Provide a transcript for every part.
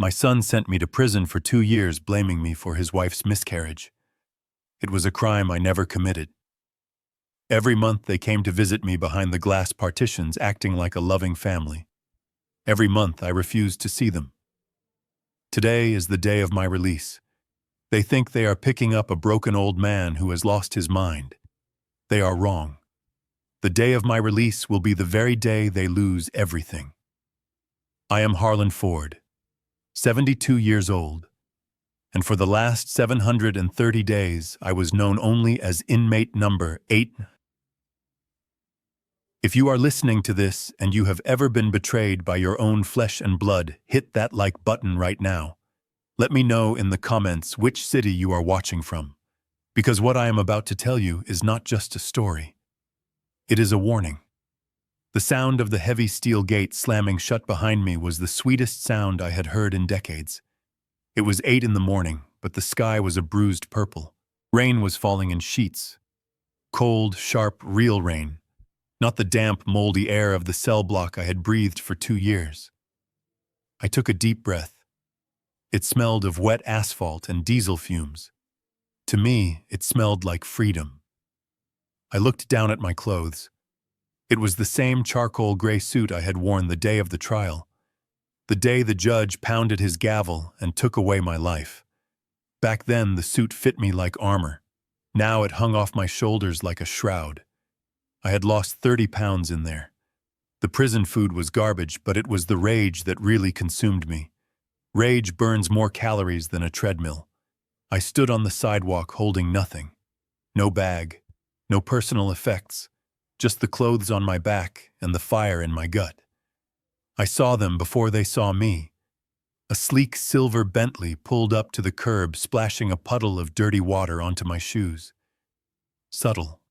My son sent me to prison for 2 years, blaming me for his wife's miscarriage. It was a crime I never committed. Every month they came to visit me behind the glass partitions, acting like a loving family. Every month I refused to see them. Today is the day of my release. They think they are picking up a broken old man who has lost his mind. They are wrong. The day of my release will be the very day they lose everything. I am Harlan Ford, 72 years old, and for the last 730 days I was known only as inmate number 8. If you are listening to this and you have ever been betrayed by your own flesh and blood, hit that like button right now. Let me know in the comments which city you are watching from, because what I am about to tell you is not just a story. It is a warning. The sound of the heavy steel gate slamming shut behind me was the sweetest sound I had heard in decades. It was 8 in the morning, but the sky was a bruised purple. Rain was falling in sheets. Cold, sharp, real rain. Not the damp, moldy air of the cell block I had breathed for 2 years. I took a deep breath. It smelled of wet asphalt and diesel fumes. To me, it smelled like freedom. I looked down at my clothes. It was the same charcoal gray suit I had worn the day of the trial, the day the judge pounded his gavel and took away my life. Back then, the suit fit me like armor. Now it hung off my shoulders like a shroud. I had lost 30 pounds in there. The prison food was garbage, but it was the rage that really consumed me. Rage burns more calories than a treadmill. I stood on the sidewalk holding nothing. No bag, no personal effects, just the clothes on my back and the fire in my gut. I saw them before they saw me. A sleek silver Bentley pulled up to the curb, splashing a puddle of dirty water onto my shoes. Subtle.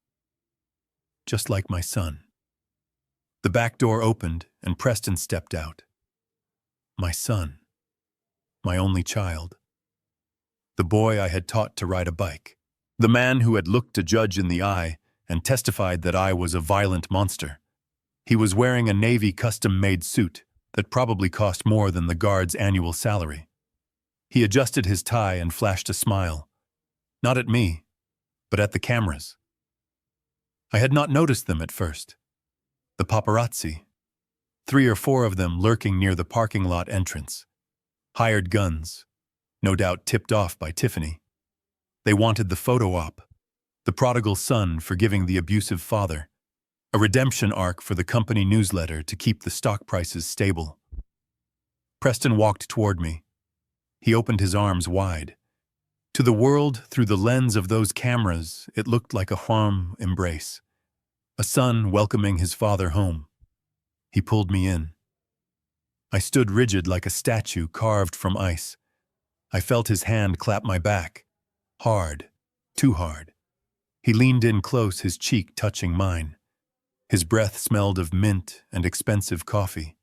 Just like my son. The back door opened and Preston stepped out. My son. My only child. The boy I had taught to ride a bike. The man who had looked a judge in the eye and testified that I was a violent monster. He was wearing a Navy custom-made suit that probably cost more than the guard's annual salary. He adjusted his tie and flashed a smile. Not at me, but at the cameras. I had not noticed them at first. The paparazzi. 3 or 4 of them lurking near the parking lot entrance. Hired guns, no doubt tipped off by Tiffany. They wanted the photo op, the prodigal son forgiving the abusive father, a redemption arc for the company newsletter to keep the stock prices stable. Preston walked toward me. He opened his arms wide. To the world, through the lens of those cameras, it looked like a warm embrace. A son welcoming his father home. He pulled me in. I stood rigid like a statue carved from ice. I felt his hand clap my back. Hard. Too hard. He leaned in close, his cheek touching mine. His breath smelled of mint and expensive coffee.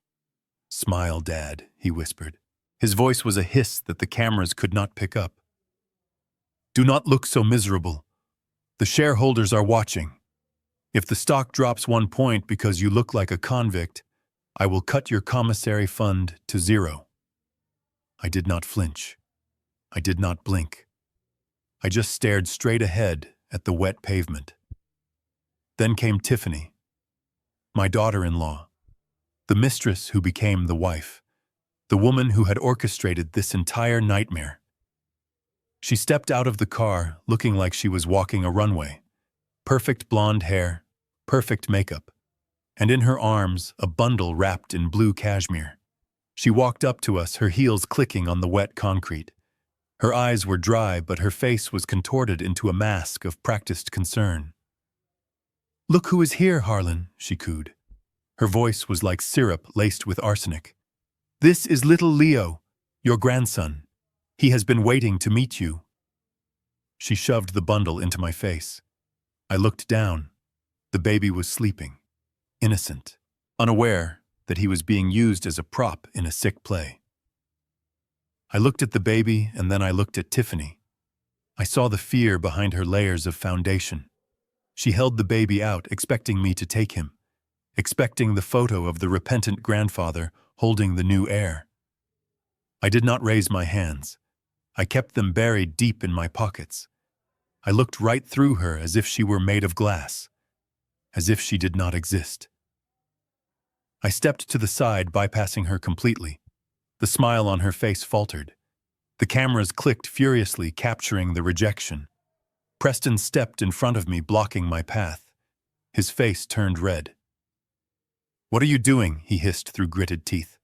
"Smile, Dad," he whispered. His voice was a hiss that the cameras could not pick up. "Do not look so miserable. The shareholders are watching. If the stock drops 1 point because you look like a convict, I will cut your commissary fund to 0. I did not flinch. I did not blink. I just stared straight ahead at the wet pavement. Then came Tiffany, my daughter-in-law, the mistress who became the wife, the woman who had orchestrated this entire nightmare. She stepped out of the car looking like she was walking a runway. Perfect blonde hair, perfect makeup, and in her arms a bundle wrapped in blue cashmere. She walked up to us, her heels clicking on the wet concrete. Her eyes were dry, but her face was contorted into a mask of practiced concern. "Look who is here, Harlan," she cooed. Her voice was like syrup laced with arsenic. "This is little Leo, your grandson. He has been waiting to meet you." She shoved the bundle into my face. I looked down. The baby was sleeping, innocent, unaware that he was being used as a prop in a sick play. I looked at the baby and then I looked at Tiffany. I saw the fear behind her layers of foundation. She held the baby out, expecting me to take him, expecting the photo of the repentant grandfather holding the new heir. I did not raise my hands. I kept them buried deep in my pockets. I looked right through her as if she were made of glass, as if she did not exist. I stepped to the side, bypassing her completely. The smile on her face faltered. The cameras clicked furiously, capturing the rejection. Preston stepped in front of me, blocking my path. His face turned red. "What are you doing?" he hissed through gritted teeth.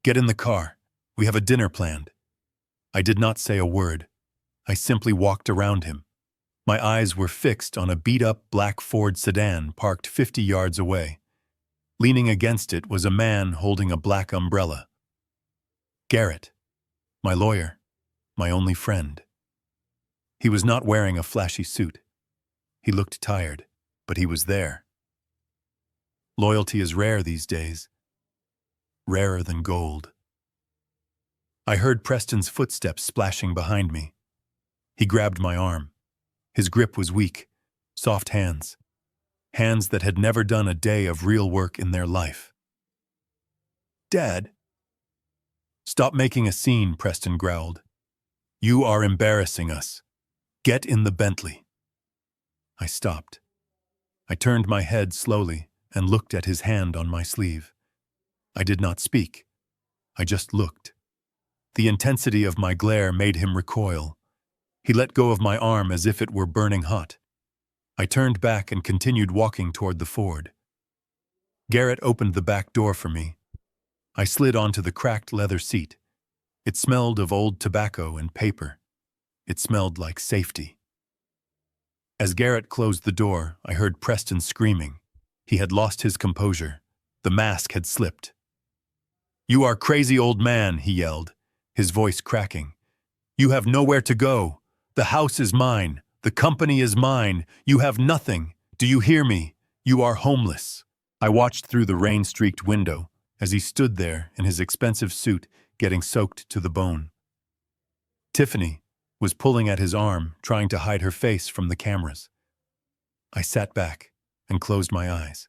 "Get in the car. We have a dinner planned." I did not say a word. I simply walked around him. My eyes were fixed on a beat-up black Ford sedan parked 50 yards away. Leaning against it was a man holding a black umbrella. Garrett, my lawyer, my only friend. He was not wearing a flashy suit. He looked tired, but he was there. Loyalty is rare these days. Rarer than gold. I heard Preston's footsteps splashing behind me. He grabbed my arm. His grip was weak, soft hands. Hands that had never done a day of real work in their life. "Dad." "Stop making a scene," Preston growled. "You are embarrassing us. Get in the Bentley." I stopped. I turned my head slowly and looked at his hand on my sleeve. I did not speak. I just looked. The intensity of my glare made him recoil. He let go of my arm as if it were burning hot. I turned back and continued walking toward the Ford. Garrett opened the back door for me. I slid onto the cracked leather seat. It smelled of old tobacco and paper. It smelled like safety. As Garrett closed the door, I heard Preston screaming. He had lost his composure. The mask had slipped. "You are crazy, old man," he yelled, his voice cracking. "You have nowhere to go. The house is mine. The company is mine. You have nothing. Do you hear me? You are homeless." I watched through the rain-streaked window as he stood there in his expensive suit, getting soaked to the bone. Tiffany was pulling at his arm, trying to hide her face from the cameras. I sat back and closed my eyes.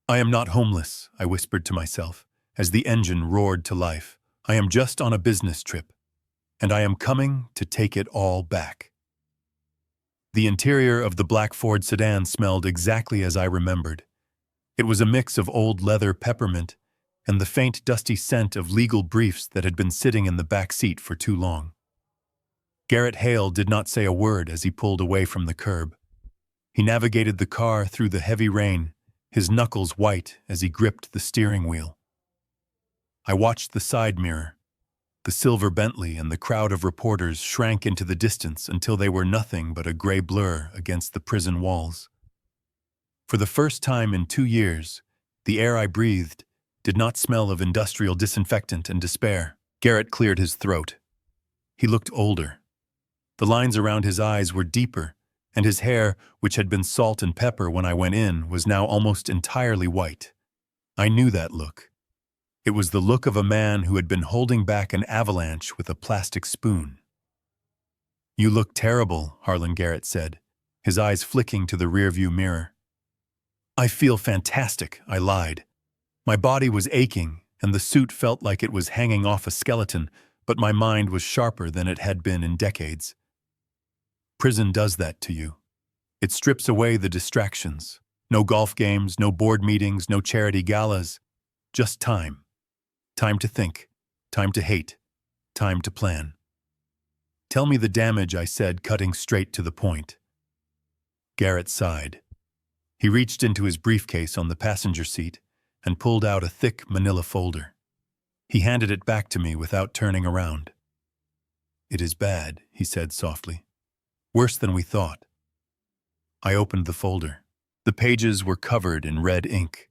"I am not homeless," I whispered to myself as the engine roared to life. "I am just on a business trip, and I am coming to take it all back." The interior of the black Ford sedan smelled exactly as I remembered. It was a mix of old leather peppermint and the faint, dusty scent of legal briefs that had been sitting in the back seat for too long. Garrett Hale did not say a word as he pulled away from the curb. He navigated the car through the heavy rain, his knuckles white as he gripped the steering wheel. I watched the side mirror. The silver Bentley and the crowd of reporters shrank into the distance until they were nothing but a gray blur against the prison walls. For the first time in 2 years, the air I breathed did not smell of industrial disinfectant and despair. Garrett cleared his throat. He looked older. The lines around his eyes were deeper, and his hair, which had been salt and pepper when I went in, was now almost entirely white. I knew that look. It was the look of a man who had been holding back an avalanche with a plastic spoon. "You look terrible," Harlan Garrett said, his eyes flicking to the rearview mirror. "I feel fantastic," I lied. My body was aching, and the suit felt like it was hanging off a skeleton, but my mind was sharper than it had been in decades. Prison does that to you. It strips away the distractions. No golf games, no board meetings, no charity galas. Just time. Time to think. Time to hate. Time to plan. "Tell me the damage," I said, cutting straight to the point. Garrett sighed. He reached into his briefcase on the passenger seat and pulled out a thick manila folder. He handed it back to me without turning around. "It is bad," he said softly. "Worse than we thought." I opened the folder. The pages were covered in red ink.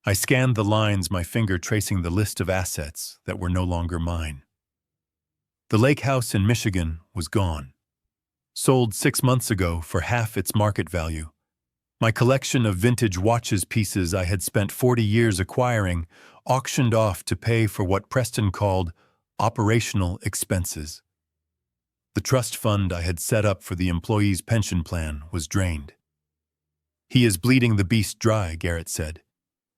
I scanned the lines, my finger tracing the list of assets that were no longer mine. The lake house in Michigan was gone. Sold 6 months ago for half its market value. My collection of vintage watches pieces I had spent 40 years acquiring auctioned off to pay for what Preston called operational expenses. The trust fund I had set up for the employees' pension plan was drained. "He is bleeding the beast dry," Garrett said.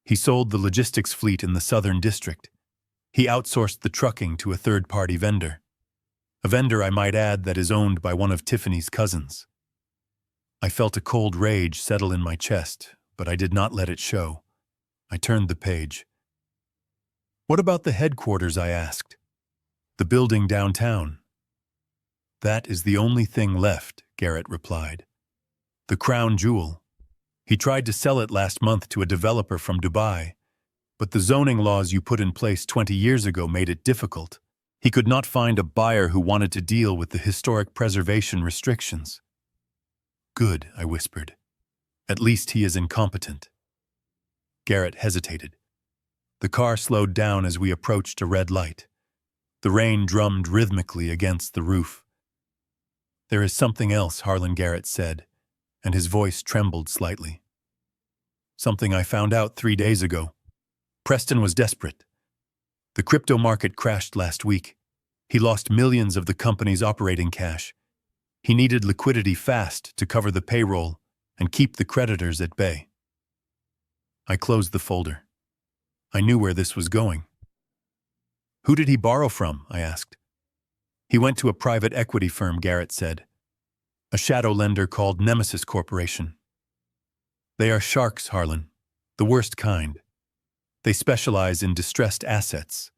"He sold the logistics fleet in the Southern District. He outsourced the trucking to a third-party vendor. A vendor, I might add, that is owned by one of Tiffany's cousins. I felt a cold rage settle in my chest, but I did not let it show. I turned the page. "What about the headquarters?" I asked. "The building downtown." "That is the only thing left," Garrett replied. "The crown jewel. He tried to sell it last month to a developer from Dubai, but the zoning laws you put in place 20 years ago made it difficult. He could not find a buyer who wanted to deal with the historic preservation restrictions." "Good," I whispered. "At least he is incompetent." Garrett hesitated. The car slowed down as we approached a red light. The rain drummed rhythmically against the roof. "There is something else," Harlan Garrett said, and his voice trembled slightly. "Something I found out 3 days ago. Preston was desperate. The crypto market crashed last week. He lost millions of the company's operating cash. He needed liquidity fast to cover the payroll and keep the creditors at bay." I closed the folder. I knew where this was going. "Who did he borrow from?" I asked. "He went to a private equity firm," Garrett said. "A shadow lender called Nemesis Corporation. They are sharks, Harlan. The worst kind. They specialize in distressed assets.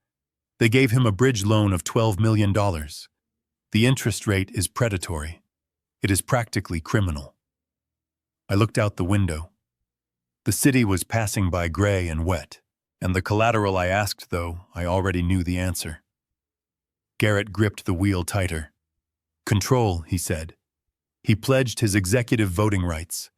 They gave him a bridge loan of $12 million. The interest rate is predatory. It is practically criminal." I looked out the window. The city was passing by gray and wet, and the collateral I asked, though, I already knew the answer. Garrett gripped the wheel tighter. "Control," he said. "He pledged his executive voting rights.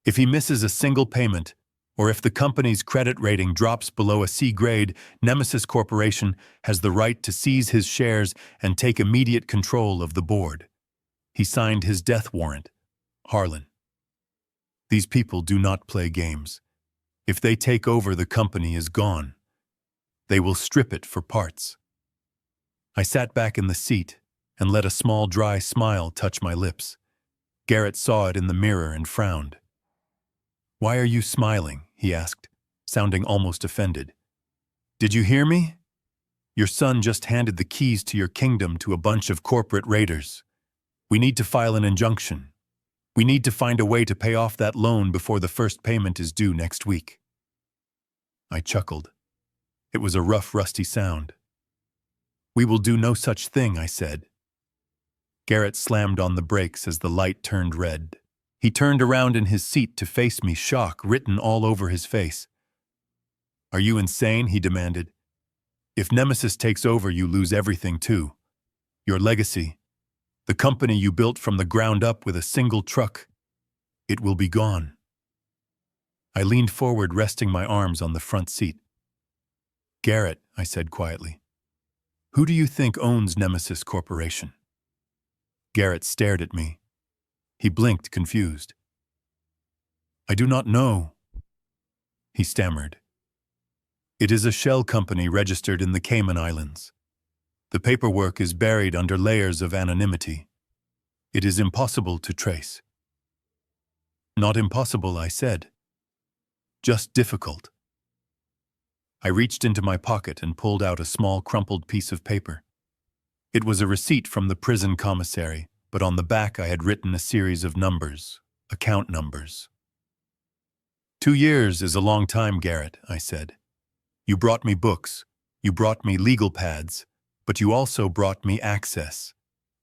If he misses a single payment, or if the company's credit rating drops below a C grade, Nemesis Corporation has the right to seize his shares and take immediate control of the board. He signed his death warrant. Harlan. These people do not play games. If they take over, the company is gone. They will strip it for parts." I sat back in the seat and let a small dry smile touch my lips. Garrett saw it in the mirror and frowned. "Why are you smiling?" he asked, sounding almost offended. "Did you hear me? Your son just handed the keys to your kingdom to a bunch of corporate raiders. We need to file an injunction. We need to find a way to pay off that loan before the first payment is due next week." I chuckled. It was a rough, rusty sound. "We will do no such thing," I said. Garrett slammed on the brakes as the light turned red. He turned around in his seat to face me, shock written all over his face. "Are you insane?" he demanded. "If Nemesis takes over, you lose everything too. Your legacy. The company you built from the ground up with a single truck. It will be gone." I leaned forward, resting my arms on the front seat. "Garrett," I said quietly, "who do you think owns Nemesis Corporation?" Garrett stared at me. He blinked, confused. "I do not know," he stammered. "It is a shell company registered in the Cayman Islands. The paperwork is buried under layers of anonymity. It is impossible to trace." "Not impossible," I said. "Just difficult." I reached into my pocket and pulled out a small crumpled piece of paper. It was a receipt from the prison commissary, but on the back I had written a series of numbers, account numbers. "2 years is a long time, Garrett," I said. "You brought me books, you brought me legal pads, but you also brought me access.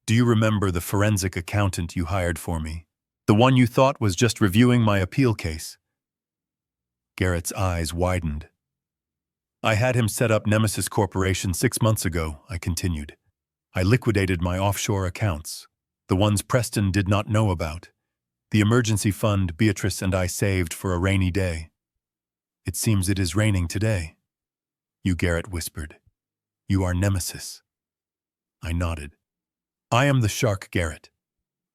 Do you remember the forensic accountant you hired for me? The one you thought was just reviewing my appeal case?" Garrett's eyes widened. "I had him set up Nemesis Corporation 6 months ago," I continued. "I liquidated my offshore accounts, the ones Preston did not know about. The emergency fund Beatrice and I saved for a rainy day. It seems it is raining today." "You," Garrett whispered. "You are Nemesis." I nodded. "I am the shark, Garrett.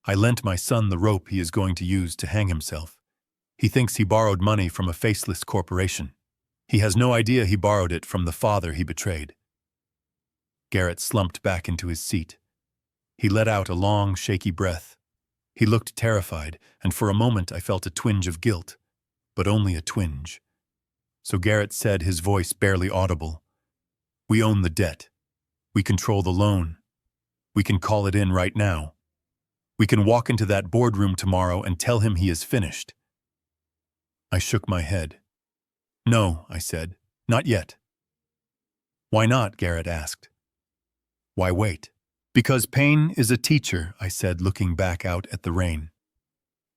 I lent my son the rope he is going to use to hang himself. He thinks he borrowed money from a faceless corporation. He has no idea he borrowed it from the father he betrayed." Garrett slumped back into his seat. He let out a long, shaky breath. He looked terrified, and for a moment I felt a twinge of guilt, but only a twinge. So Garrett said, his voice barely audible, We own the debt. We control the loan. We can call it in right now. We can walk into that boardroom tomorrow and tell him he is finished. I shook my head. No, I said, not yet. Why not? Garrett asked. Why wait? Because pain is a teacher, I said, looking back out at the rain.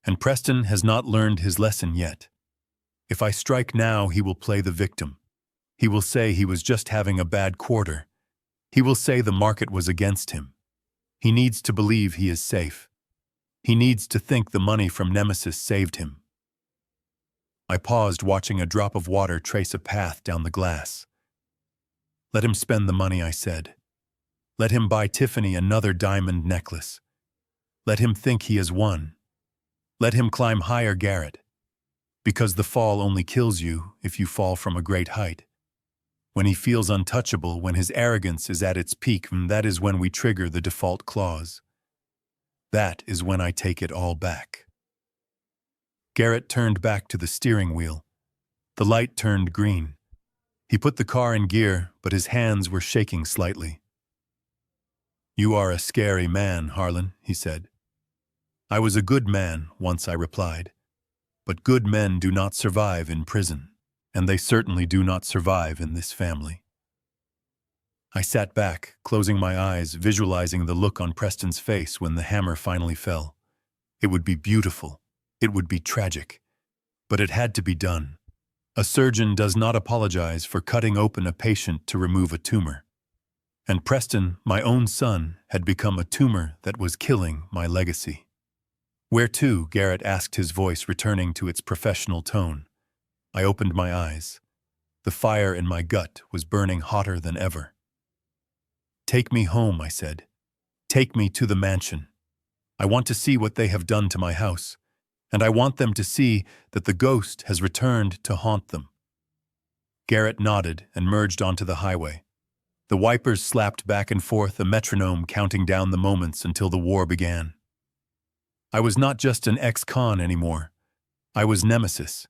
And Preston has not learned his lesson yet. If I strike now, he will play the victim. He will say he was just having a bad quarter. He will say the market was against him. He needs to believe he is safe. He needs to think the money from Nemesis saved him. I paused, watching a drop of water trace a path down the glass. Let him spend the money, I said. Let him buy Tiffany another diamond necklace. Let him think he has won. Let him climb higher, Garrett. Because the fall only kills you if you fall from a great height. When he feels untouchable, when his arrogance is at its peak, that is when we trigger the default clause. That is when I take it all back. Garrett turned back to the steering wheel. The light turned green. He put the car in gear, but his hands were shaking slightly. You are a scary man, Harlan, he said. I was a good man, once I replied. But good men do not survive in prison, and they certainly do not survive in this family. I sat back, closing my eyes, visualizing the look on Preston's face when the hammer finally fell. It would be beautiful. It would be tragic. But it had to be done. A surgeon does not apologize for cutting open a patient to remove a tumor. And Preston, my own son, had become a tumor that was killing my legacy. Where to? Garrett asked, his voice returning to its professional tone. I opened my eyes. The fire in my gut was burning hotter than ever. Take me home, I said. Take me to the mansion. I want to see what they have done to my house, and I want them to see that the ghost has returned to haunt them. Garrett nodded and merged onto the highway. The wipers slapped back and forth, a metronome counting down the moments until the war began. I was not just an ex-con anymore. I was Nemesis,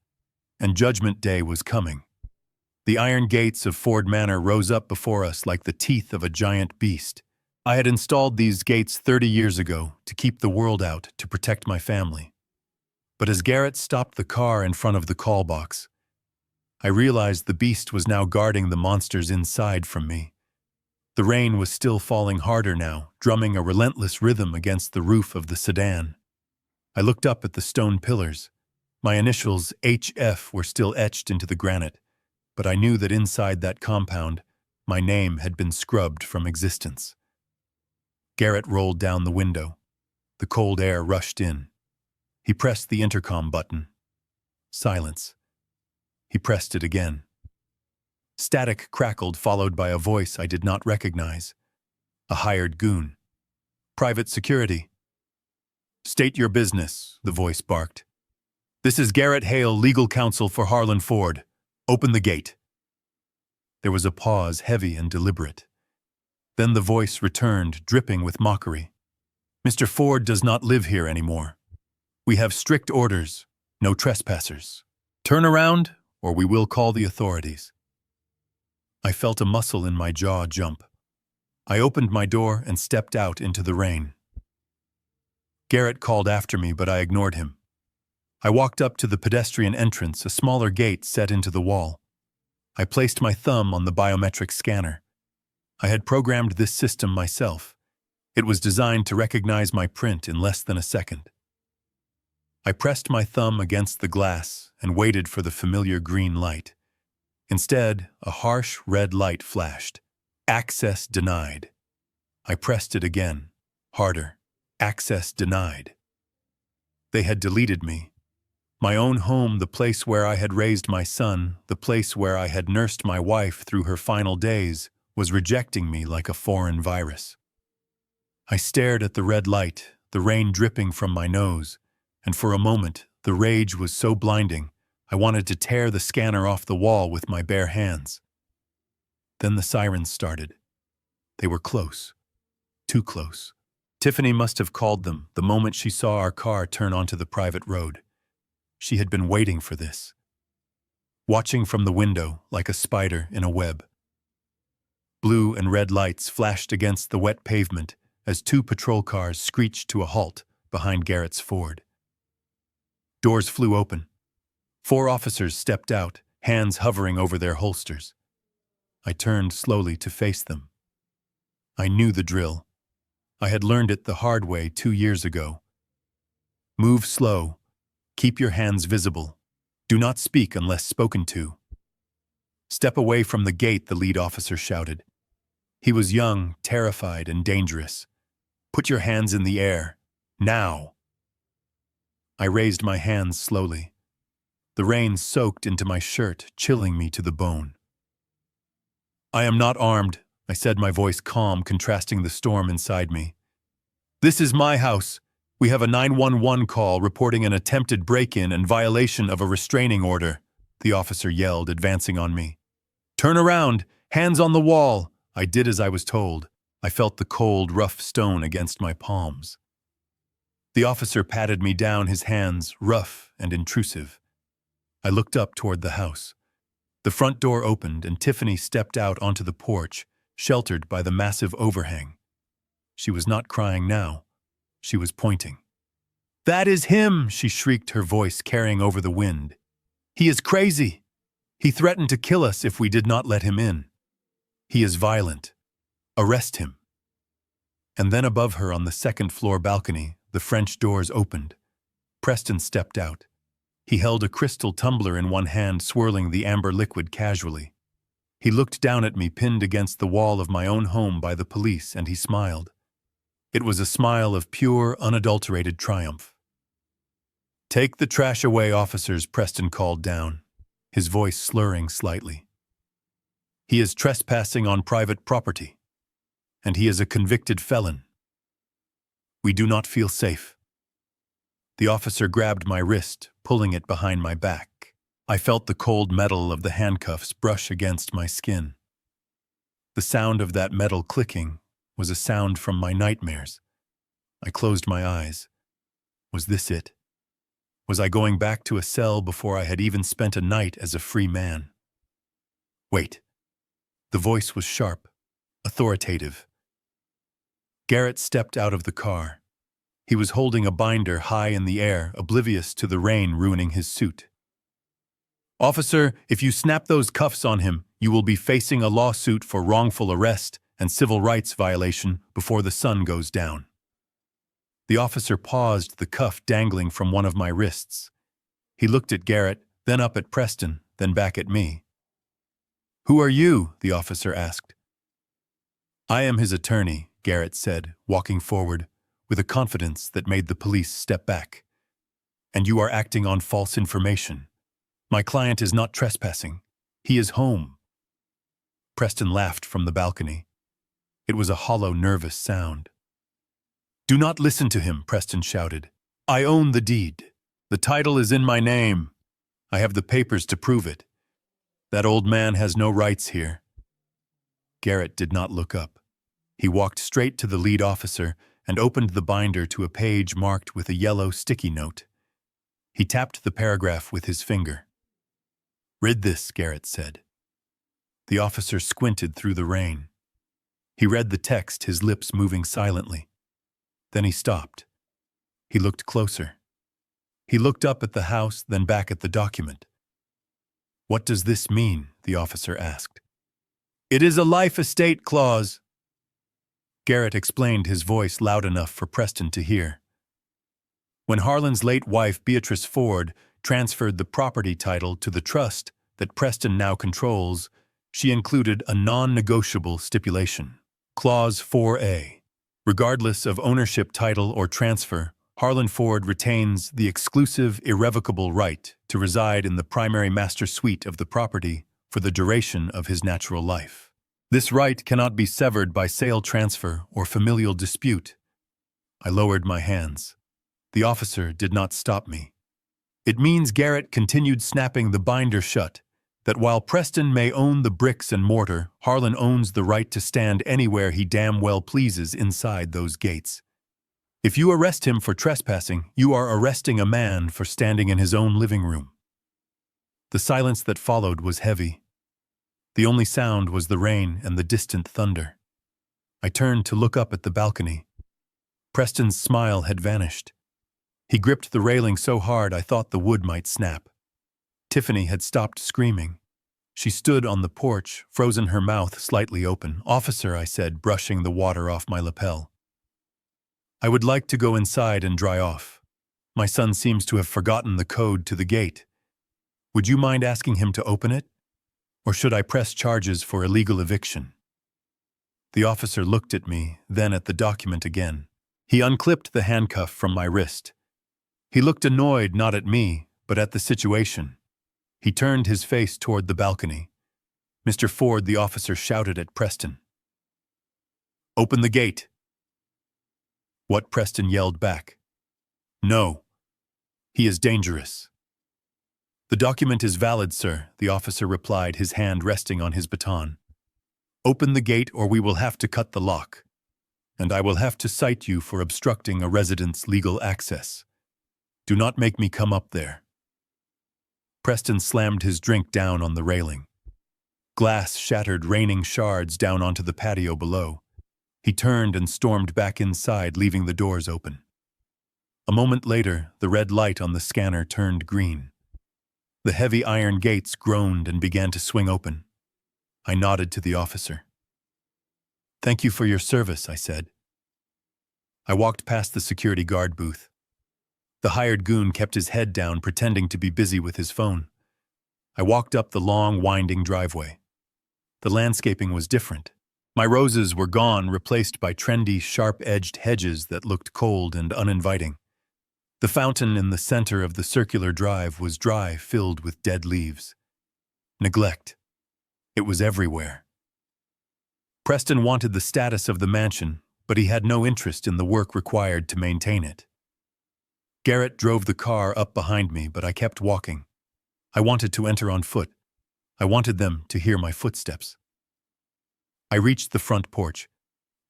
and Judgment Day was coming. The iron gates of Ford Manor rose up before us like the teeth of a giant beast. I had installed these gates 30 years ago to keep the world out, to protect my family. But as Garrett stopped the car in front of the call box, I realized the beast was now guarding the monsters inside from me. The rain was still falling harder now, drumming a relentless rhythm against the roof of the sedan. I looked up at the stone pillars. My initials, HF, were still etched into the granite, but I knew that inside that compound, my name had been scrubbed from existence. Garrett rolled down the window. The cold air rushed in. He pressed the intercom button. Silence. He pressed it again. Static crackled, followed by a voice I did not recognize. A hired goon. Private security. State your business, the voice barked. This is Garrett Hale, legal counsel for Harlan Ford. Open the gate. There was a pause, heavy and deliberate. Then the voice returned, dripping with mockery. Mr. Ford does not live here anymore. We have strict orders, no trespassers. Turn around, or we will call the authorities. I felt a muscle in my jaw jump. I opened my door and stepped out into the rain. Garrett called after me, but I ignored him. I walked up to the pedestrian entrance, a smaller gate set into the wall. I placed my thumb on the biometric scanner. I had programmed this system myself. It was designed to recognize my print in less than a second. I pressed my thumb against the glass and waited for the familiar green light. Instead, a harsh red light flashed. Access denied. I pressed it again, harder. Access denied. They had deleted me. My own home, the place where I had raised my son, the place where I had nursed my wife through her final days, was rejecting me like a foreign virus. I stared at the red light, the rain dripping from my nose, and for a moment, the rage was so blinding, I wanted to tear the scanner off the wall with my bare hands. Then the sirens started. They were close. Too close. Tiffany must have called them the moment she saw our car turn onto the private road. She had been waiting for this. Watching from the window like a spider in a web. Blue and red lights flashed against the wet pavement as two patrol cars screeched to a halt behind Garrett's Ford. Doors flew open. 4 officers stepped out, hands hovering over their holsters. I turned slowly to face them. I knew the drill. I had learned it the hard way 2 years ago. Move slow. Keep your hands visible. Do not speak unless spoken to. Step away from the gate, the lead officer shouted. He was young, terrified, and dangerous. Put your hands in the air. Now. I raised my hands slowly. The rain soaked into my shirt, chilling me to the bone. I am not armed, I said, my voice calm, contrasting the storm inside me. This is my house. We have a 911 call reporting an attempted break-in and violation of a restraining order, the officer yelled, advancing on me. Turn around, hands on the wall. I did as I was told. I felt the cold, rough stone against my palms. The officer patted me down, his hands rough and intrusive. I looked up toward the house. The front door opened and Tiffany stepped out onto the porch, sheltered by the massive overhang. She was not crying now. She was pointing. That is him, she shrieked, her voice carrying over the wind. He is crazy. He threatened to kill us if we did not let him in. He is violent. Arrest him. And then above her on the second-floor balcony, the French doors opened. Preston stepped out. He held a crystal tumbler in one hand, swirling the amber liquid casually. He looked down at me, pinned against the wall of my own home by the police, and he smiled. It was a smile of pure, unadulterated triumph. Take the trash away, officers, Preston called down, his voice slurring slightly. He is trespassing on private property, and he is a convicted felon. We do not feel safe. The officer grabbed my wrist, pulling it behind my back. I felt the cold metal of the handcuffs brush against my skin. The sound of that metal clicking was a sound from my nightmares. I closed my eyes. Was this it? Was I going back to a cell before I had even spent a night as a free man? Wait. The voice was sharp, authoritative. Garrett stepped out of the car. He was holding a binder high in the air, oblivious to the rain ruining his suit. Officer, if you snap those cuffs on him, you will be facing a lawsuit for wrongful arrest and civil rights violation before the sun goes down. The officer paused, the cuff dangling from one of my wrists. He looked at Garrett, then up at Preston, then back at me. Who are you? The officer asked. I am his attorney, Garrett said, walking forward, with a confidence that made the police step back. And you are acting on false information. My client is not trespassing. He is home. Preston laughed from the balcony. It was a hollow, nervous sound. Do not listen to him, Preston shouted. I own the deed. The title is in my name. I have the papers to prove it. That old man has no rights here. Garrett did not look up. He walked straight to the lead officer and opened the binder to a page marked with a yellow sticky note. He tapped the paragraph with his finger. Read this, Garrett said. The officer squinted through the rain. He read the text, his lips moving silently. Then he stopped. He looked closer. He looked up at the house, then back at the document. What does this mean? The officer asked. It is a life estate clause. Garrett explained, his voice loud enough for Preston to hear. When Harlan's late wife, Beatrice Ford, transferred the property title to the trust that Preston now controls, she included a non-negotiable stipulation. Clause 4A. Regardless of ownership, title, or transfer, Harlan Ford retains the exclusive, irrevocable right to reside in the primary master suite of the property for the duration of his natural life. This right cannot be severed by sale, transfer, or familial dispute. I lowered my hands. The officer did not stop me. It means, Garrett continued, snapping the binder shut, that while Preston may own the bricks and mortar, Harlan owns the right to stand anywhere he damn well pleases inside those gates. If you arrest him for trespassing, you are arresting a man for standing in his own living room. The silence that followed was heavy. The only sound was the rain and the distant thunder. I turned to look up at the balcony. Preston's smile had vanished. He gripped the railing so hard I thought the wood might snap. Tiffany had stopped screaming. She stood on the porch, frozen, her mouth slightly open. "Officer," I said, brushing the water off my lapel. "I would like to go inside and dry off. My son seems to have forgotten the code to the gate. Would you mind asking him to open it? Or should I press charges for illegal eviction?" The officer looked at me, then at the document again. He unclipped the handcuff from my wrist. He looked annoyed not at me, but at the situation. He turned his face toward the balcony. "Mr. Ford," the officer shouted at Preston. "Open the gate." What? Preston yelled back. "No. He is dangerous." "The document is valid, sir," the officer replied, his hand resting on his baton. "Open the gate or we will have to cut the lock. And I will have to cite you for obstructing a resident's legal access. Do not make me come up there." Preston slammed his drink down on the railing. Glass shattered, raining shards down onto the patio below. He turned and stormed back inside, leaving the doors open. A moment later, the red light on the scanner turned green. The heavy iron gates groaned and began to swing open. I nodded to the officer. "Thank you for your service," I said. I walked past the security guard booth. The hired goon kept his head down, pretending to be busy with his phone. I walked up the long, winding driveway. The landscaping was different. My roses were gone, replaced by trendy, sharp-edged hedges that looked cold and uninviting. The fountain in the center of the circular drive was dry, filled with dead leaves. Neglect. It was everywhere. Preston wanted the status of the mansion, but he had no interest in the work required to maintain it. Garrett drove the car up behind me, but I kept walking. I wanted to enter on foot. I wanted them to hear my footsteps. I reached the front porch.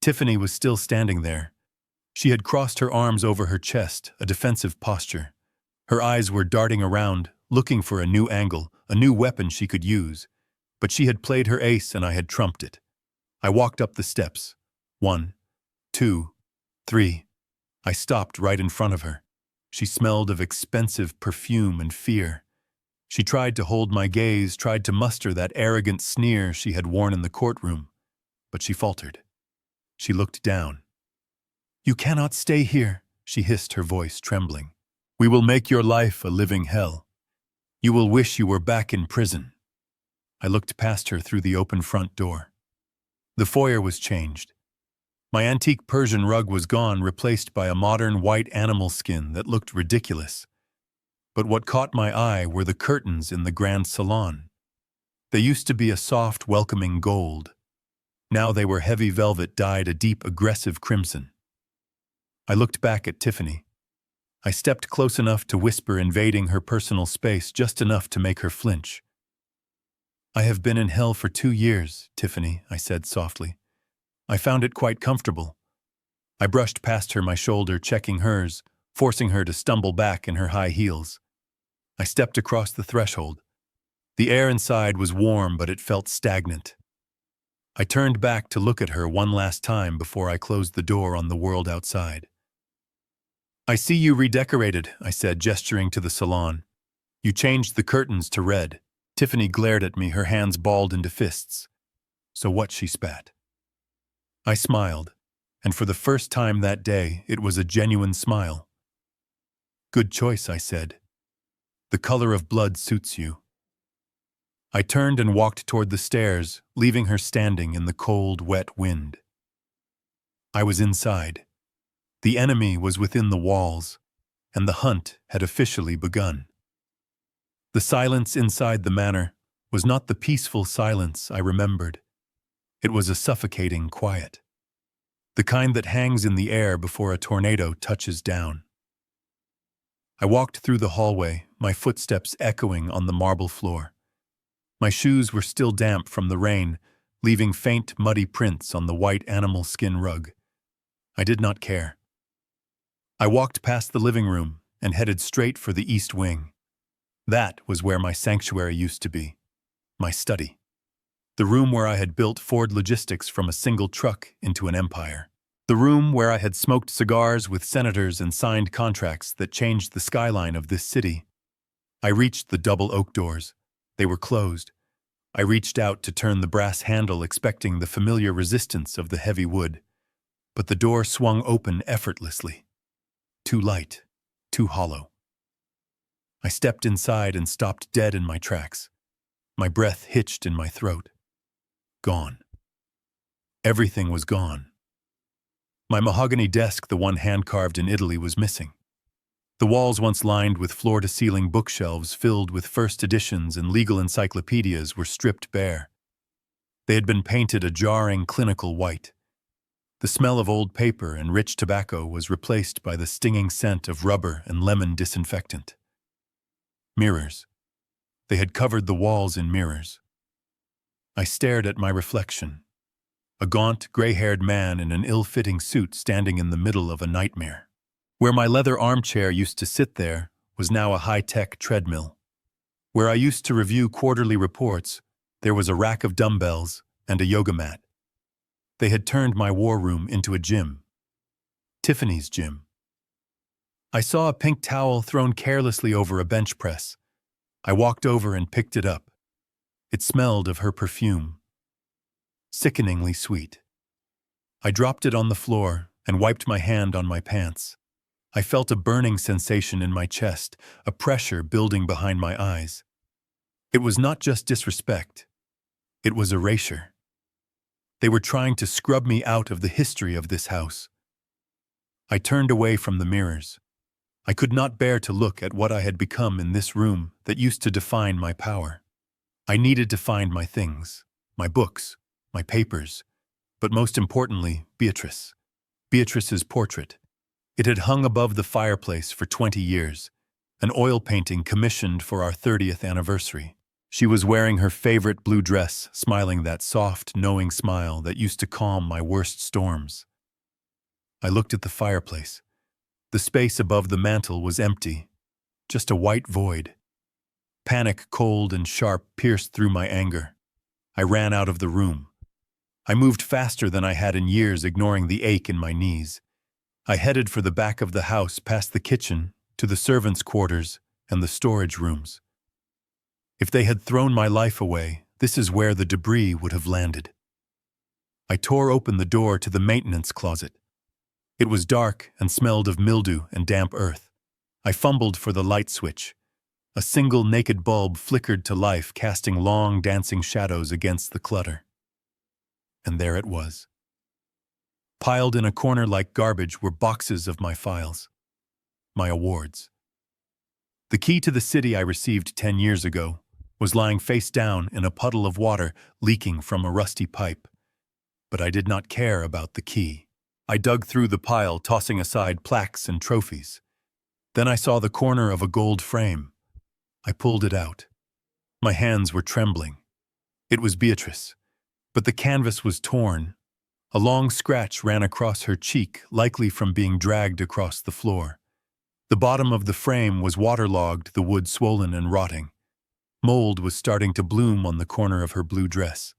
Tiffany was still standing there. She had crossed her arms over her chest, a defensive posture. Her eyes were darting around, looking for a new angle, a new weapon she could use. But she had played her ace and I had trumped it. I walked up the steps. 1, 2, 3. I stopped right in front of her. She smelled of expensive perfume and fear. She tried to hold my gaze, tried to muster that arrogant sneer she had worn in the courtroom, but she faltered. She looked down. "You cannot stay here," she hissed, her voice trembling. "We will make your life a living hell. You will wish you were back in prison." I looked past her through the open front door. The foyer was changed. My antique Persian rug was gone, replaced by a modern white animal skin that looked ridiculous. But what caught my eye were the curtains in the grand salon. They used to be a soft, welcoming gold. Now they were heavy velvet dyed a deep, aggressive crimson. I looked back at Tiffany. I stepped close enough to whisper, invading her personal space, just enough to make her flinch. "I have been in hell for 2 years, Tiffany," I said softly. "I found it quite comfortable." I brushed past her, my shoulder checking hers, forcing her to stumble back in her high heels. I stepped across the threshold. The air inside was warm, but it felt stagnant. I turned back to look at her one last time before I closed the door on the world outside. "I see you redecorated," I said, gesturing to the salon. "You changed the curtains to red." Tiffany glared at me, her hands balled into fists. "So what?" she spat. I smiled, and for the first time that day, it was a genuine smile. "Good choice," I said. "The color of blood suits you." I turned and walked toward the stairs, leaving her standing in the cold, wet wind. I was inside. The enemy was within the walls, and the hunt had officially begun. The silence inside the manor was not the peaceful silence I remembered. It was a suffocating quiet, the kind that hangs in the air before a tornado touches down. I walked through the hallway, my footsteps echoing on the marble floor. My shoes were still damp from the rain, leaving faint, muddy prints on the white animal skin rug. I did not care. I walked past the living room and headed straight for the east wing. That was where my sanctuary used to be, my study. The room where I had built Ford Logistics from a single truck into an empire. The room where I had smoked cigars with senators and signed contracts that changed the skyline of this city. I reached the double oak doors. They were closed. I reached out to turn the brass handle, expecting the familiar resistance of the heavy wood. But the door swung open effortlessly. Too light, too hollow. I stepped inside and stopped dead in my tracks. My breath hitched in my throat. Gone. Everything was gone. My mahogany desk, the one hand-carved in Italy, was missing. The walls, once lined with floor-to-ceiling bookshelves filled with first editions and legal encyclopedias, were stripped bare. They had been painted a jarring, clinical white. The smell of old paper and rich tobacco was replaced by the stinging scent of rubber and lemon disinfectant. Mirrors. They had covered the walls in mirrors. I stared at my reflection. A gaunt, gray-haired man in an ill-fitting suit standing in the middle of a nightmare. Where my leather armchair used to sit there was now a high-tech treadmill. Where I used to review quarterly reports, there was a rack of dumbbells and a yoga mat. They had turned my war room into a gym. Tiffany's gym. I saw a pink towel thrown carelessly over a bench press. I walked over and picked it up. It smelled of her perfume. Sickeningly sweet. I dropped it on the floor and wiped my hand on my pants. I felt a burning sensation in my chest, a pressure building behind my eyes. It was not just disrespect. It was erasure. They were trying to scrub me out of the history of this house. I turned away from the mirrors. I could not bear to look at what I had become in this room that used to define my power. I needed to find my things, my books, my papers, but most importantly, Beatrice. Beatrice's portrait. It had hung above the fireplace for 20 years, an oil painting commissioned for our 30th anniversary. She was wearing her favorite blue dress, smiling that soft, knowing smile that used to calm my worst storms. I looked at the fireplace. The space above the mantel was empty, just a white void. Panic, cold and sharp, pierced through my anger. I ran out of the room. I moved faster than I had in years, ignoring the ache in my knees. I headed for the back of the house, past the kitchen, to the servants' quarters and the storage rooms. If they had thrown my life away, this is where the debris would have landed. I tore open the door to the maintenance closet. It was dark and smelled of mildew and damp earth. I fumbled for the light switch. A single naked bulb flickered to life, casting long, dancing shadows against the clutter. And there it was. Piled in a corner like garbage were boxes of my files, my awards. The key to the city I received 10 years ago was lying face down in a puddle of water leaking from a rusty pipe. But I did not care about the key. I dug through the pile, tossing aside plaques and trophies. Then I saw the corner of a gold frame. I pulled it out. My hands were trembling. It was Beatrice, but the canvas was torn. A long scratch ran across her cheek, likely from being dragged across the floor. The bottom of the frame was waterlogged, the wood swollen and rotting. Mold was starting to bloom on the corner of her blue dress.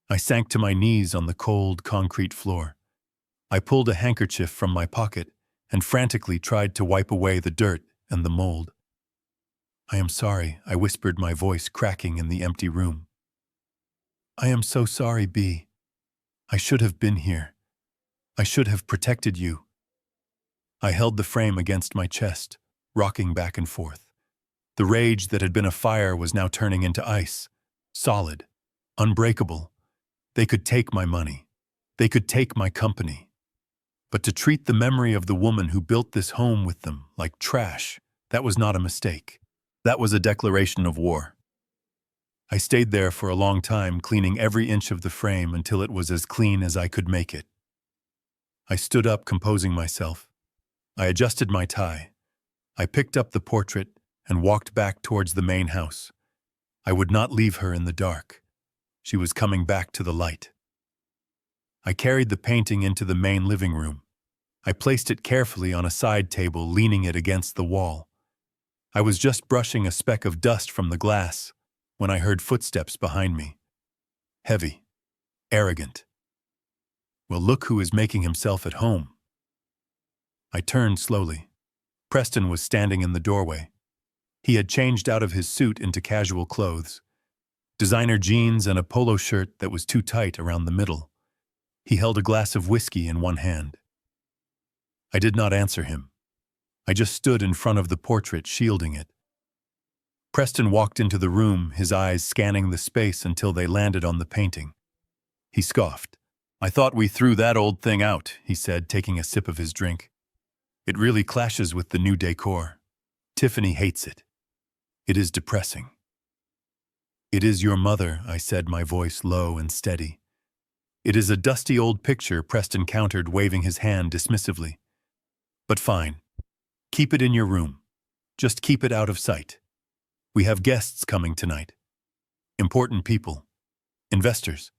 I sank to my knees on the cold, concrete floor. I pulled a handkerchief from my pocket and frantically tried to wipe away the dirt and the mold. "I am sorry," I whispered, my voice cracking in the empty room. "I am so sorry, B. I should have been here. I should have protected you." I held the frame against my chest, rocking back and forth. The rage that had been a fire was now turning into ice, solid, unbreakable. They could take my money. They could take my company. But to treat the memory of the woman who built this home with them like trash, that was not a mistake. That was a declaration of war. I stayed there for a long time, cleaning every inch of the frame until it was as clean as I could make it. I stood up, composing myself. I adjusted my tie. I picked up the portrait and walked back towards the main house. I would not leave her in the dark. She was coming back to the light. I carried the painting into the main living room. I placed it carefully on a side table, leaning it against the wall. I was just brushing a speck of dust from the glass when I heard footsteps behind me. heavy, arrogant. Well, look who is making himself at home. I turned slowly. Preston was standing in the doorway. He had changed out of his suit into casual clothes, designer jeans and a polo shirt that was too tight around the middle. He held a glass of whiskey in one hand. I did not answer him. I just stood in front of the portrait, shielding it. Preston walked into the room, his eyes scanning the space until they landed on the painting. He scoffed. "I thought we threw that old thing out," he said, taking a sip of his drink. "It really clashes with the new decor. Tiffany hates it. It is depressing." "It is your mother," I said, my voice low and steady. "It is a dusty old picture," Preston countered, waving his hand dismissively. "But fine. Keep it in your room. Just keep it out of sight. We have guests coming tonight. Important people. Investors.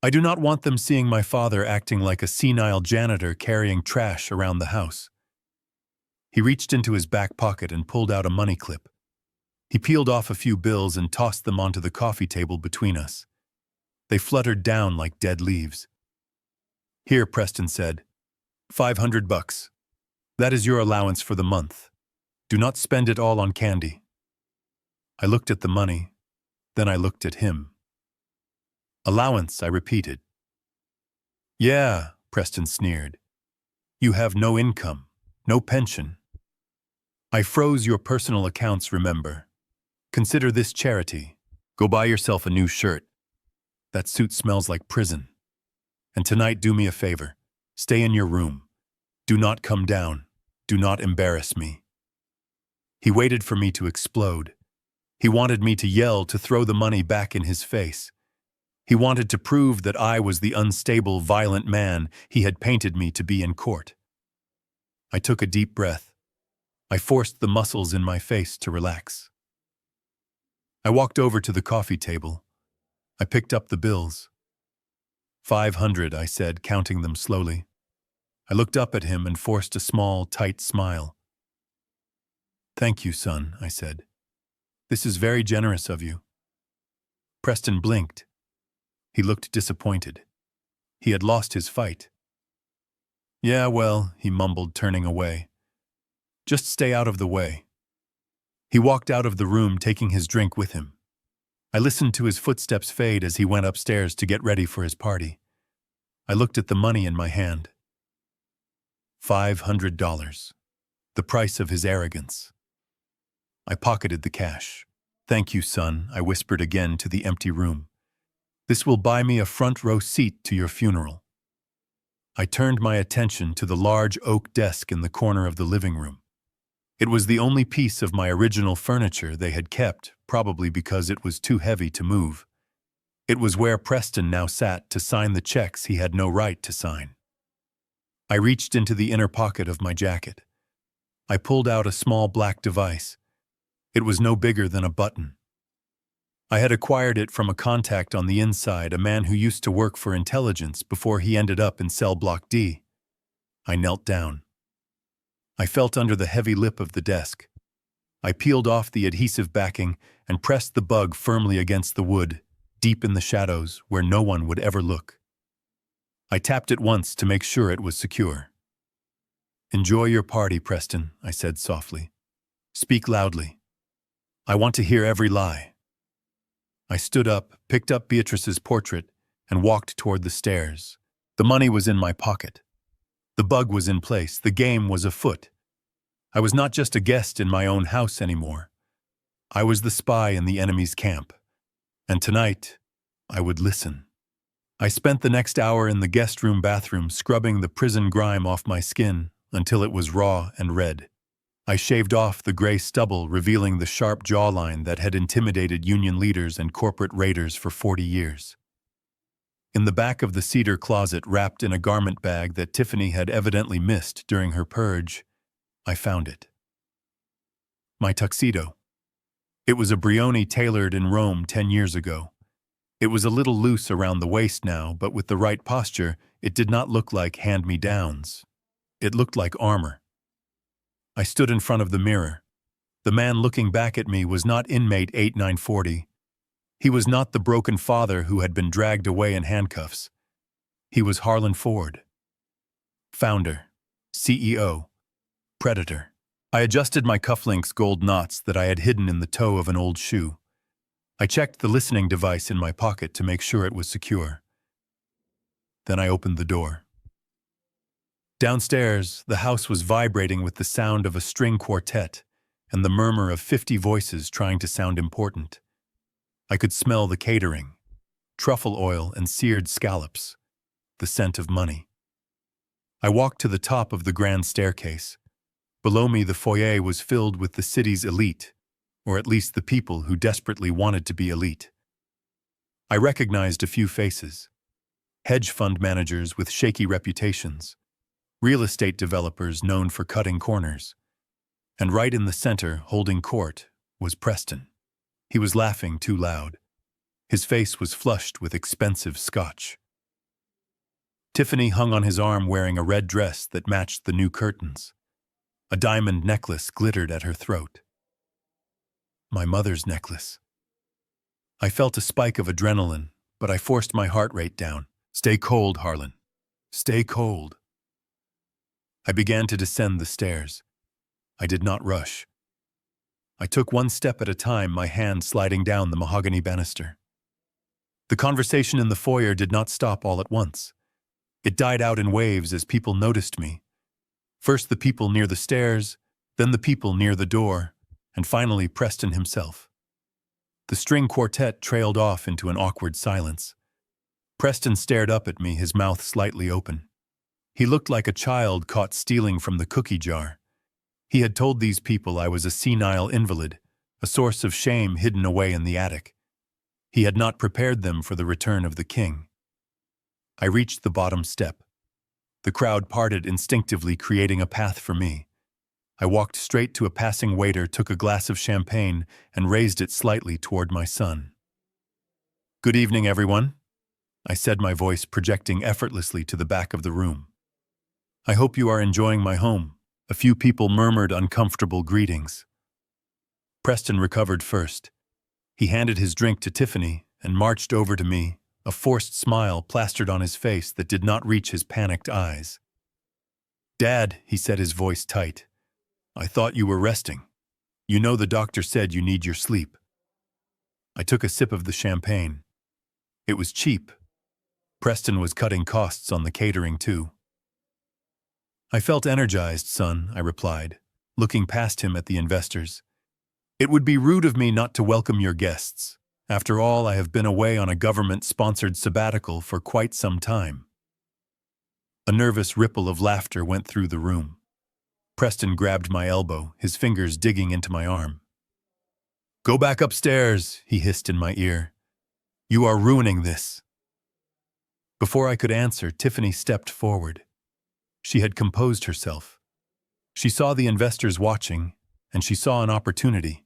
I do not want them seeing my father acting like a senile janitor carrying trash around the house." He reached into his back pocket and pulled out a money clip. He peeled off a few bills and tossed them onto the coffee table between us. They fluttered down like dead leaves. "Here," Preston said. $500. That is your allowance for the month. Do not spend it all on candy." I looked at the money, then I looked at him. "Allowance," I repeated. "Yeah," Preston sneered. "You have no income, no pension. I froze your personal accounts, remember. Consider this charity. Go buy yourself a new shirt. That suit smells like prison. And tonight, do me a favor. Stay in your room. Do not come down. Do not embarrass me." He waited for me to explode. He wanted me to yell, to throw the money back in his face. He wanted to prove that I was the unstable, violent man he had painted me to be in court. I took a deep breath. I forced the muscles in my face to relax. I walked over to the coffee table. I picked up the bills. 500, I said, counting them slowly. I looked up at him and forced a small, tight smile. "Thank you, son," I said. "This is very generous of you." Preston blinked. He looked disappointed. He had lost his fight. "Yeah, well," he mumbled, turning away. "Just stay out of the way." He walked out of the room, taking his drink with him. I listened to his footsteps fade as he went upstairs to get ready for his party. I looked at the money in my hand. $500. The price of his arrogance. I pocketed the cash. "Thank you, son," I whispered again to the empty room. "This will buy me a front row seat to your funeral." I turned my attention to the large oak desk in the corner of the living room. It was the only piece of my original furniture they had kept, probably because it was too heavy to move. It was where Preston now sat to sign the checks he had no right to sign. I reached into the inner pocket of my jacket. I pulled out a small black device. It was no bigger than a button. I had acquired it from a contact on the inside, a man who used to work for intelligence before he ended up in cell block D. I knelt down. I felt under the heavy lip of the desk. I peeled off the adhesive backing and pressed the bug firmly against the wood, deep in the shadows where no one would ever look. I tapped it once to make sure it was secure. "Enjoy your party, Preston," I said softly. "Speak loudly. I want to hear every lie." I stood up, picked up Beatrice's portrait, and walked toward the stairs. The money was in my pocket. The bug was in place. The game was afoot. I was not just a guest in my own house anymore. I was the spy in the enemy's camp. And tonight, I would listen. I spent the next hour in the guest room bathroom scrubbing the prison grime off my skin until it was raw and red. I shaved off the gray stubble, revealing the sharp jawline that had intimidated union leaders and corporate raiders for 40 years. In the back of the cedar closet, wrapped in a garment bag that Tiffany had evidently missed during her purge, I found it. My tuxedo. It was a Brioni tailored in Rome 10 years ago. It was a little loose around the waist now, but with the right posture, it did not look like hand-me-downs. It looked like armor. I stood in front of the mirror. The man looking back at me was not inmate 8940. He was not the broken father who had been dragged away in handcuffs. He was Harlan Ford, founder, CEO, predator. I adjusted my cufflinks' gold knots that I had hidden in the toe of an old shoe. I checked the listening device in my pocket to make sure it was secure. Then I opened the door. Downstairs, the house was vibrating with the sound of a string quartet and the murmur of 50 voices trying to sound important. I could smell the catering, truffle oil and seared scallops, the scent of money. I walked to the top of the grand staircase. Below me, the foyer was filled with the city's elite, or at least the people who desperately wanted to be elite. I recognized a few faces: hedge fund managers with shaky reputations, real estate developers known for cutting corners. And right in the center, holding court, was Preston. He was laughing too loud. His face was flushed with expensive scotch. Tiffany hung on his arm wearing a red dress that matched the new curtains. A diamond necklace glittered at her throat. My mother's necklace. I felt a spike of adrenaline, but I forced my heart rate down. Stay cold, Harlan. Stay cold. I began to descend the stairs. I did not rush. I took one step at a time, my hand sliding down the mahogany banister. The conversation in the foyer did not stop all at once. It died out in waves as people noticed me. First the people near the stairs, then the people near the door, and finally Preston himself. The string quartet trailed off into an awkward silence. Preston stared up at me, his mouth slightly open. He looked like a child caught stealing from the cookie jar. He had told these people I was a senile invalid, a source of shame hidden away in the attic. He had not prepared them for the return of the king. I reached the bottom step. The crowd parted instinctively, creating a path for me. I walked straight to a passing waiter, took a glass of champagne, and raised it slightly toward my son. "Good evening, everyone," I said, my voice projecting effortlessly to the back of the room. "I hope you are enjoying my home." A few people murmured uncomfortable greetings. Preston recovered first. He handed his drink to Tiffany and marched over to me, a forced smile plastered on his face that did not reach his panicked eyes. "Dad," he said, his voice tight, "I thought you were resting. You know the doctor said you need your sleep." I took a sip of the champagne. It was cheap. Preston was cutting costs on the catering too. "I felt energized, son," I replied, looking past him at the investors. "It would be rude of me not to welcome your guests. After all, I have been away on a government-sponsored sabbatical for quite some time." A nervous ripple of laughter went through the room. Preston grabbed my elbow, his fingers digging into my arm. "Go back upstairs," he hissed in my ear. "You are ruining this." Before I could answer, Tiffany stepped forward. She had composed herself. She saw the investors watching, and she saw an opportunity.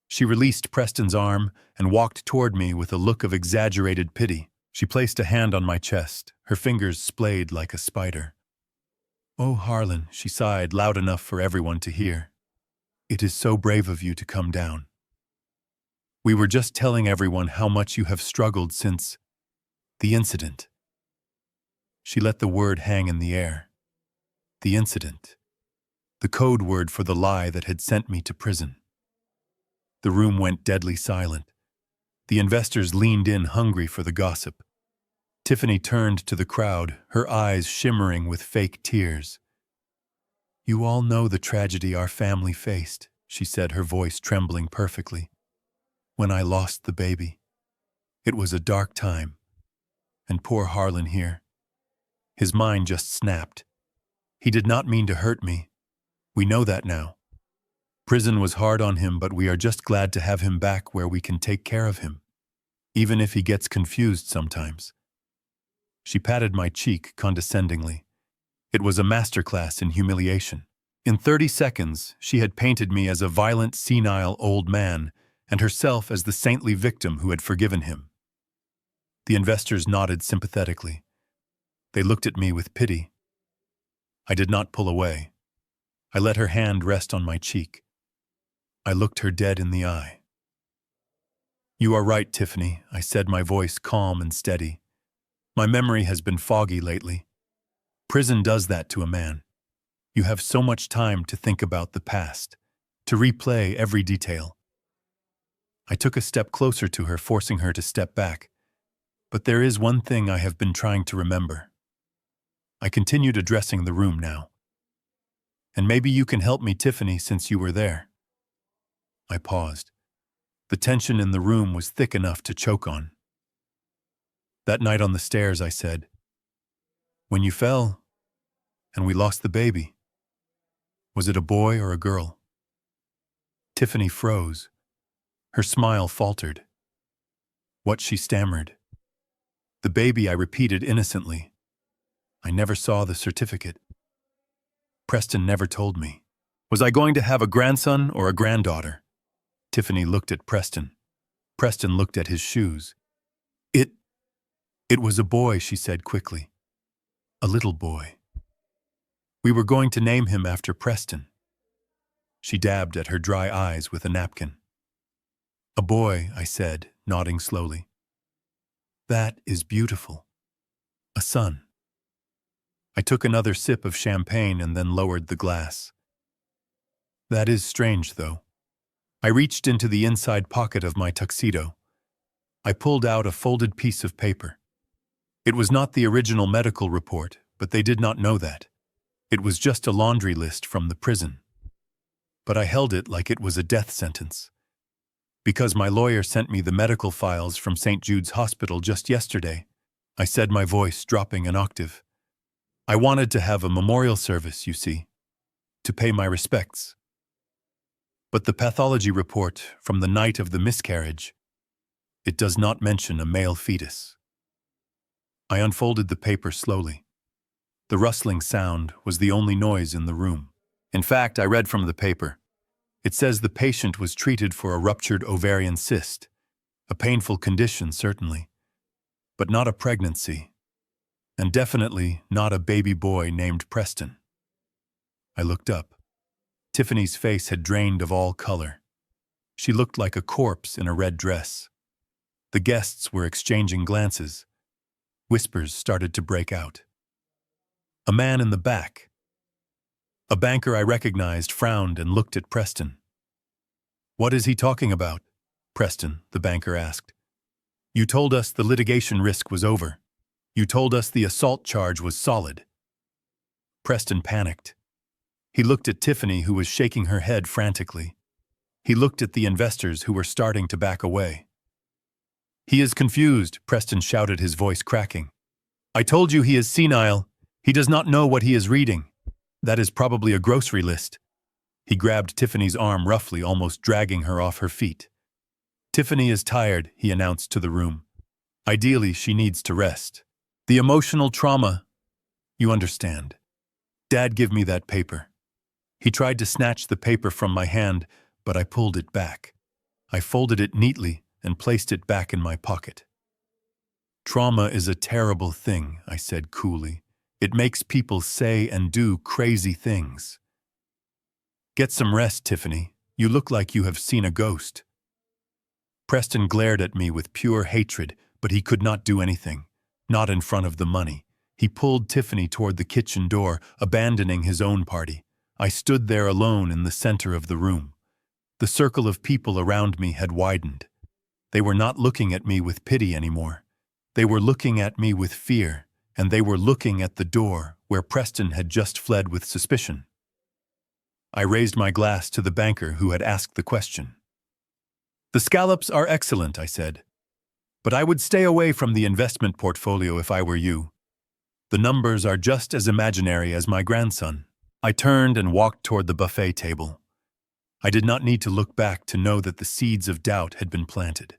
She released Preston's arm and walked toward me with a look of exaggerated pity. She placed a hand on my chest, her fingers splayed like a spider. "Oh, Harlan," she sighed, loud enough for everyone to hear. "It is so brave of you to come down. We were just telling everyone how much you have struggled since the incident." She let the word hang in the air. The incident. The code word for the lie that had sent me to prison. The room went deadly silent. The investors leaned in, hungry for the gossip. Tiffany turned to the crowd, her eyes shimmering with fake tears. "You all know the tragedy our family faced," she said, her voice trembling perfectly. "When I lost the baby. It was a dark time. And poor Harlan here. His mind just snapped. He did not mean to hurt me. We know that now. Prison was hard on him, but we are just glad to have him back where we can take care of him, even if he gets confused sometimes." She patted my cheek condescendingly. It was a masterclass in humiliation. In 30 seconds, she had painted me as a violent, senile old man, and herself as the saintly victim who had forgiven him. The investors nodded sympathetically. They looked at me with pity. I did not pull away. I let her hand rest on my cheek. I looked her dead in the eye. You are right, Tiffany, I said, my voice calm and steady. My memory has been foggy lately. Prison does that to a man. You have so much time to think about the past, to replay every detail. I took a step closer to her, forcing her to step back. But there is one thing I have been trying to remember. I continued, addressing the room now. And maybe you can help me, Tiffany, since you were there. I paused. The tension in the room was thick enough to choke on. That night on the stairs, I said, when you fell and we lost the baby, was it a boy or a girl? Tiffany froze. Her smile faltered. What, she stammered. The baby, I repeated innocently. I never saw the certificate. Preston never told me. Was I going to have a grandson or a granddaughter? Tiffany looked at Preston. Preston looked at his shoes. It was a boy, she said quickly. A little boy. We were going to name him after Preston. She dabbed at her dry eyes with a napkin. A boy, I said, nodding slowly. That is beautiful. A son. I took another sip of champagne and then lowered the glass. That is strange, though. I reached into the inside pocket of my tuxedo. I pulled out a folded piece of paper. It was not the original medical report, but they did not know that. It was just a laundry list from the prison. But I held it like it was a death sentence. Because my lawyer sent me the medical files from St. Jude's Hospital just yesterday, I said, my voice dropping an octave. I wanted to have a memorial service, you see, to pay my respects. But the pathology report from the night of the miscarriage, it does not mention a male fetus. I unfolded the paper slowly. The rustling sound was the only noise in the room. In fact, I read from the paper. It says the patient was treated for a ruptured ovarian cyst, a painful condition certainly, but not a pregnancy, and definitely not a baby boy named Preston. I looked up. Tiffany's face had drained of all color. She looked like a corpse in a red dress. The guests were exchanging glances. Whispers started to break out. A man in the back, a banker I recognized, frowned and looked at Preston. What is he talking about? Preston, the banker asked. You told us the litigation risk was over. You told us the assault charge was solid. Preston panicked. He looked at Tiffany, who was shaking her head frantically. He looked at the investors who were starting to back away. He is confused, Preston shouted, his voice cracking. I told you he is senile. He does not know what he is reading. That is probably a grocery list. He grabbed Tiffany's arm roughly, almost dragging her off her feet. Tiffany is tired, he announced to the room. Ideally, she needs to rest. The emotional trauma. You understand. Dad, give me that paper. He tried to snatch the paper from my hand, but I pulled it back. I folded it neatly and placed it back in my pocket. Trauma is a terrible thing, I said coolly. It makes people say and do crazy things. Get some rest, Tiffany. You look like you have seen a ghost. Preston glared at me with pure hatred, but he could not do anything. Not in front of the money. He pulled Tiffany toward the kitchen door, abandoning his own party. I stood there alone in the center of the room. The circle of people around me had widened. They were not looking at me with pity anymore. They were looking at me with fear, and they were looking at the door where Preston had just fled with suspicion. I raised my glass to the banker who had asked the question. The scallops are excellent, I said. But I would stay away from the investment portfolio if I were you. The numbers are just as imaginary as my grandson. I turned and walked toward the buffet table. I did not need to look back to know that the seeds of doubt had been planted,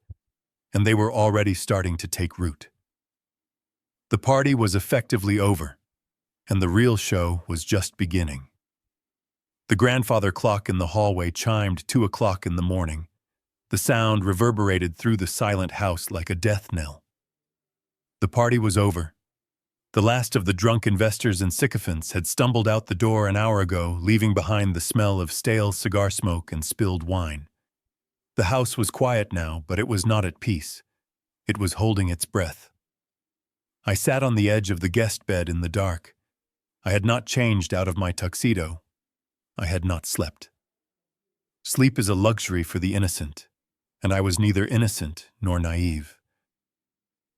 and they were already starting to take root. The party was effectively over, and the real show was just beginning. The grandfather clock in the hallway chimed 2 o'clock in the morning. The sound reverberated through the silent house like a death knell. The party was over. The last of the drunk investors and sycophants had stumbled out the door an hour ago, leaving behind the smell of stale cigar smoke and spilled wine. The house was quiet now, but it was not at peace. It was holding its breath. I sat on the edge of the guest bed in the dark. I had not changed out of my tuxedo. I had not slept. Sleep is a luxury for the innocent, and I was neither innocent nor naive.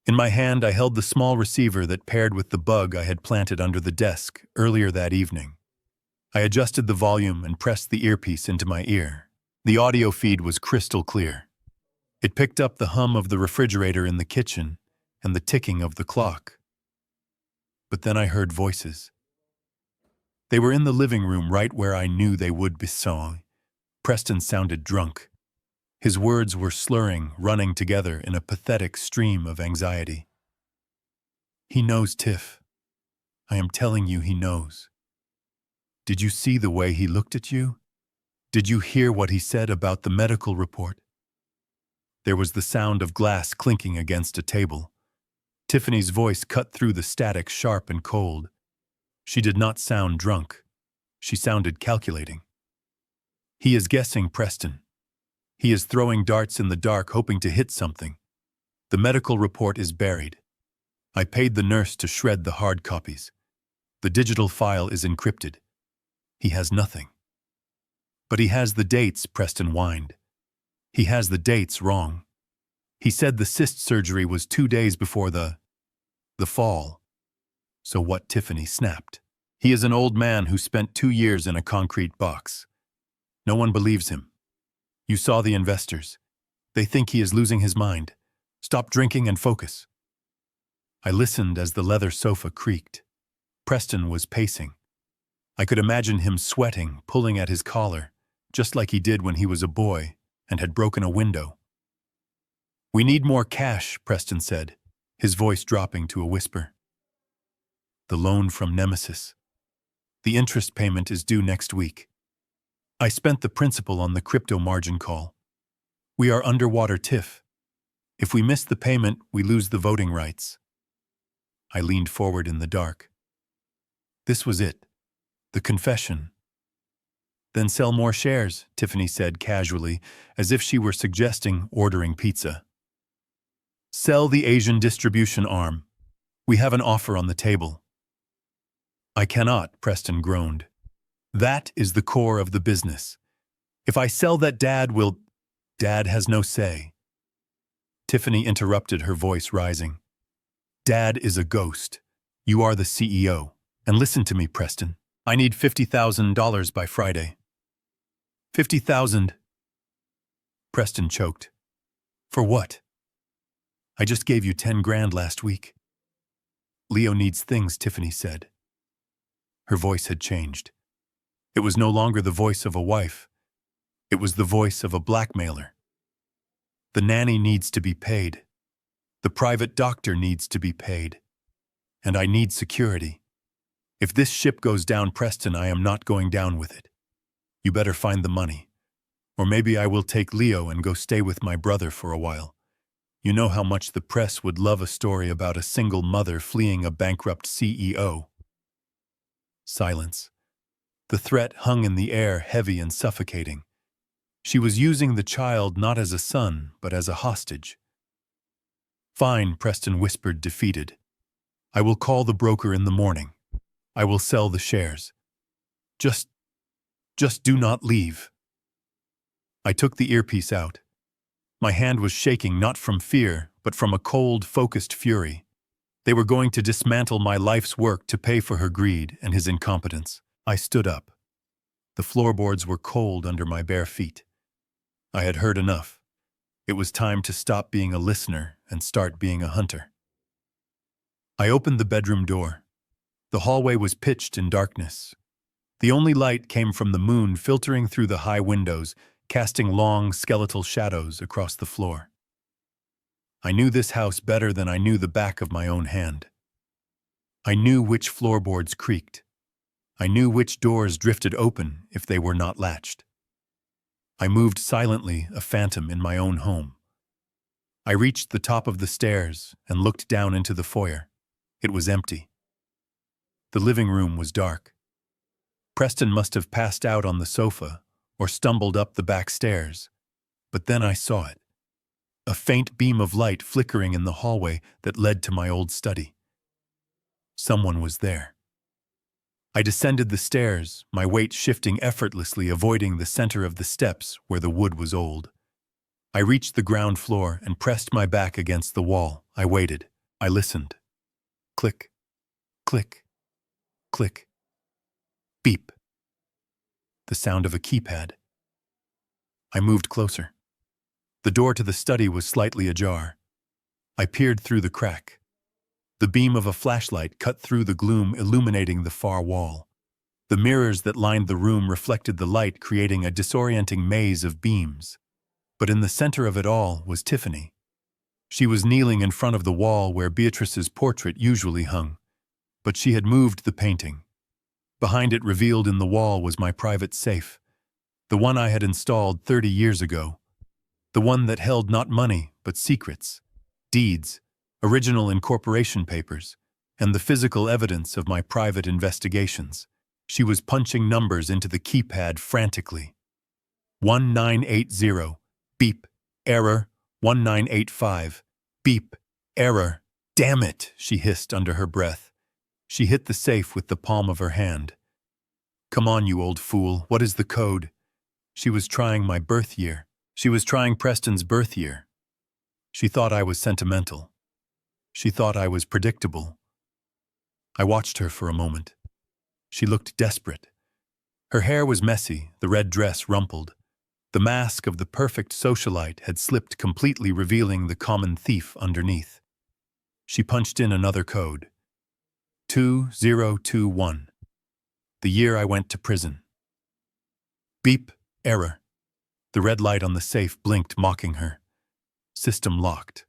In my hand, I held the small receiver that paired with the bug I had planted under the desk earlier that evening. I adjusted the volume and pressed the earpiece into my ear. The audio feed was crystal clear. It picked up the hum of the refrigerator in the kitchen and the ticking of the clock. But then I heard voices. They were in the living room right where I knew they would be. Preston sounded drunk. His words were slurring, running together in a pathetic stream of anxiety. He knows, Tiff. I am telling you, he knows. Did you see the way he looked at you? Did you hear what he said about the medical report? There was the sound of glass clinking against a table. Tiffany's voice cut through the static, sharp and cold. She did not sound drunk. She sounded calculating. He is guessing, Preston. He is throwing darts in the dark, hoping to hit something. The medical report is buried. I paid the nurse to shred the hard copies. The digital file is encrypted. He has nothing. But he has the dates, Preston whined. He has the dates wrong. He said the cyst surgery was 2 days before the fall. So what? Tiffany snapped. He is an old man who spent 2 years in a concrete box. No one believes him. You saw the investors. They think he is losing his mind. Stop drinking and focus. I listened as the leather sofa creaked. Preston was pacing. I could imagine him sweating, pulling at his collar, just like he did when he was a boy and had broken a window. We need more cash, Preston said, his voice dropping to a whisper. The loan from Nemesis. The interest payment is due next week. I spent the principal on the crypto margin call. We are underwater, Tiff. If we miss the payment, we lose the voting rights. I leaned forward in the dark. This was it. The confession. Then sell more shares, Tiffany said casually, as if she were suggesting ordering pizza. Sell the Asian distribution arm. We have an offer on the table. I cannot, Preston groaned. That is the core of the business. If I sell that, Dad has no say. Tiffany interrupted, her voice rising. Dad is a ghost. You are the CEO. And listen to me, Preston. I need $50,000 by Friday. 50,000. Preston choked. For what? I just gave you 10 grand last week. Leo needs things, Tiffany said. Her voice had changed. It was no longer the voice of a wife. It was the voice of a blackmailer. The nanny needs to be paid. The private doctor needs to be paid. And I need security. If this ship goes down, Preston, I am not going down with it. You better find the money. Or maybe I will take Leo and go stay with my brother for a while. You know how much the press would love a story about a single mother fleeing a bankrupt CEO. Silence. The threat hung in the air, heavy and suffocating. She was using the child not as a son, but as a hostage. Fine, Preston whispered, defeated. I will call the broker in the morning. I will sell the shares. Just do not leave. I took the earpiece out. My hand was shaking, not from fear, but from a cold, focused fury. They were going to dismantle my life's work to pay for her greed and his incompetence. I stood up. The floorboards were cold under my bare feet. I had heard enough. It was time to stop being a listener and start being a hunter. I opened the bedroom door. The hallway was pitched in darkness. The only light came from the moon filtering through the high windows, casting long, skeletal shadows across the floor. I knew this house better than I knew the back of my own hand. I knew which floorboards creaked. I knew which doors drifted open if they were not latched. I moved silently, a phantom in my own home. I reached the top of the stairs and looked down into the foyer. It was empty. The living room was dark. Preston must have passed out on the sofa or stumbled up the back stairs. But then I saw it. A faint beam of light flickering in the hallway that led to my old study. Someone was there. I descended the stairs, my weight shifting effortlessly, avoiding the center of the steps where the wood was old. I reached the ground floor and pressed my back against the wall. I waited. I listened. Click, click, click. Beep. The sound of a keypad. I moved closer. The door to the study was slightly ajar. I peered through the crack. The beam of a flashlight cut through the gloom, illuminating the far wall. The mirrors that lined the room reflected the light, creating a disorienting maze of beams. But in the center of it all was Tiffany. She was kneeling in front of the wall where Beatrice's portrait usually hung. But she had moved the painting. Behind it, revealed in the wall, was my private safe. The one I had installed 30 years ago. The one that held not money, but secrets, deeds, original incorporation papers, and the physical evidence of my private investigations. She was punching numbers into the keypad frantically. 1980, beep, error, 1985, beep, error. Damn it, she hissed under her breath. She hit the safe with the palm of her hand. Come on, you old fool, what is the code? She was trying my birth year. She was trying Preston's birth year. She thought I was sentimental. She thought I was predictable. I watched her for a moment. She looked desperate. Her hair was messy, the red dress rumpled. The mask of the perfect socialite had slipped completely, revealing the common thief underneath. She punched in another code. 2021. The year I went to prison. Beep, error. The red light on the safe blinked, mocking her. System locked.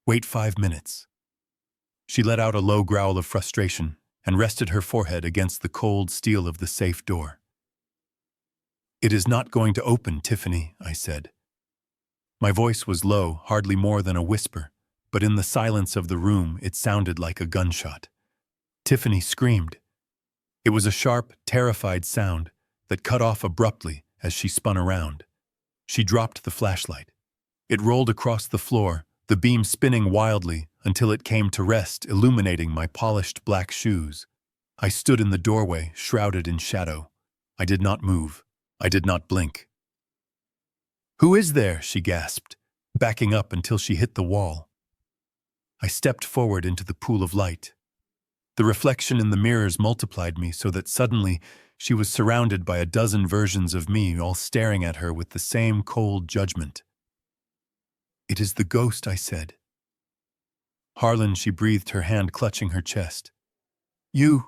Wait 5 minutes. She let out a low growl of frustration and rested her forehead against the cold steel of the safe door. It is not going to open, Tiffany, I said. My voice was low, hardly more than a whisper, but in the silence of the room it sounded like a gunshot. Tiffany screamed. It was a sharp, terrified sound that cut off abruptly as she spun around. She dropped the flashlight. It rolled across the floor, the beam spinning wildly until it came to rest, illuminating my polished black shoes. I stood in the doorway, shrouded in shadow. I did not move. I did not blink. Who is there? She gasped, backing up until she hit the wall. I stepped forward into the pool of light. The reflection in the mirrors multiplied me so that suddenly she was surrounded by a dozen versions of me, all staring at her with the same cold judgment. It is the ghost, I said. Harlan, she breathed, her hand clutching her chest. You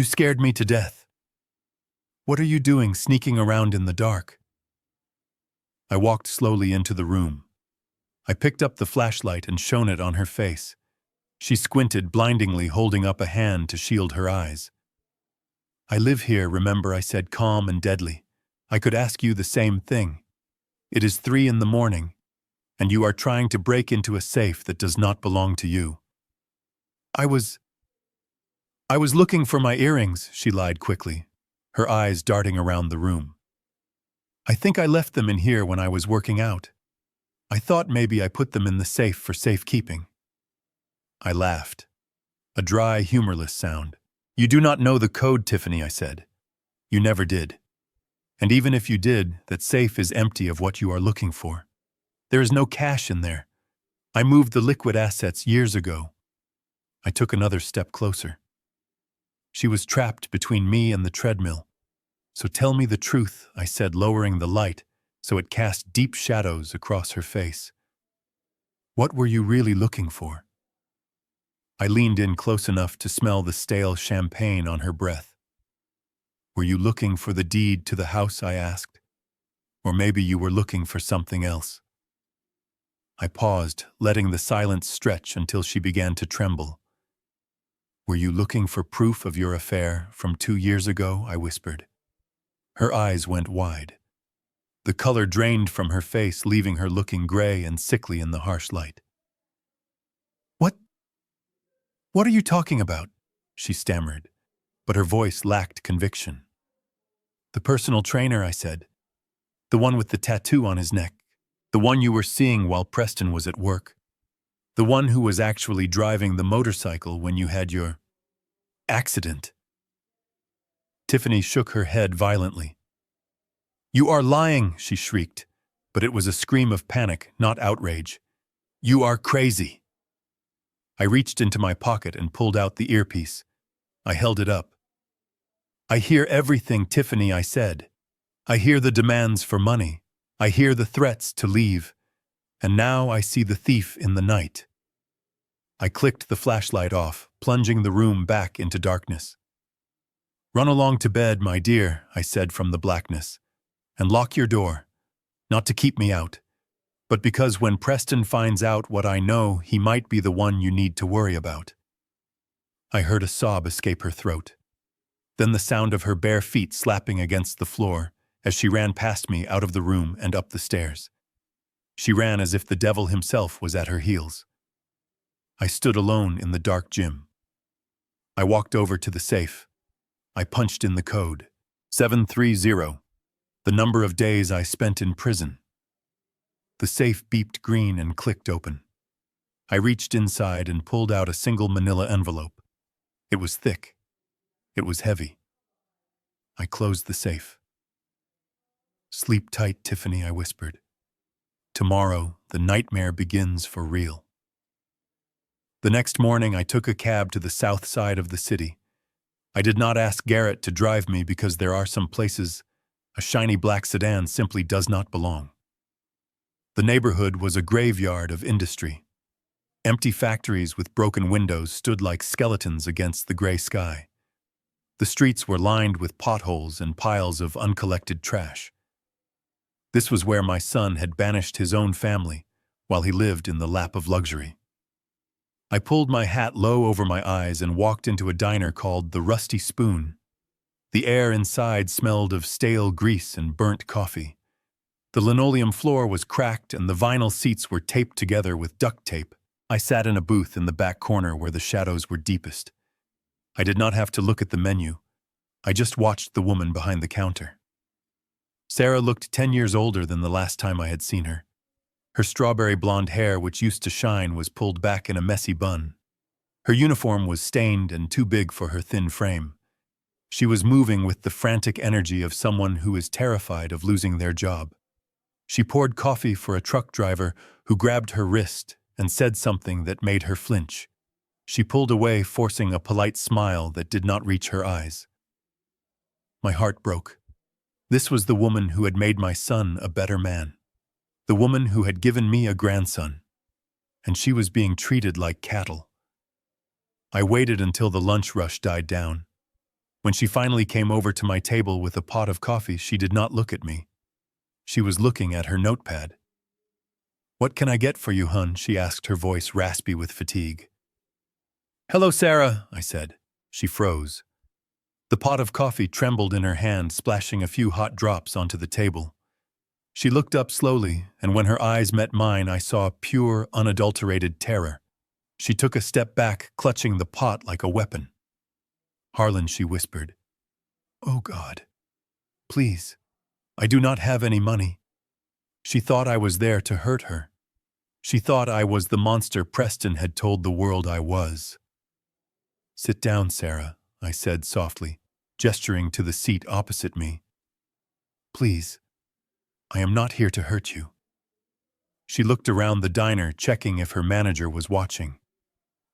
scared me to death. What are you doing sneaking around in the dark? I walked slowly into the room. I picked up the flashlight and shone it on her face. She squinted blindingly, holding up a hand to shield her eyes. I live here, remember, I said, calm and deadly. I could ask you the same thing. It is 3 a.m, and you are trying to break into a safe that does not belong to you. I was looking for my earrings, she lied quickly, her eyes darting around the room. I think I left them in here when I was working out. I thought maybe I put them in the safe for safekeeping. I laughed. A dry, humorless sound. You do not know the code, Tiffany, I said. You never did. And even if you did, that safe is empty of what you are looking for. There is no cash in there. I moved the liquid assets years ago. I took another step closer. She was trapped between me and the treadmill. So tell me the truth, I said, lowering the light so it cast deep shadows across her face. What were you really looking for? I leaned in close enough to smell the stale champagne on her breath. Were you looking for the deed to the house, I asked? Or maybe you were looking for something else? I paused, letting the silence stretch until she began to tremble. Were you looking for proof of your affair from 2 years ago? I whispered. Her eyes went wide. The color drained from her face, leaving her looking gray and sickly in the harsh light. What are you talking about? She stammered, but her voice lacked conviction. The personal trainer, I said. The one with the tattoo on his neck. The one you were seeing while Preston was at work. The one who was actually driving the motorcycle when you had your accident. Tiffany shook her head violently. "You are lying," she shrieked, but it was a scream of panic, not outrage. "You are crazy." I reached into my pocket and pulled out the earpiece. I held it up. "I hear everything, Tiffany," I said. "I hear the demands for money. I hear the threats to leave. And now I see the thief in the night." I clicked the flashlight off, plunging the room back into darkness. "Run along to bed, my dear," I said from the blackness. "And lock your door. Not to keep me out, but because when Preston finds out what I know, he might be the one you need to worry about." I heard a sob escape her throat. Then the sound of her bare feet slapping against the floor as she ran past me out of the room and up the stairs. She ran as if the devil himself was at her heels. I stood alone in the dark gym. I walked over to the safe. I punched in the code, 730, the number of days I spent in prison. The safe beeped green and clicked open. I reached inside and pulled out a single manila envelope. It was thick. It was heavy. I closed the safe. "Sleep tight, Tiffany," I whispered. "Tomorrow, the nightmare begins for real." The next morning, I took a cab to the south side of the city. I did not ask Garrett to drive me because there are some places a shiny black sedan simply does not belong. The neighborhood was a graveyard of industry. Empty factories with broken windows stood like skeletons against the gray sky. The streets were lined with potholes and piles of uncollected trash. This was where my son had banished his own family while he lived in the lap of luxury. I pulled my hat low over my eyes and walked into a diner called the Rusty Spoon. The air inside smelled of stale grease and burnt coffee. The linoleum floor was cracked and the vinyl seats were taped together with duct tape. I sat in a booth in the back corner where the shadows were deepest. I did not have to look at the menu. I just watched the woman behind the counter. Sarah looked 10 years older than the last time I had seen her. Her strawberry blonde hair, which used to shine, was pulled back in a messy bun. Her uniform was stained and too big for her thin frame. She was moving with the frantic energy of someone who is terrified of losing their job. She poured coffee for a truck driver who grabbed her wrist and said something that made her flinch. She pulled away, forcing a polite smile that did not reach her eyes. My heart broke. This was the woman who had made my son a better man. The woman who had given me a grandson. And she was being treated like cattle. I waited until the lunch rush died down. When she finally came over to my table with a pot of coffee, she did not look at me. She was looking at her notepad. "What can I get for you, hun?" she asked, her voice raspy with fatigue. "Hello, Sarah," I said. She froze. The pot of coffee trembled in her hand, splashing a few hot drops onto the table. She looked up slowly, and when her eyes met mine, I saw pure, unadulterated terror. She took a step back, clutching the pot like a weapon. "Harlan," she whispered. "Oh, God. Please. I do not have any money." She thought I was there to hurt her. She thought I was the monster Preston had told the world I was. "Sit down, Sarah," I said softly, gesturing to the seat opposite me. "Please. I am not here to hurt you." She looked around the diner, checking if her manager was watching.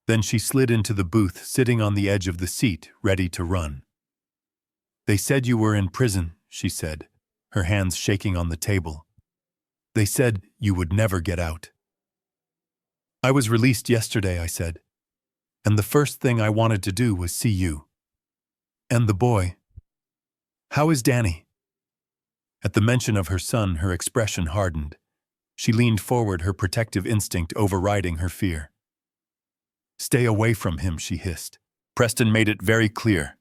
Then she slid into the booth, sitting on the edge of the seat, ready to run. "They said you were in prison," she said, her hands shaking on the table. "They said you would never get out." "I was released yesterday," I said. "And the first thing I wanted to do was see you. And the boy. How is Danny?" At the mention of her son, her expression hardened. She leaned forward, her protective instinct overriding her fear. "Stay away from him," she hissed. "Preston made it very clear.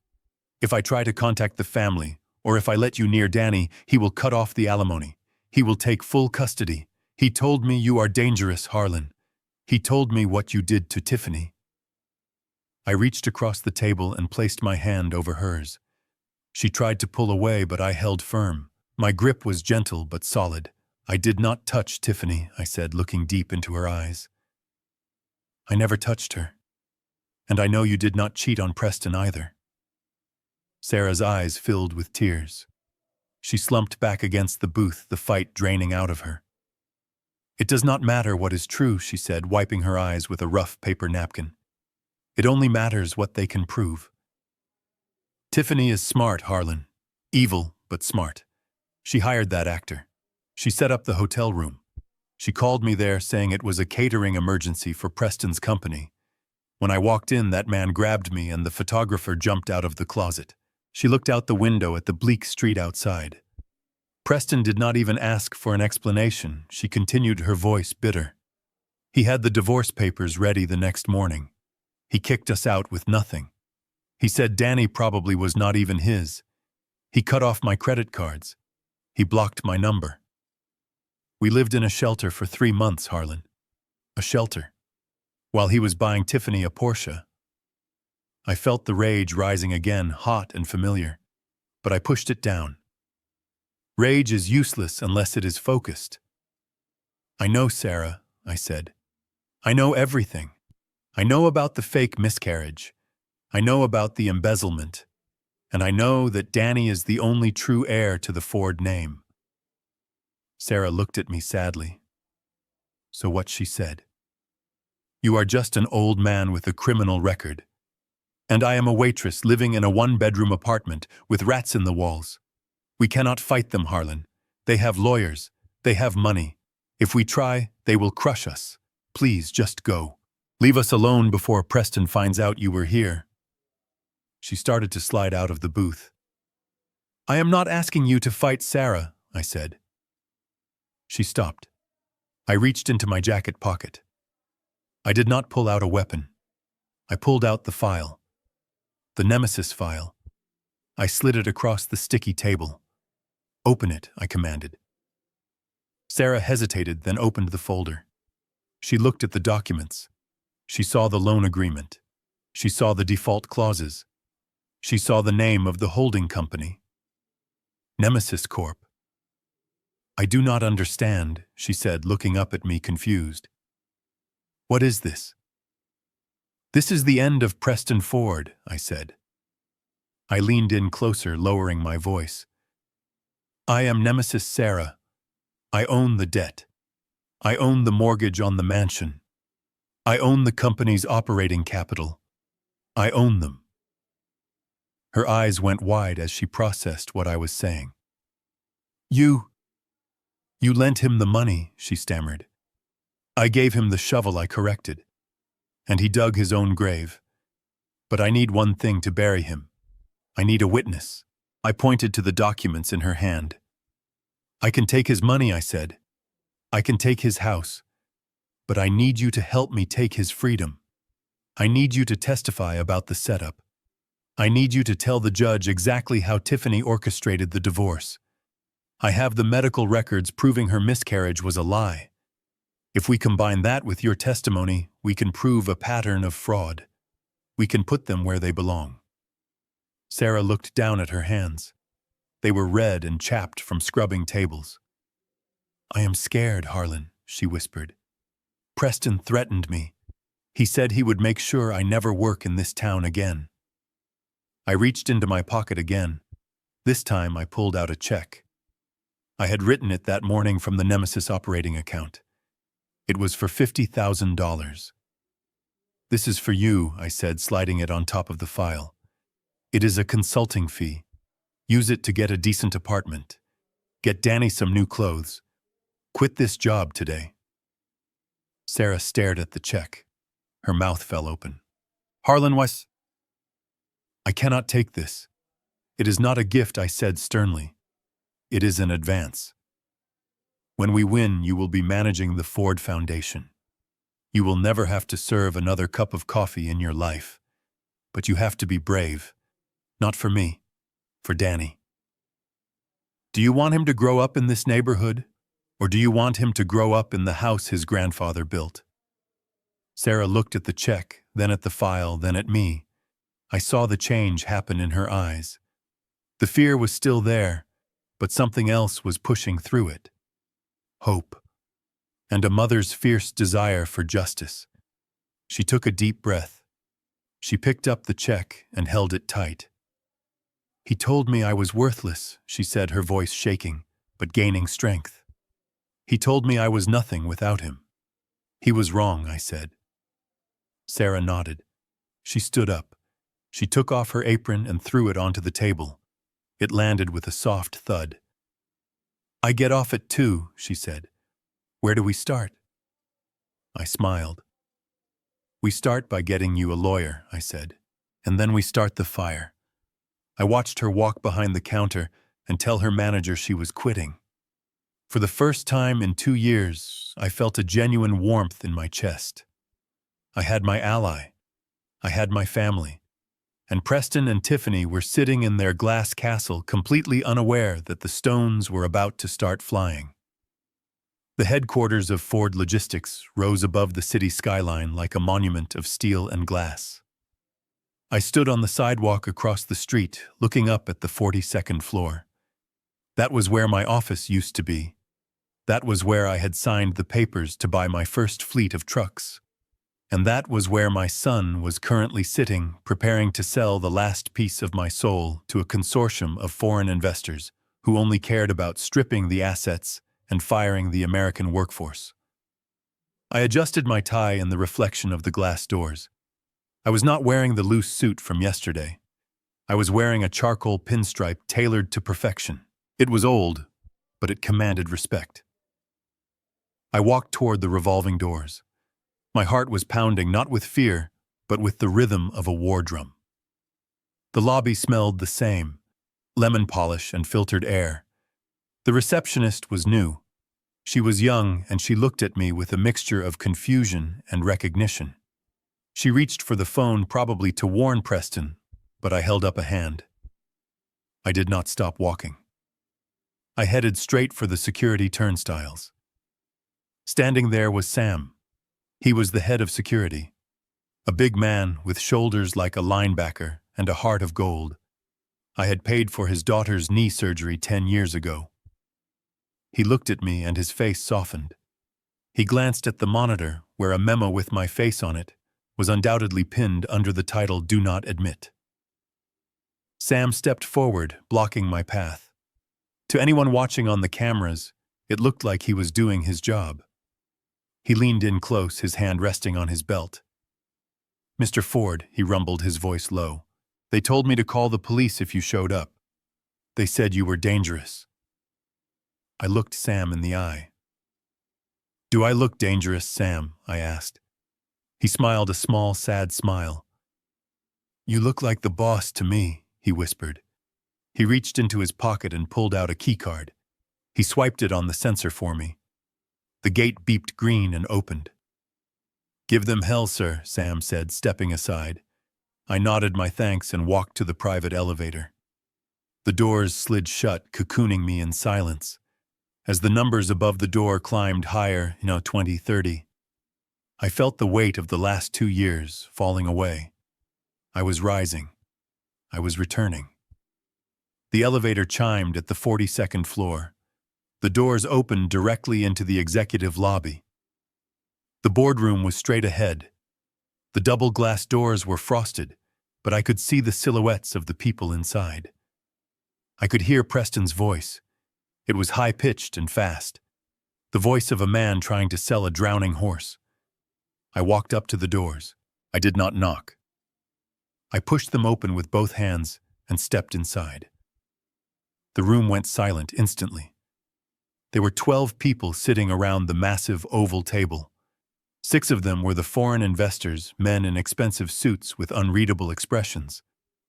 If I try to contact the family, or if I let you near Danny, he will cut off the alimony. He will take full custody. He told me you are dangerous, Harlan. He told me what you did to Tiffany." I reached across the table and placed my hand over hers. She tried to pull away, but I held firm, My grip was gentle but solid. I did not touch Tiffany, I said, looking deep into her eyes. I never touched her. And I know you did not cheat on Preston either. Sarah's eyes filled with tears. She slumped back against the booth, the fight draining out of her. It does not matter what is true, she said, wiping her eyes with a rough paper napkin. It only matters what they can prove. Tiffany is smart, Harlan. Evil, but smart. She hired that actor. She set up the hotel room. She called me there saying it was a catering emergency for Preston's company. When I walked in, that man grabbed me and the photographer jumped out of the closet. She looked out the window at the bleak street outside. Preston did not even ask for an explanation. She continued, her voice bitter. He had the divorce papers ready the next morning. He kicked us out with nothing. He said Danny probably was not even his. He cut off my credit cards. He blocked my number. We lived in a shelter for 3 months, Harlan. A shelter. While he was buying Tiffany a Porsche. I felt the rage rising again, hot and familiar. But I pushed it down. Rage is useless unless it is focused. I know, Sarah, I said. I know everything. I know about the fake miscarriage. I know about the embezzlement. And I know that Danny is the only true heir to the Ford name. Sarah looked at me sadly. So what she said? You are just an old man with a criminal record. And I am a waitress living in a 1-bedroom apartment with rats in the walls. We cannot fight them, Harlan. They have lawyers. They have money. If we try, they will crush us. Please, just go. Leave us alone before Preston finds out you were here. She started to slide out of the booth. I am not asking you to fight Sarah, I said. She stopped. I reached into my jacket pocket. I did not pull out a weapon. I pulled out the file. The Nemesis file. I slid it across the sticky table. Open it, I commanded. Sarah hesitated, then opened the folder. She looked at the documents. She saw the loan agreement. She saw the default clauses. She saw the name of the holding company. Nemesis Corp. I do not understand, she said, looking up at me confused. What is this? This is the end of Preston Ford, I said. I leaned in closer, lowering my voice. I am Nemesis Sarah. I own the debt. I own the mortgage on the mansion. I own the company's operating capital. I own them. Her eyes went wide as she processed what I was saying. You lent him the money, she stammered. I gave him the shovel I corrected, and he dug his own grave. But I need one thing to bury him. I need a witness. I pointed to the documents in her hand. I can take his money, I said. I can take his house. But I need you to help me take his freedom. I need you to testify about the setup. I need you to tell the judge exactly how Tiffany orchestrated the divorce. I have the medical records proving her miscarriage was a lie. If we combine that with your testimony, we can prove a pattern of fraud. We can put them where they belong. Sarah looked down at her hands. They were red and chapped from scrubbing tables. I am scared, Harlan, she whispered. Preston threatened me. He said he would make sure I never work in this town again. I reached into my pocket again. This time I pulled out a check. I had written it that morning from the Nemesis operating account. It was for $50,000. This is for you, I said, sliding it on top of the file. It is a consulting fee. Use it to get a decent apartment. Get Danny some new clothes. Quit this job today. Sarah stared at the check. Her mouth fell open. Harlan was... I cannot take this. It is not a gift, I said sternly. It is an advance. When we win, you will be managing the Ford Foundation. You will never have to serve another cup of coffee in your life. But you have to be brave. Not for me, for Danny. Do you want him to grow up in this neighborhood? Or do you want him to grow up in the house his grandfather built? Sarah looked at the check, then at the file, then at me. I saw the change happen in her eyes. The fear was still there, but something else was pushing through it. Hope. And a mother's fierce desire for justice. She took a deep breath. She picked up the check and held it tight. "He told me I was worthless," she said, her voice shaking, but gaining strength. "He told me I was nothing without him." "He was wrong," I said. Sarah nodded. She stood up. She took off her apron and threw it onto the table. It landed with a soft thud. "I get off it too," she said. "Where do we start?" I smiled. "We start by getting you a lawyer," I said, "and then we start the fire." I watched her walk behind the counter and tell her manager she was quitting. For the first time in 2 years, I felt a genuine warmth in my chest. I had my ally. I had my family. And Preston and Tiffany were sitting in their glass castle, completely unaware that the stones were about to start flying. The headquarters of Ford Logistics rose above the city skyline like a monument of steel and glass. I stood on the sidewalk across the street, looking up at the 42nd floor. That was where my office used to be. That was where I had signed the papers to buy my first fleet of trucks. And that was where my son was currently sitting, preparing to sell the last piece of my soul to a consortium of foreign investors who only cared about stripping the assets and firing the American workforce. I adjusted my tie in the reflection of the glass doors. I was not wearing the loose suit from yesterday. I was wearing a charcoal pinstripe tailored to perfection. It was old, but it commanded respect. I walked toward the revolving doors. My heart was pounding not with fear, but with the rhythm of a war drum. The lobby smelled the same, lemon polish and filtered air. The receptionist was new. She was young, and she looked at me with a mixture of confusion and recognition. She reached for the phone, probably to warn Preston, but I held up a hand. I did not stop walking. I headed straight for the security turnstiles. Standing there was Sam. He was the head of security. A big man with shoulders like a linebacker and a heart of gold. I had paid for his daughter's knee surgery 10 years ago. He looked at me and his face softened. He glanced at the monitor where a memo with my face on it was undoubtedly pinned under the title "Do Not Admit." Sam stepped forward, blocking my path. To anyone watching on the cameras, it looked like he was doing his job. He leaned in close, his hand resting on his belt. "Mr. Ford," he rumbled, his voice low, "they told me to call the police if you showed up. They said you were dangerous." I looked Sam in the eye. "Do I look dangerous, Sam?" I asked. He smiled a small, sad smile. "You look like the boss to me," he whispered. He reached into his pocket and pulled out a keycard. He swiped it on the sensor for me. The gate beeped green and opened. "Give them hell, sir," Sam said, stepping aside. I nodded my thanks and walked to the private elevator. The doors slid shut, cocooning me in silence. As the numbers above the door climbed higher, 20, 30, I felt the weight of the last 2 years falling away. I was rising. I was returning. The elevator chimed at the 42nd floor. The doors opened directly into the executive lobby. The boardroom was straight ahead. The double glass doors were frosted, but I could see the silhouettes of the people inside. I could hear Preston's voice. It was high-pitched and fast, the voice of a man trying to sell a drowning horse. I walked up to the doors. I did not knock. I pushed them open with both hands and stepped inside. The room went silent instantly. There were 12 people sitting around the massive oval table. 6 of them were the foreign investors, men in expensive suits with unreadable expressions.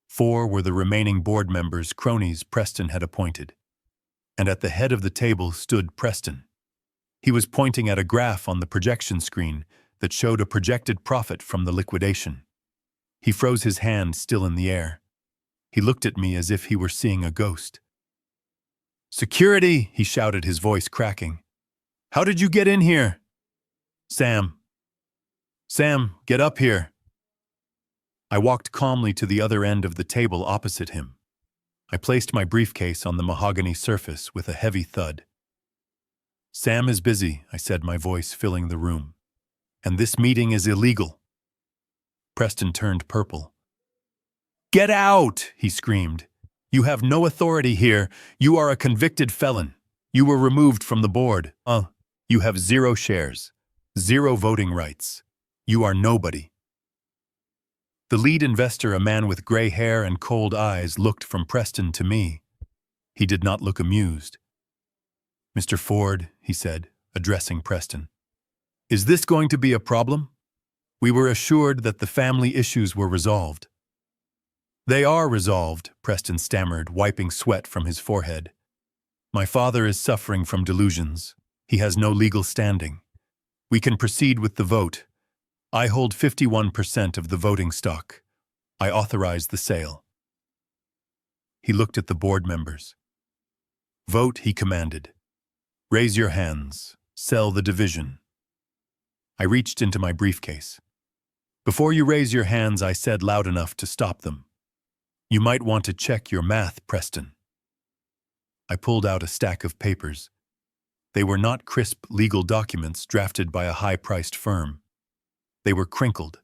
4 were the remaining board members, cronies Preston had appointed. And at the head of the table stood Preston. He was pointing at a graph on the projection screen that showed a projected profit from the liquidation. He froze, his hand still in the air. He looked at me as if he were seeing a ghost. "Security!" he shouted, his voice cracking. "How did you get in here?" Sam, get up here." I walked calmly to the other end of the table opposite him. I placed my briefcase on the mahogany surface with a heavy thud. "Sam is busy," I said, my voice filling the room. "And this meeting is illegal." Preston turned purple. "Get out!" he screamed. "You have no authority here. You are a convicted felon. You were removed from the board. You have 0 shares, 0 voting rights. You are nobody." The lead investor, a man with gray hair and cold eyes, looked from Preston to me. He did not look amused. "Mr. Ford," he said, addressing Preston, "is this going to be a problem? We were assured that the family issues were resolved." "They are resolved," Preston stammered, wiping sweat from his forehead. "My father is suffering from delusions. He has no legal standing. We can proceed with the vote. I hold 51% of the voting stock. I authorize the sale." He looked at the board members. "Vote," he commanded. "Raise your hands. Sell the division." I reached into my briefcase. "Before you raise your hands," I said loud enough to stop them, "you might want to check your math, Preston." I pulled out a stack of papers. They were not crisp legal documents drafted by a high-priced firm. They were crinkled.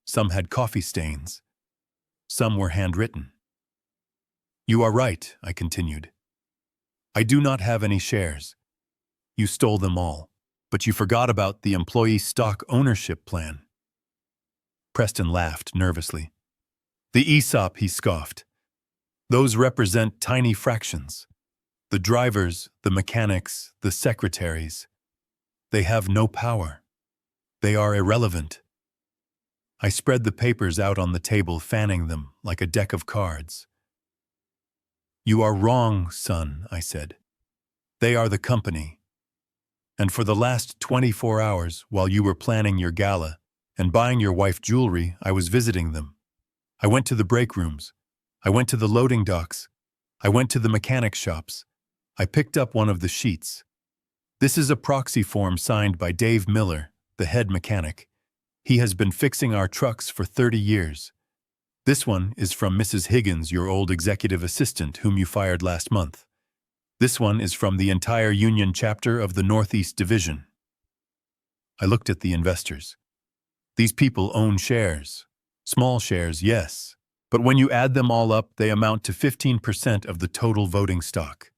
Some had coffee stains. Some were handwritten. "You are right," I continued. "I do not have any shares. You stole them all, but you forgot about the employee stock ownership plan." Preston laughed nervously. "The ESOP," he scoffed. "Those represent tiny fractions. The drivers, the mechanics, the secretaries. They have no power. They are irrelevant." I spread the papers out on the table, fanning them like a deck of cards. "You are wrong, son," I said. "They are the company. And for the last 24 hours, while you were planning your gala and buying your wife jewelry, I was visiting them. I went to the break rooms. I went to the loading docks. I went to the mechanic shops. I picked up one of the sheets. This is a proxy form signed by Dave Miller, the head mechanic. He has been fixing our trucks for 30 years. This one is from Mrs. Higgins, your old executive assistant, whom you fired last month. This one is from the entire union chapter of the Northeast Division." I looked at the investors. These people own shares. Small shares, yes. But when you add them all up, they amount to 15% of the total voting stock.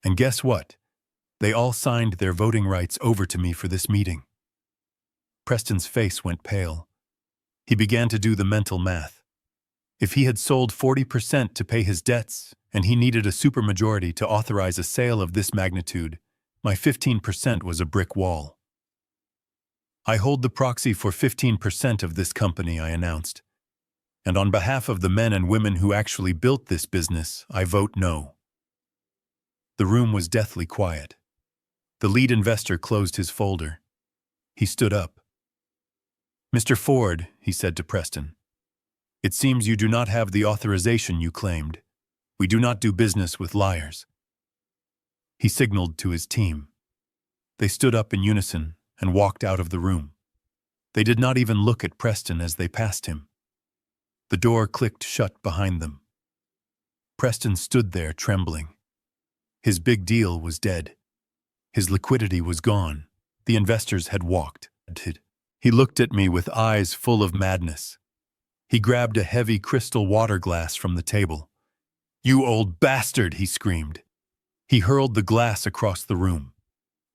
And guess what? They all signed their voting rights over to me for this meeting. Preston's face went pale. He began to do the mental math. If he had sold 40% to pay his debts, and he needed a supermajority to authorize a sale of this magnitude, my 15% was a brick wall. "I hold the proxy for 15% of this company," I announced. "And on behalf of the men and women who actually built this business, I vote no." The room was deathly quiet. The lead investor closed his folder. He stood up. "Mr. Ford," he said to Preston, "it seems you do not have the authorization you claimed. We do not do business with liars." He signaled to his team. They stood up in unison and walked out of the room. They did not even look at Preston as they passed him. The door clicked shut behind them. Preston stood there trembling. His big deal was dead. His liquidity was gone. The investors had walked. He looked at me with eyes full of madness. He grabbed a heavy crystal water glass from the table. "You old bastard!" he screamed. He hurled the glass across the room.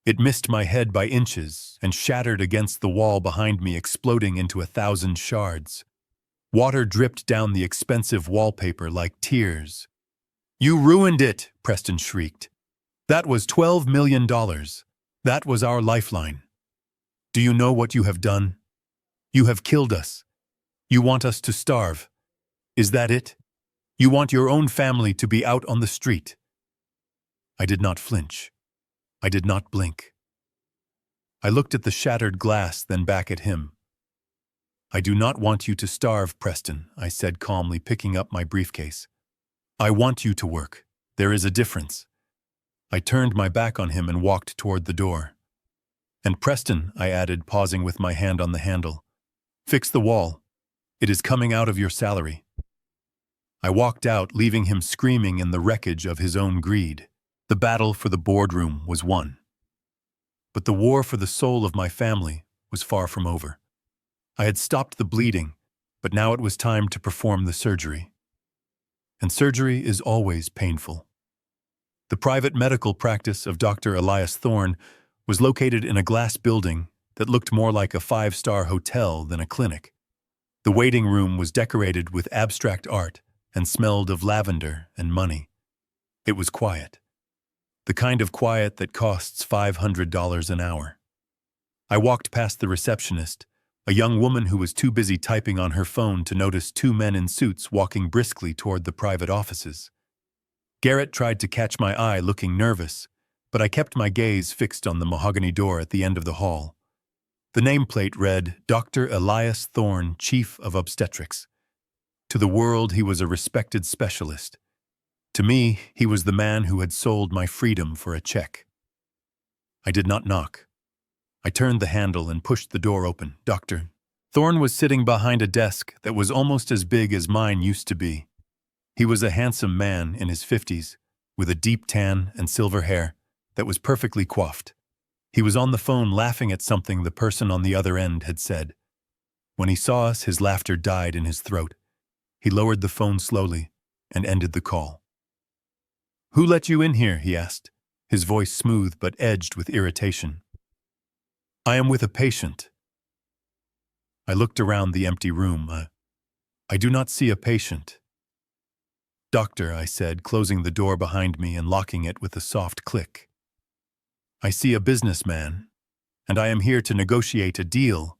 It missed my head by inches and shattered against the wall behind me, exploding into 1,000 shards. Water dripped down the expensive wallpaper like tears. "You ruined it!" Preston shrieked. "That was $12 million. That was our lifeline. Do you know what you have done? You have killed us. You want us to starve. Is that it? You want your own family to be out on the street." I did not flinch. I did not blink. I looked at the shattered glass, then back at him. "I do not want you to starve, Preston," I said calmly, picking up my briefcase. "I want you to work. There is a difference." I turned my back on him and walked toward the door. "And Preston," I added, pausing with my hand on the handle, "fix the wall. It is coming out of your salary." I walked out, leaving him screaming in the wreckage of his own greed. The battle for the boardroom was won. But the war for the soul of my family was far from over. I had stopped the bleeding, but now it was time to perform the surgery. And surgery is always painful. The private medical practice of Dr. Elias Thorne was located in a glass building that looked more like a five-star hotel than a clinic. The waiting room was decorated with abstract art and smelled of lavender and money. It was quiet. The kind of quiet that costs $500 an hour. I walked past the receptionist, a young woman who was too busy typing on her phone to notice two men in suits walking briskly toward the private offices. Garrett tried to catch my eye, looking nervous, but I kept my gaze fixed on the mahogany door at the end of the hall. The nameplate read, Dr. Elias Thorne, Chief of Obstetrics. To the world, he was a respected specialist. To me, he was the man who had sold my freedom for a check. I did not knock. I turned the handle and pushed the door open. Dr. Thorne was sitting behind a desk that was almost as big as mine used to be. He was a handsome man in his 50s, with a deep tan and silver hair that was perfectly coiffed. He was on the phone laughing at something the person on the other end had said. When he saw us, his laughter died in his throat. He lowered the phone slowly and ended the call. "Who let you in here?" he asked, his voice smooth but edged with irritation. "I am with a patient." I looked around the empty room. I do not see a patient. "Doctor," I said, closing the door behind me and locking it with a soft click. "I see a businessman, and I am here to negotiate a deal."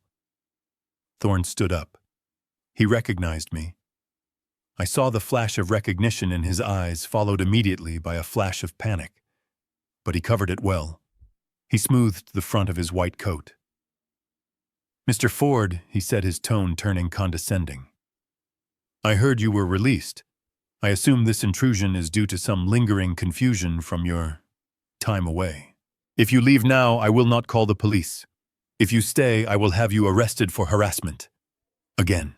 Thorne stood up. He recognized me. I saw the flash of recognition in his eyes, followed immediately by a flash of panic. But he covered it well. He smoothed the front of his white coat. "Mr. Ford," he said, his tone turning condescending. "I heard you were released. I assume this intrusion is due to some lingering confusion from your time away. If you leave now, I will not call the police. If you stay, I will have you arrested for harassment. Again."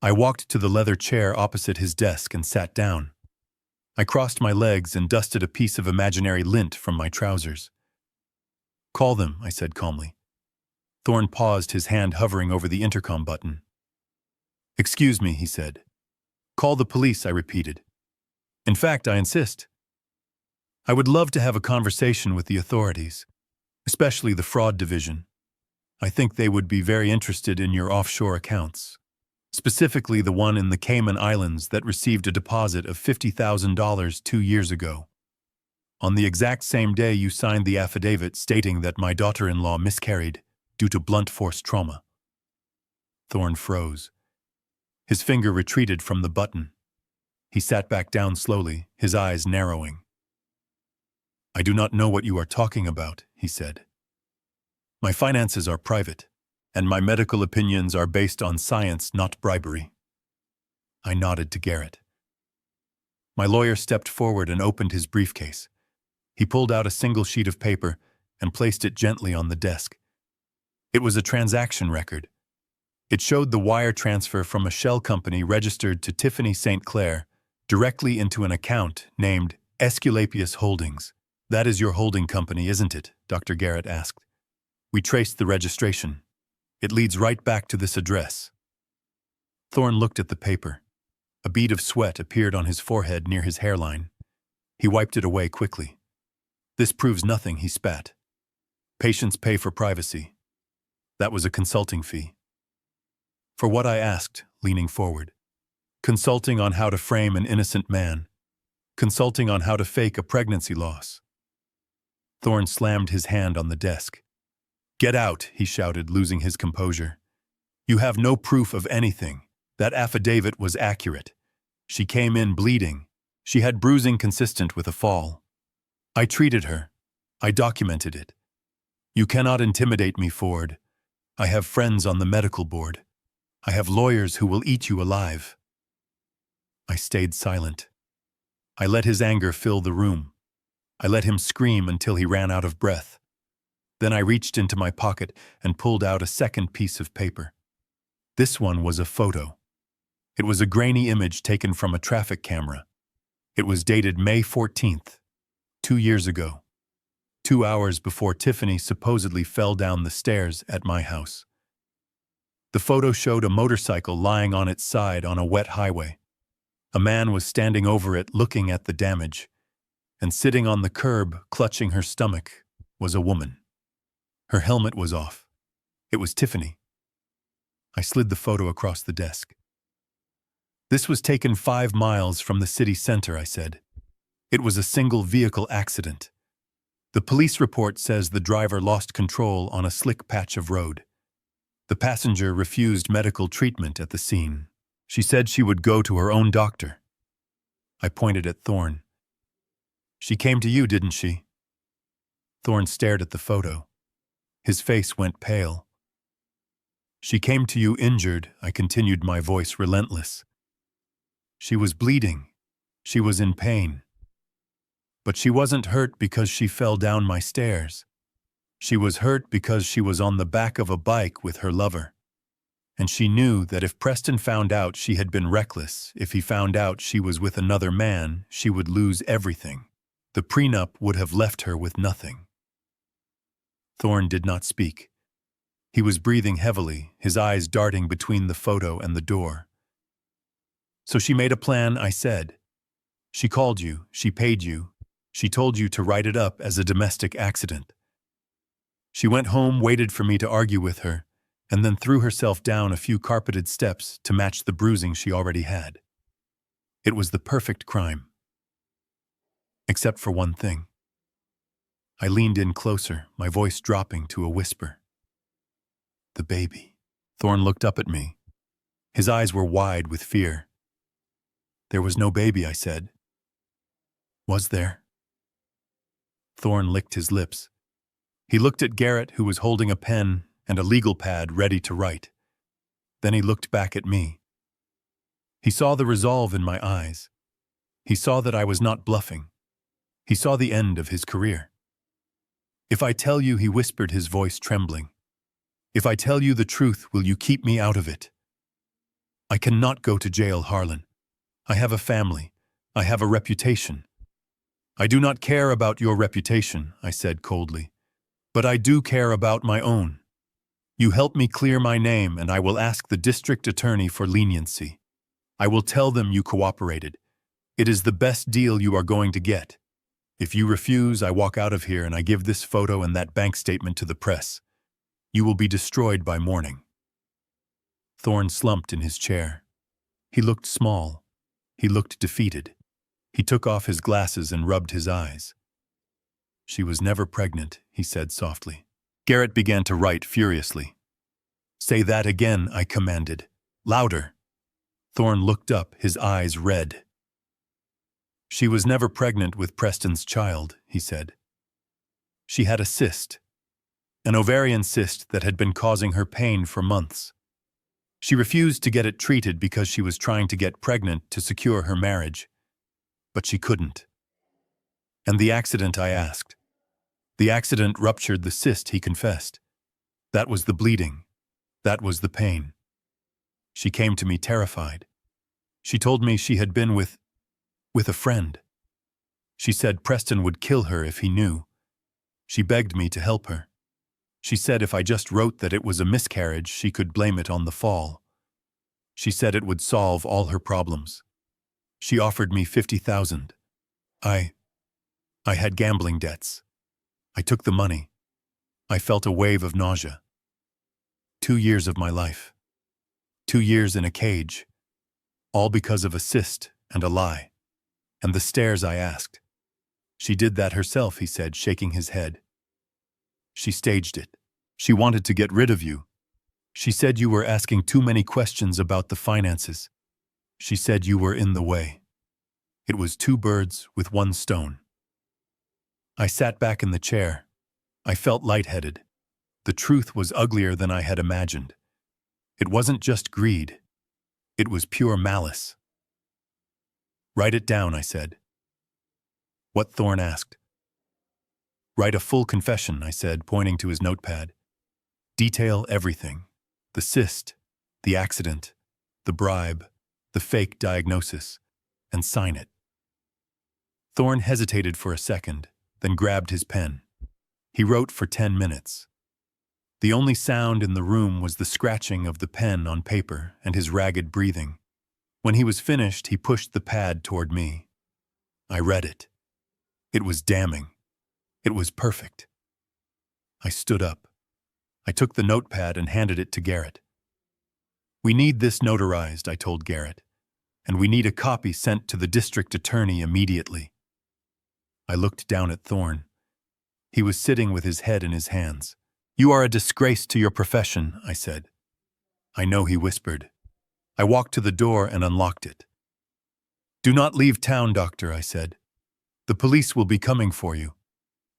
I walked to the leather chair opposite his desk and sat down. I crossed my legs and dusted a piece of imaginary lint from my trousers. "Call them," I said calmly. Thorne paused, his hand hovering over the intercom button. "Excuse me," he said. "Call the police," I repeated. "In fact, I insist. I would love to have a conversation with the authorities, especially the fraud division. I think they would be very interested in your offshore accounts. Specifically the one in the Cayman Islands that received a deposit of $50,000 2 years ago. On the exact same day you signed the affidavit stating that my daughter-in-law miscarried due to blunt force trauma." Thorne froze. His finger retreated from the button. He sat back down slowly, his eyes narrowing. "I do not know what you are talking about," he said. "My finances are private, and my medical opinions are based on science, not bribery." I nodded to Garrett. My lawyer stepped forward and opened his briefcase. He pulled out a single sheet of paper and placed it gently on the desk. It was a transaction record. It showed the wire transfer from a shell company registered to Tiffany St. Clair directly into an account named Esculapius Holdings. "That is your holding company, isn't it?" Dr. Garrett asked. "We traced the registration. It leads right back to this address." Thorne looked at the paper. A bead of sweat appeared on his forehead near his hairline. He wiped it away quickly. "This proves nothing," he spat. "Patients pay for privacy. That was a consulting fee." "For what?" I asked, leaning forward. "Consulting on how to frame an innocent man. Consulting on how to fake a pregnancy loss." Thorne slammed his hand on the desk. "Get out," he shouted, losing his composure. "You have no proof of anything. That affidavit was accurate. She came in bleeding. She had bruising consistent with a fall. I treated her. I documented it. You cannot intimidate me, Ford. I have friends on the medical board. I have lawyers who will eat you alive." I stayed silent. I let his anger fill the room. I let him scream until he ran out of breath. Then I reached into my pocket and pulled out a second piece of paper. This one was a photo. It was a grainy image taken from a traffic camera. It was dated May 14th, 2 years ago, 2 hours before Tiffany supposedly fell down the stairs at my house. The photo showed a motorcycle lying on its side on a wet highway. A man was standing over it looking at the damage, and sitting on the curb, clutching her stomach, was a woman. Her helmet was off. It was Tiffany. I slid the photo across the desk. This was taken 5 miles from the city center, I said. It was a single vehicle accident. The police report says the driver lost control on a slick patch of road. The passenger refused medical treatment at the scene. She said she would go to her own doctor. I pointed at Thorne. She came to you, didn't she? Thorne stared at the photo. His face went pale. She came to you injured, I continued, my voice relentless. She was bleeding. She was in pain. But she wasn't hurt because she fell down my stairs. She was hurt because she was on the back of a bike with her lover. And she knew that if Preston found out she had been reckless, if he found out she was with another man, she would lose everything. The prenup would have left her with nothing. Thorne did not speak. He was breathing heavily, his eyes darting between the photo and the door. So she made a plan, I said. She called you, she paid you, she told you to write it up as a domestic accident. She went home, waited for me to argue with her, and then threw herself down a few carpeted steps to match the bruising she already had. It was the perfect crime. Except for one thing. I leaned in closer, my voice dropping to a whisper. The baby. Thorne looked up at me. His eyes were wide with fear. There was no baby, I said. Was there? Thorne licked his lips. He looked at Garrett, who was holding a pen and a legal pad ready to write. Then he looked back at me. He saw the resolve in my eyes. He saw that I was not bluffing. He saw the end of his career. If I tell you, he whispered, his voice trembling, if I tell you the truth, will you keep me out of it? I cannot go to jail, Harlan. I have a family. I have a reputation. I do not care about your reputation, I said coldly, but I do care about my own. You help me clear my name, and I will ask the district attorney for leniency. I will tell them you cooperated. It is the best deal you are going to get. If you refuse, I walk out of here and I give this photo and that bank statement to the press. You will be destroyed by morning. Thorne slumped in his chair. He looked small. He looked defeated. He took off his glasses and rubbed his eyes. She was never pregnant, he said softly. Garrett began to write furiously. Say that again, I commanded. Louder. Thorne looked up, his eyes red. She was never pregnant with Preston's child, he said. She had a cyst, an ovarian cyst that had been causing her pain for months. She refused to get it treated because she was trying to get pregnant to secure her marriage. But she couldn't. And the accident, I asked. The accident ruptured the cyst, he confessed. That was the bleeding. That was the pain. She came to me terrified. She told me she had been with a friend. She said Preston would kill her if he knew. She begged me to help her. She said if I just wrote that it was a miscarriage, she could blame it on the fall. She said it would solve all her problems. She offered me $50,000. I had gambling debts. I took the money. I felt a wave of nausea. 2 years of my life. 2 years in a cage. All because of a cyst and a lie. And the stairs, I asked. She did that herself, he said, shaking his head. She staged it. She wanted to get rid of you. She said you were asking too many questions about the finances. She said you were in the way. It was 2 birds with 1 stone. I sat back in the chair. I felt lightheaded. The truth was uglier than I had imagined. It wasn't just greed. It was pure malice. Write it down, I said. What? Thorne asked. Write a full confession, I said, pointing to his notepad. Detail everything. The cyst, the accident, the bribe, the the fake diagnosis, and sign it. Thorne hesitated for a second, then grabbed his pen. He wrote for 10 minutes. The only sound in the room was the scratching of the pen on paper and his ragged breathing. When he was finished, he pushed the pad toward me. I read it. It was damning. It was perfect. I stood up. I took the notepad and handed it to Garrett. "We need this notarized," I told Garrett, "and we need a copy sent to the district attorney immediately." I looked down at Thorne. He was sitting with his head in his hands. "You are a disgrace to your profession," I said. "I know," he whispered. I walked to the door and unlocked it. "Do not leave town, doctor," I said. "The police will be coming for you.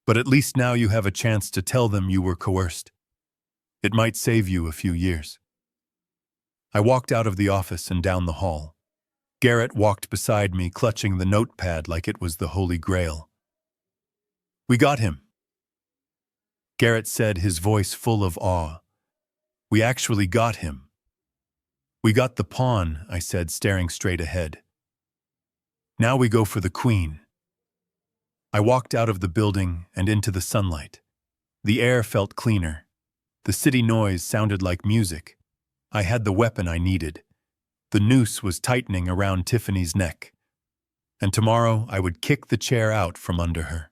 But at least now you have a chance to tell them you were coerced. It might save you a few years." I walked out of the office and down the hall. Garrett walked beside me, clutching the notepad like it was the Holy Grail. "We got him," Garrett said, his voice full of awe. "We actually got him." "We got the pawn," I said, staring straight ahead. "Now we go for the queen." I walked out of the building and into the sunlight. The air felt cleaner. The city noise sounded like music. I had the weapon I needed. The noose was tightening around Tiffany's neck. And tomorrow I would kick the chair out from under her.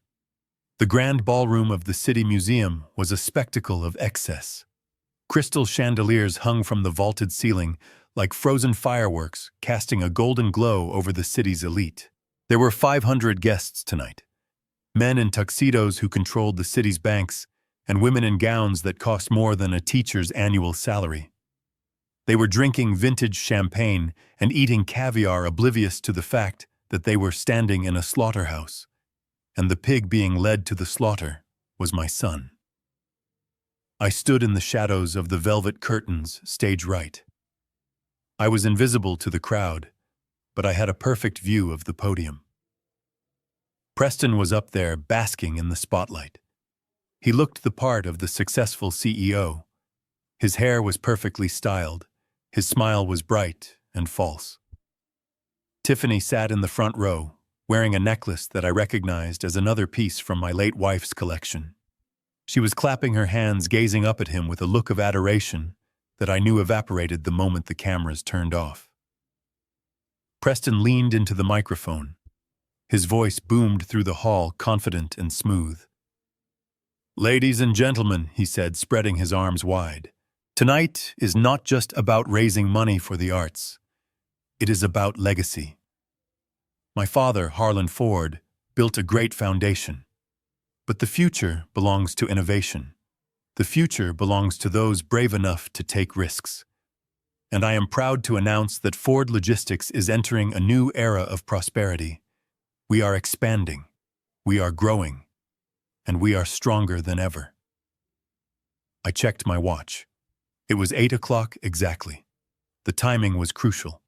The grand ballroom of the city museum was a spectacle of excess. Crystal chandeliers hung from the vaulted ceiling like frozen fireworks, casting a golden glow over the city's elite. There were 500 guests tonight. Men in tuxedos who controlled the city's banks, and women in gowns that cost more than a teacher's annual salary. They were drinking vintage champagne and eating caviar, oblivious to the fact that they were standing in a slaughterhouse, and the pig being led to the slaughter was my son. I stood in the shadows of the velvet curtains, stage right. I was invisible to the crowd, but I had a perfect view of the podium. Preston was up there, basking in the spotlight. He looked the part of the successful CEO. His hair was perfectly styled. His smile was bright and false. Tiffany sat in the front row, wearing a necklace that I recognized as another piece from my late wife's collection. She was clapping her hands, gazing up at him with a look of adoration that I knew evaporated the moment the cameras turned off. Preston leaned into the microphone. His voice boomed through the hall, confident and smooth. "Ladies and gentlemen," he said, spreading his arms wide, "tonight is not just about raising money for the arts. It is about legacy. My father, Harlan Ford, built a great foundation. But the future belongs to innovation. The future belongs to those brave enough to take risks. And I am proud to announce that Ford Logistics is entering a new era of prosperity. We are expanding, we are growing, and we are stronger than ever." I checked my watch. It was 8 o'clock exactly. The timing was crucial.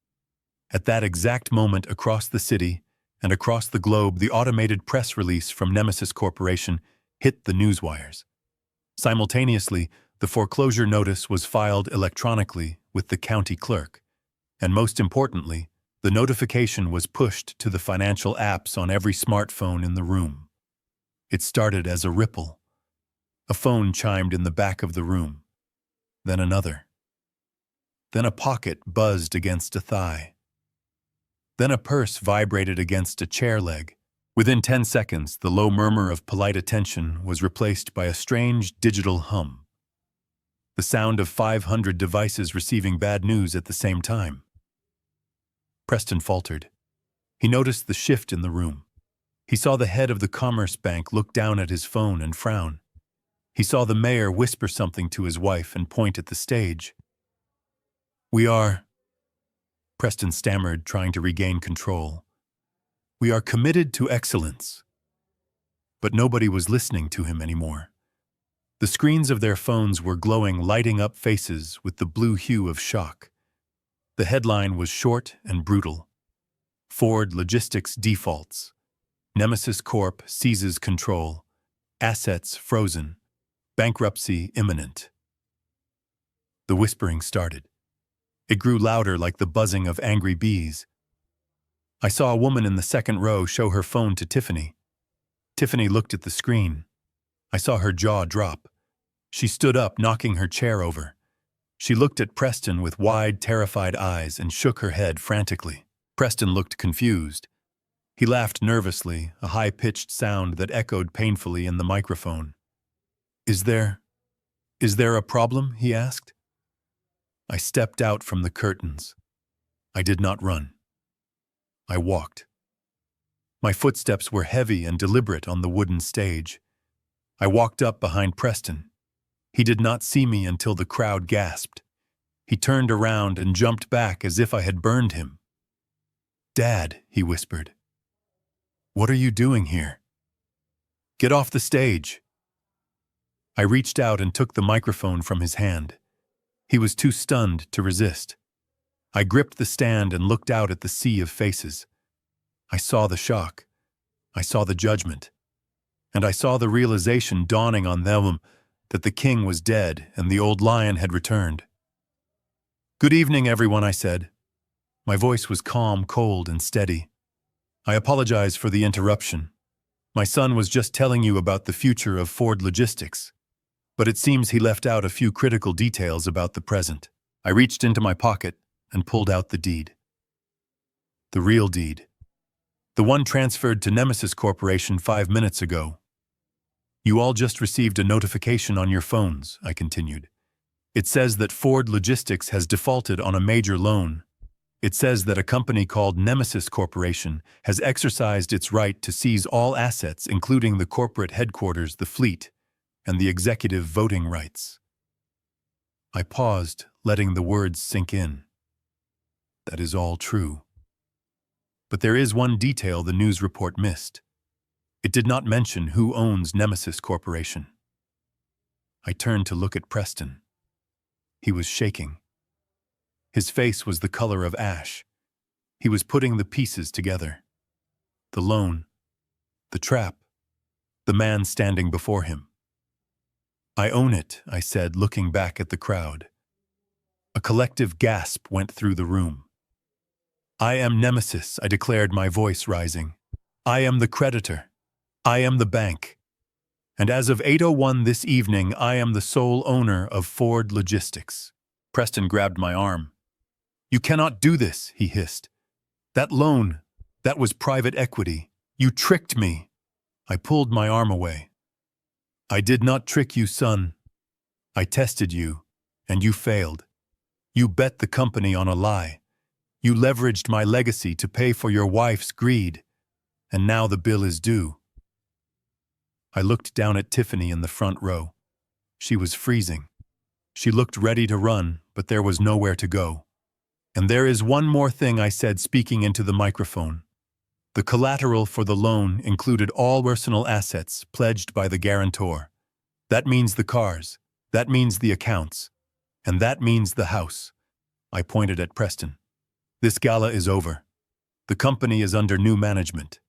At that exact moment, across the city and across the globe, the automated press release from Nemesis Corporation hit the newswires. Simultaneously, the foreclosure notice was filed electronically with the county clerk, and most importantly, the notification was pushed to the financial apps on every smartphone in the room. It started as a ripple. A phone chimed in the back of the room. Then another. Then a pocket buzzed against a thigh. Then a purse vibrated against a chair leg. Within 10 seconds, the low murmur of polite attention was replaced by a strange digital hum. The sound of 500 devices receiving bad news at the same time. Preston faltered. He noticed the shift in the room. He saw the head of the Commerce Bank look down at his phone and frown. He saw the mayor whisper something to his wife and point at the stage. "We are," Preston stammered, trying to regain control. "We are committed to excellence." But nobody was listening to him anymore. The screens of their phones were glowing, lighting up faces with the blue hue of shock. The headline was short and brutal. "Ford Logistics defaults. Nemesis Corp seizes control. Assets frozen. Bankruptcy imminent." The whispering started. It grew louder like the buzzing of angry bees. I saw a woman in the second row show her phone to Tiffany. Tiffany looked at the screen. I saw her jaw drop. She stood up, knocking her chair over. She looked at Preston with wide, terrified eyes and shook her head frantically. Preston looked confused. He laughed nervously, a high-pitched sound that echoed painfully in the microphone. Is there a problem?" he asked. I stepped out from the curtains. I did not run. I walked. My footsteps were heavy and deliberate on the wooden stage. I walked up behind Preston. He did not see me until the crowd gasped. He turned around and jumped back as if I had burned him. "Dad," he whispered. "What are you doing here?" "Get off the stage." I reached out and took the microphone from his hand. He was too stunned to resist. I gripped the stand and looked out at the sea of faces. I saw the shock. I saw the judgment. And I saw the realization dawning on them that the king was dead and the old lion had returned. "Good evening, everyone," I said. My voice was calm, cold, and steady. "I apologize for the interruption. My son was just telling you about the future of Ford Logistics, but it seems he left out a few critical details about the present." I reached into my pocket and pulled out the deed. The real deed. The one transferred to Nemesis Corporation 5 minutes ago. "You all just received a notification on your phones," I continued. "It says that Ford Logistics has defaulted on a major loan. It says that a company called Nemesis Corporation has exercised its right to seize all assets, including the corporate headquarters, the fleet, and the executive voting rights." I paused, letting the words sink in. That is all true. But there is one detail the news report missed. It did not mention who owns Nemesis Corporation. I turned to look at Preston. He was shaking. His face was the color of ash. He was putting the pieces together. The loan, the trap, the man standing before him. "I own it," I said, looking back at the crowd. A collective gasp went through the room. "I am Nemesis," I declared, my voice rising. "I am the creditor. I am the bank. And as of 8:01 this evening, I am the sole owner of Ford Logistics." Preston grabbed my arm. "You cannot do this," he hissed. "That loan, that was private equity. You tricked me." I pulled my arm away. "I did not trick you, son. I tested you, and you failed. You bet the company on a lie. You leveraged my legacy to pay for your wife's greed, and now the bill is due." I looked down at Tiffany in the front row. She was freezing. She looked ready to run, but there was nowhere to go. "And there is one more thing," I said, speaking into the microphone. "The collateral for the loan included all personal assets pledged by the guarantor. That means the cars, that means the accounts, and that means the house." I pointed at Preston. "This gala is over. The company is under new management,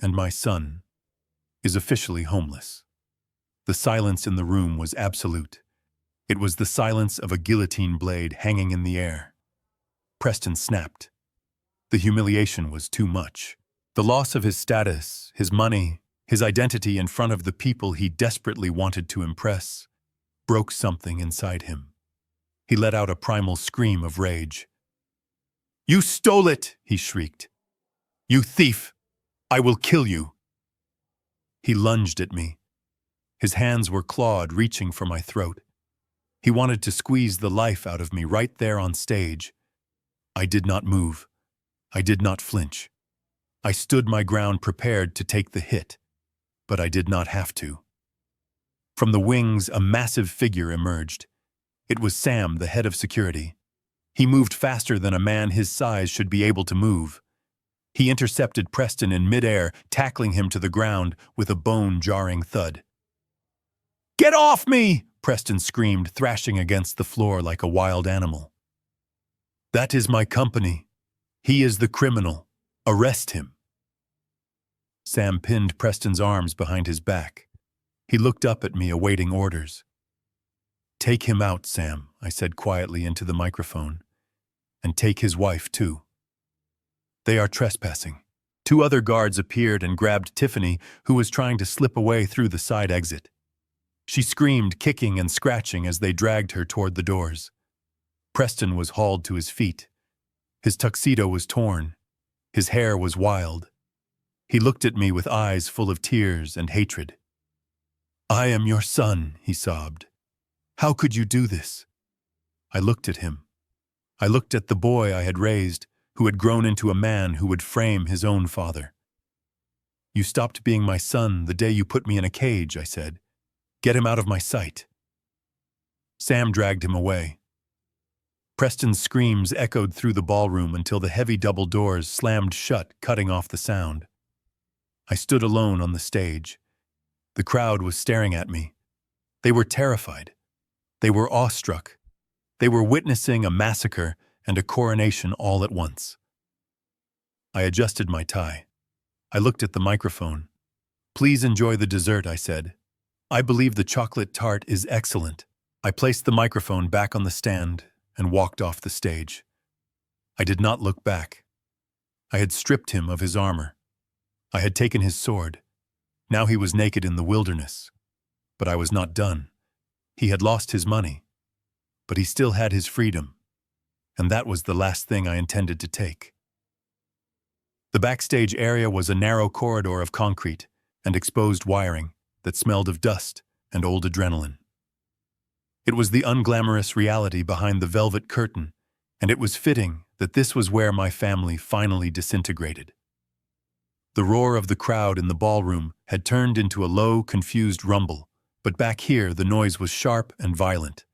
and my son is officially homeless." The silence in the room was absolute. It was the silence of a guillotine blade hanging in the air. Preston snapped. The humiliation was too much. The loss of his status, his money, his identity in front of the people he desperately wanted to impress, broke something inside him. He let out a primal scream of rage. "You stole it!" he shrieked. "You thief! I will kill you!" He lunged at me. His hands were clawed, reaching for my throat. He wanted to squeeze the life out of me right there on stage. I did not move. I did not flinch. I stood my ground, prepared to take the hit, but I did not have to. From the wings, a massive figure emerged. It was Sam, the head of security. He moved faster than a man his size should be able to move. He intercepted Preston in midair, tackling him to the ground with a bone-jarring thud. "Get off me!" Preston screamed, thrashing against the floor like a wild animal. "That is my company. He is the criminal. Arrest him." Sam pinned Preston's arms behind his back. He looked up at me, awaiting orders. "Take him out, Sam," I said quietly into the microphone. and take his wife too. They are trespassing. Two other guards appeared and grabbed Tiffany, who was trying to slip away through the side exit. She screamed, kicking and scratching as they dragged her toward the doors. Preston was hauled to his feet. His tuxedo was torn. His hair was wild. He looked at me with eyes full of tears and hatred. "I am your son," he sobbed. "How could you do this?" I looked at him. I looked at the boy I had raised, who had grown into a man who would frame his own father. "You stopped being my son the day you put me in a cage," I said. "Get him out of my sight." Sam dragged him away. Preston's screams echoed through the ballroom until the heavy double doors slammed shut, cutting off the sound. I stood alone on the stage. The crowd was staring at me. They were terrified. They were awestruck. They were witnessing a massacre and a coronation all at once. I adjusted my tie. I looked at the microphone. "Please enjoy the dessert," I said. "I believe the chocolate tart is excellent." I placed the microphone back on the stand and walked off the stage. I did not look back. I had stripped him of his armor. I had taken his sword. Now he was naked in the wilderness. But I was not done. He had lost his money. But he still had his freedom. And that was the last thing I intended to take. The backstage area was a narrow corridor of concrete and exposed wiring that smelled of dust and old adrenaline. It was the unglamorous reality behind the velvet curtain, and it was fitting that this was where my family finally disintegrated. The roar of the crowd in the ballroom had turned into a low, confused rumble, but back here the noise was sharp and violent.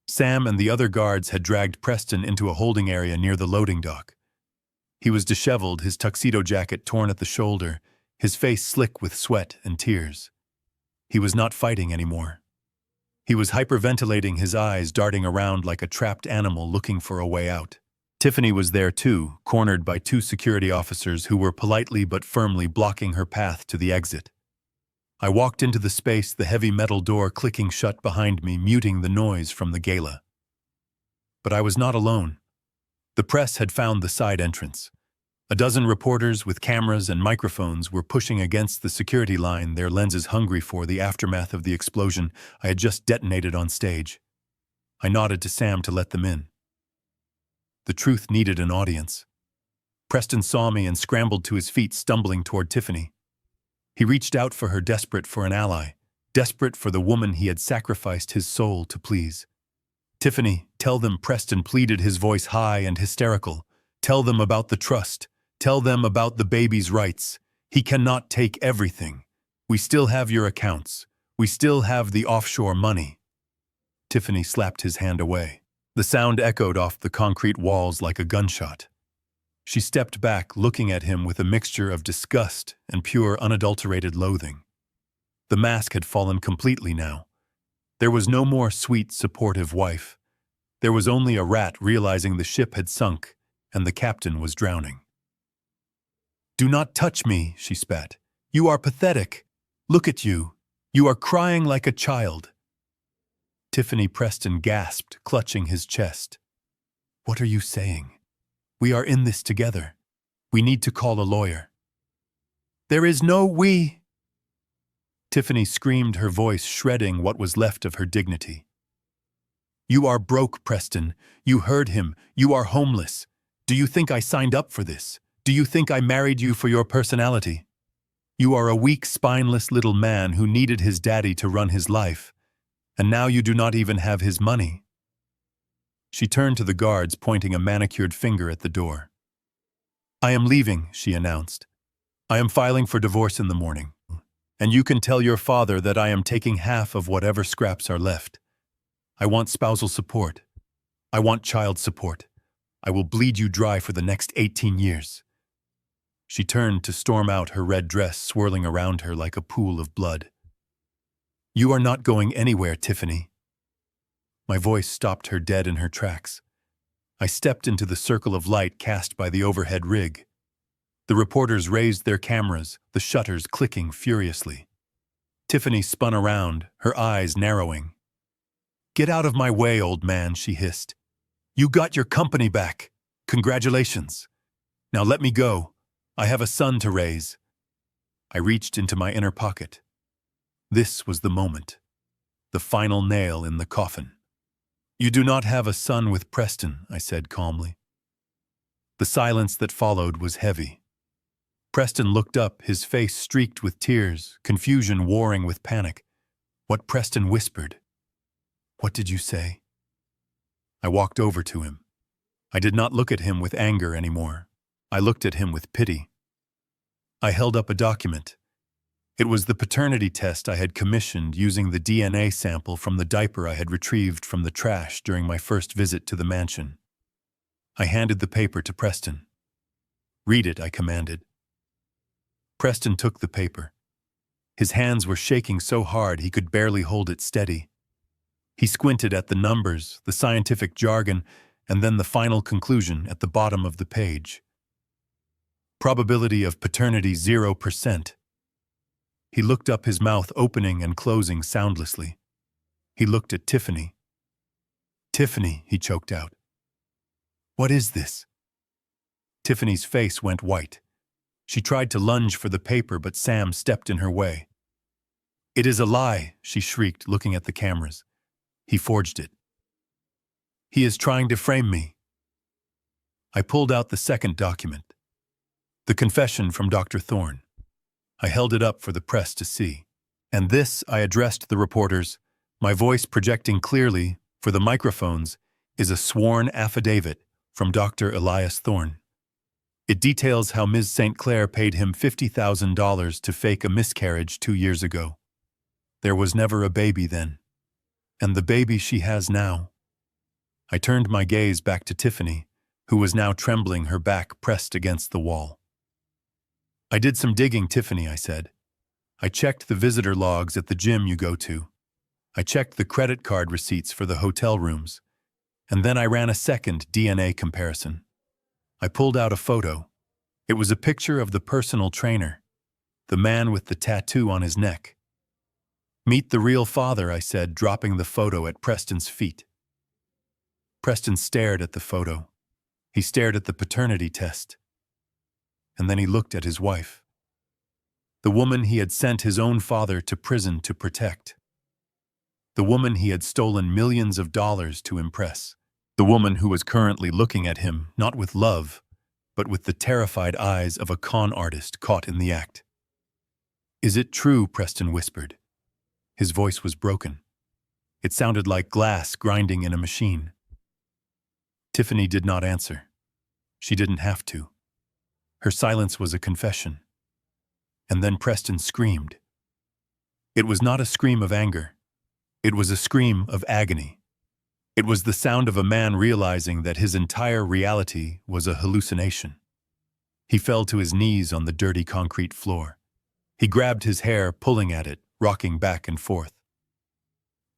Sam and the other guards had dragged Preston into a holding area near the loading dock. He was disheveled, his tuxedo jacket torn at the shoulder, his face slick with sweat and tears. He was not fighting anymore. He was hyperventilating, his eyes darting around like a trapped animal looking for a way out. Tiffany was there too, cornered by two security officers who were politely but firmly blocking her path to the exit. I walked into the space, the heavy metal door clicking shut behind me, muting the noise from the gala. But I was not alone. The press had found the side entrance. A dozen reporters with cameras and microphones were pushing against the security line, their lenses hungry for the aftermath of the explosion I had just detonated on stage. I nodded to Sam to let them in. The truth needed an audience. Preston saw me and scrambled to his feet, stumbling toward Tiffany. He reached out for her, desperate for an ally, desperate for the woman he had sacrificed his soul to please. "Tiffany, tell them," Preston pleaded, his voice high and hysterical. "Tell them about the trust. Tell them about the baby's rights. He cannot take everything. We still have your accounts. We still have the offshore money." Tiffany slapped his hand away. The sound echoed off the concrete walls like a gunshot. She stepped back, looking at him with a mixture of disgust and pure, unadulterated loathing. The mask had fallen completely now. There was no more sweet, supportive wife. There was only a rat realizing the ship had sunk and the captain was drowning. "Do not touch me," she spat. "You are pathetic. Look at you. You are crying like a child." Tiffany Preston gasped, clutching his chest. "What are you saying? We are in this together. We need to call a lawyer." "There is no we." Tiffany screamed, her voice shredding what was left of her dignity. "You are broke, Preston. You heard him. You are homeless. Do you think I signed up for this? Do you think I married you for your personality? You are a weak, spineless little man who needed his daddy to run his life, and now you do not even have his money." She turned to the guards, pointing a manicured finger at the door. "I am leaving," she announced. "I am filing for divorce in the morning. And you can tell your father that I am taking half of whatever scraps are left. I want spousal support. I want child support. I will bleed you dry for the next 18 years. She turned to storm out, her red dress swirling around her like a pool of blood. "You are not going anywhere, Tiffany." My voice stopped her dead in her tracks. I stepped into the circle of light cast by the overhead rig. The reporters raised their cameras, the shutters clicking furiously. Tiffany spun around, her eyes narrowing. "Get out of my way, old man," she hissed. "You got your company back. Congratulations. Now let me go. I have a son to raise. I reached into my inner pocket. This was the moment. The final nail in the coffin. You do not have a son with Preston, I said calmly. The silence that followed was heavy. Preston looked up, his face streaked with tears, confusion warring with panic. What Preston whispered. What did you say? I walked over to him. I did not look at him with anger anymore. I looked at him with pity. I held up a document. It was the paternity test I had commissioned using the DNA sample from the diaper I had retrieved from the trash during my first visit to the mansion. I handed the paper to Preston. Read it, I commanded. Preston took the paper. His hands were shaking so hard he could barely hold it steady. He squinted at the numbers, the scientific jargon, and then the final conclusion at the bottom of the page. Probability of paternity 0%. He looked up, his mouth opening and closing soundlessly. He looked at Tiffany. Tiffany, he choked out. What is this? Tiffany's face went white. She tried to lunge for the paper, but Sam stepped in her way. It is a lie, she shrieked, looking at the cameras. He forged it. He is trying to frame me. I pulled out the second document. The confession from Dr. Thorne. I held it up for the press to see. And this, I addressed the reporters, my voice projecting clearly, for the microphones, is a sworn affidavit from Dr. Elias Thorne. It details how Ms. St. Clair paid him $50,000 to fake a miscarriage 2 years ago. There was never a baby then. And the baby she has now. I turned my gaze back to Tiffany, who was now trembling, her back pressed against the wall. I did some digging, Tiffany, I said. I checked the visitor logs at the gym you go to. I checked the credit card receipts for the hotel rooms. And then I ran a second DNA comparison. I pulled out a photo. It was a picture of the personal trainer, the man with the tattoo on his neck. Meet the real father, I said, dropping the photo at Preston's feet. Preston stared at the photo. He stared at the paternity test. And then he looked at his wife. The woman he had sent his own father to prison to protect. The woman he had stolen millions of dollars to impress. The woman who was currently looking at him, not with love, but with the terrified eyes of a con artist caught in the act. Is it true? Preston whispered. His voice was broken. It sounded like glass grinding in a machine. Tiffany did not answer. She didn't have to. Her silence was a confession. And then Preston screamed. It was not a scream of anger. It was a scream of agony. It was the sound of a man realizing that his entire reality was a hallucination. He fell to his knees on the dirty concrete floor. He grabbed his hair, pulling at it, rocking back and forth.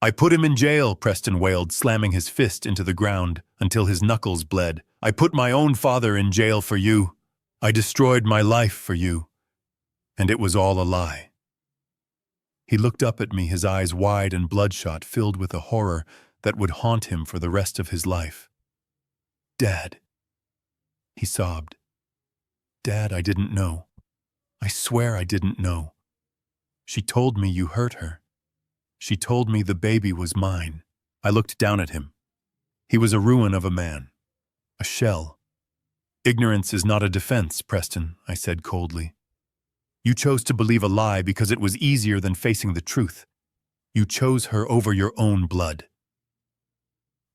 I put him in jail, Preston wailed, slamming his fist into the ground until his knuckles bled. I put my own father in jail for you. I destroyed my life for you. And it was all a lie. He looked up at me, his eyes wide and bloodshot, filled with a horror that would haunt him for the rest of his life. Dad, he sobbed. Dad, I didn't know. I swear I didn't know. She told me you hurt her. She told me the baby was mine. I looked down at him. He was a ruin of a man. A shell. Ignorance is not a defense, Preston, I said coldly. You chose to believe a lie because it was easier than facing the truth. You chose her over your own blood.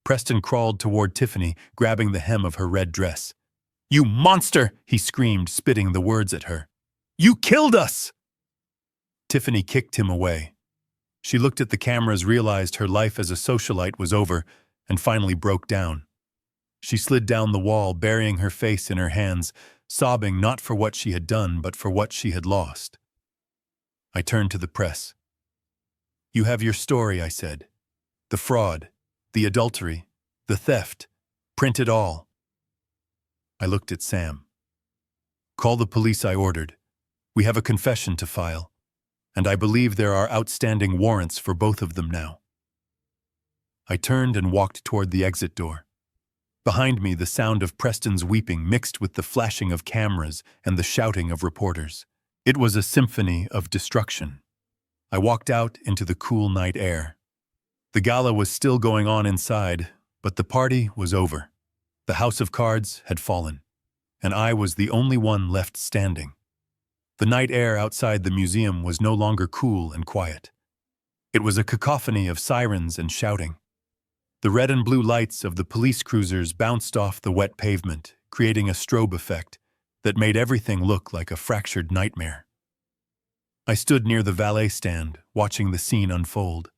Preston crawled toward Tiffany, grabbing the hem of her red dress. You monster, he screamed, spitting the words at her. You killed us! Tiffany kicked him away. She looked at the cameras, realized her life as a socialite was over, and finally broke down. She slid down the wall, burying her face in her hands, sobbing not for what she had done, but for what she had lost. I turned to the press. You have your story, I said. The fraud, the adultery, the theft. Print it all. I looked at Sam. Call the police, I ordered. We have a confession to file, and I believe there are outstanding warrants for both of them now. I turned and walked toward the exit door. Behind me, the sound of Preston's weeping mixed with the flashing of cameras and the shouting of reporters. It was a symphony of destruction. I walked out into the cool night air. The gala was still going on inside, but the party was over. The house of cards had fallen, and I was the only one left standing. The night air outside the museum was no longer cool and quiet. It was a cacophony of sirens and shouting. The red and blue lights of the police cruisers bounced off the wet pavement, creating a strobe effect that made everything look like a fractured nightmare. I stood near the valet stand, watching the scene unfold.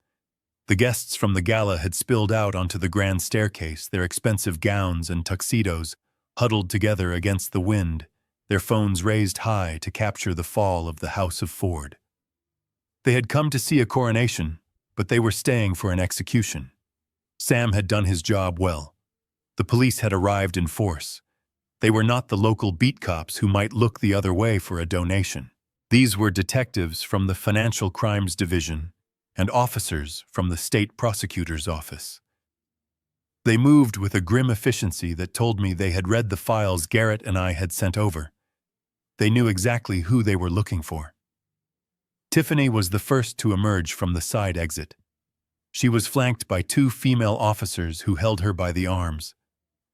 The guests from the gala had spilled out onto the grand staircase, their expensive gowns and tuxedos huddled together against the wind, their phones raised high to capture the fall of the House of Ford. They had come to see a coronation, but they were staying for an execution. Sam had done his job well. The police had arrived in force. They were not the local beat cops who might look the other way for a donation. These were detectives from the Financial Crimes Division and officers from the state prosecutor's office. They moved with a grim efficiency that told me they had read the files Garrett and I had sent over. They knew exactly who they were looking for. Tiffany was the first to emerge from the side exit. She was flanked by two female officers who held her by the arms.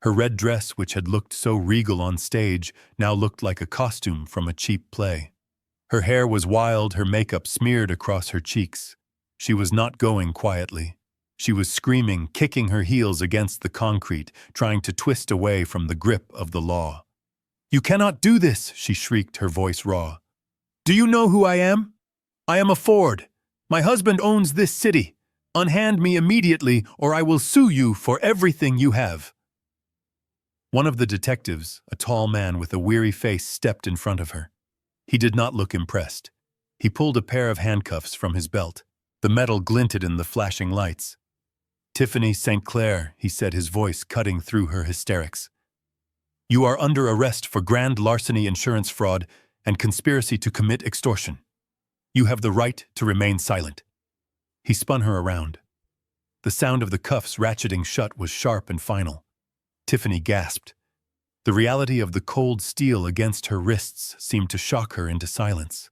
Her red dress, which had looked so regal on stage, now looked like a costume from a cheap play. Her hair was wild, her makeup smeared across her cheeks. She was not going quietly. She was screaming, kicking her heels against the concrete, trying to twist away from the grip of the law. "You cannot do this," she shrieked, her voice raw. "Do you know who I am? I am a Ford. My husband owns this city. Unhand me immediately, or I will sue you for everything you have." One of the detectives, a tall man with a weary face, stepped in front of her. He did not look impressed. He pulled a pair of handcuffs from his belt. The metal glinted in the flashing lights. "Tiffany St. Clair," he said, his voice cutting through her hysterics. "You are under arrest for grand larceny, insurance fraud, and conspiracy to commit extortion. You have the right to remain silent." He spun her around. The sound of the cuffs ratcheting shut was sharp and final. Tiffany gasped. The reality of the cold steel against her wrists seemed to shock her into silence.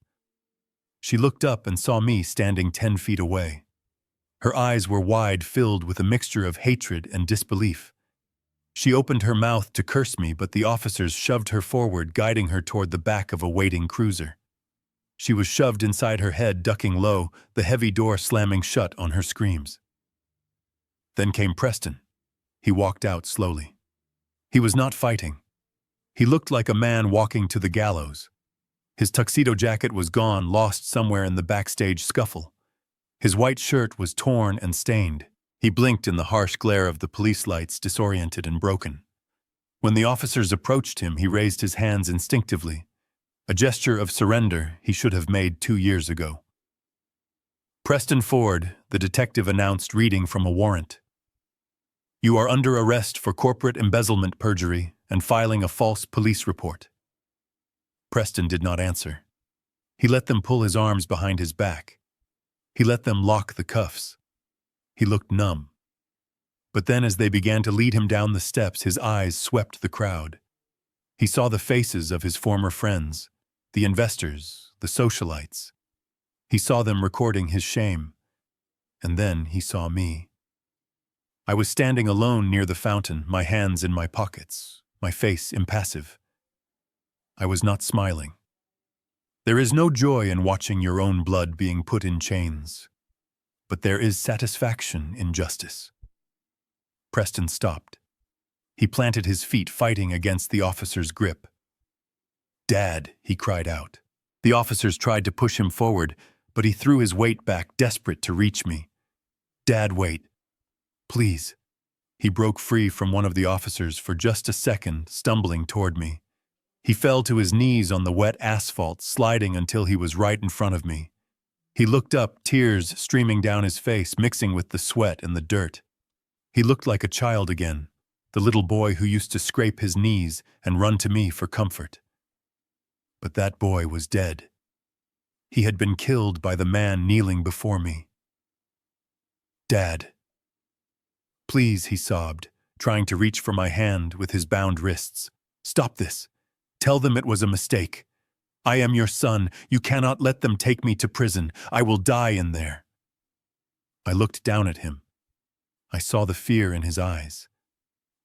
She looked up and saw me standing 10 feet away. Her eyes were wide, filled with a mixture of hatred and disbelief. She opened her mouth to curse me, but the officers shoved her forward, guiding her toward the back of a waiting cruiser. She was shoved inside her head, ducking low, the heavy door slamming shut on her screams. Then came Preston. He walked out slowly. He was not fighting. He looked like a man walking to the gallows. His tuxedo jacket was gone, lost somewhere in the backstage scuffle. His white shirt was torn and stained. He blinked in the harsh glare of the police lights, disoriented and broken. When the officers approached him, he raised his hands instinctively, a gesture of surrender he should have made 2 years ago. "Preston Ford," the detective announced, reading from a warrant. "You are under arrest for corporate embezzlement, perjury, and filing a false police report." Preston did not answer. He let them pull his arms behind his back. He let them lock the cuffs. He looked numb. But then, as they began to lead him down the steps, his eyes swept the crowd. He saw the faces of his former friends, the investors, the socialites. He saw them recording his shame. And then he saw me. I was standing alone near the fountain, my hands in my pockets, my face impassive. I was not smiling. There is no joy in watching your own blood being put in chains, but there is satisfaction in justice. Preston stopped. He planted his feet, fighting against the officer's grip. "Dad," he cried out. The officers tried to push him forward, but he threw his weight back, desperate to reach me. "Dad, wait. Please." He broke free from one of the officers for just a second, stumbling toward me. He fell to his knees on the wet asphalt, sliding until he was right in front of me. He looked up, tears streaming down his face, mixing with the sweat and the dirt. He looked like a child again, the little boy who used to scrape his knees and run to me for comfort. But that boy was dead. He had been killed by the man kneeling before me. "Dad. Please," he sobbed, trying to reach for my hand with his bound wrists. "Stop this. Tell them it was a mistake. I am your son. You cannot let them take me to prison. I will die in there." I looked down at him. I saw the fear in his eyes.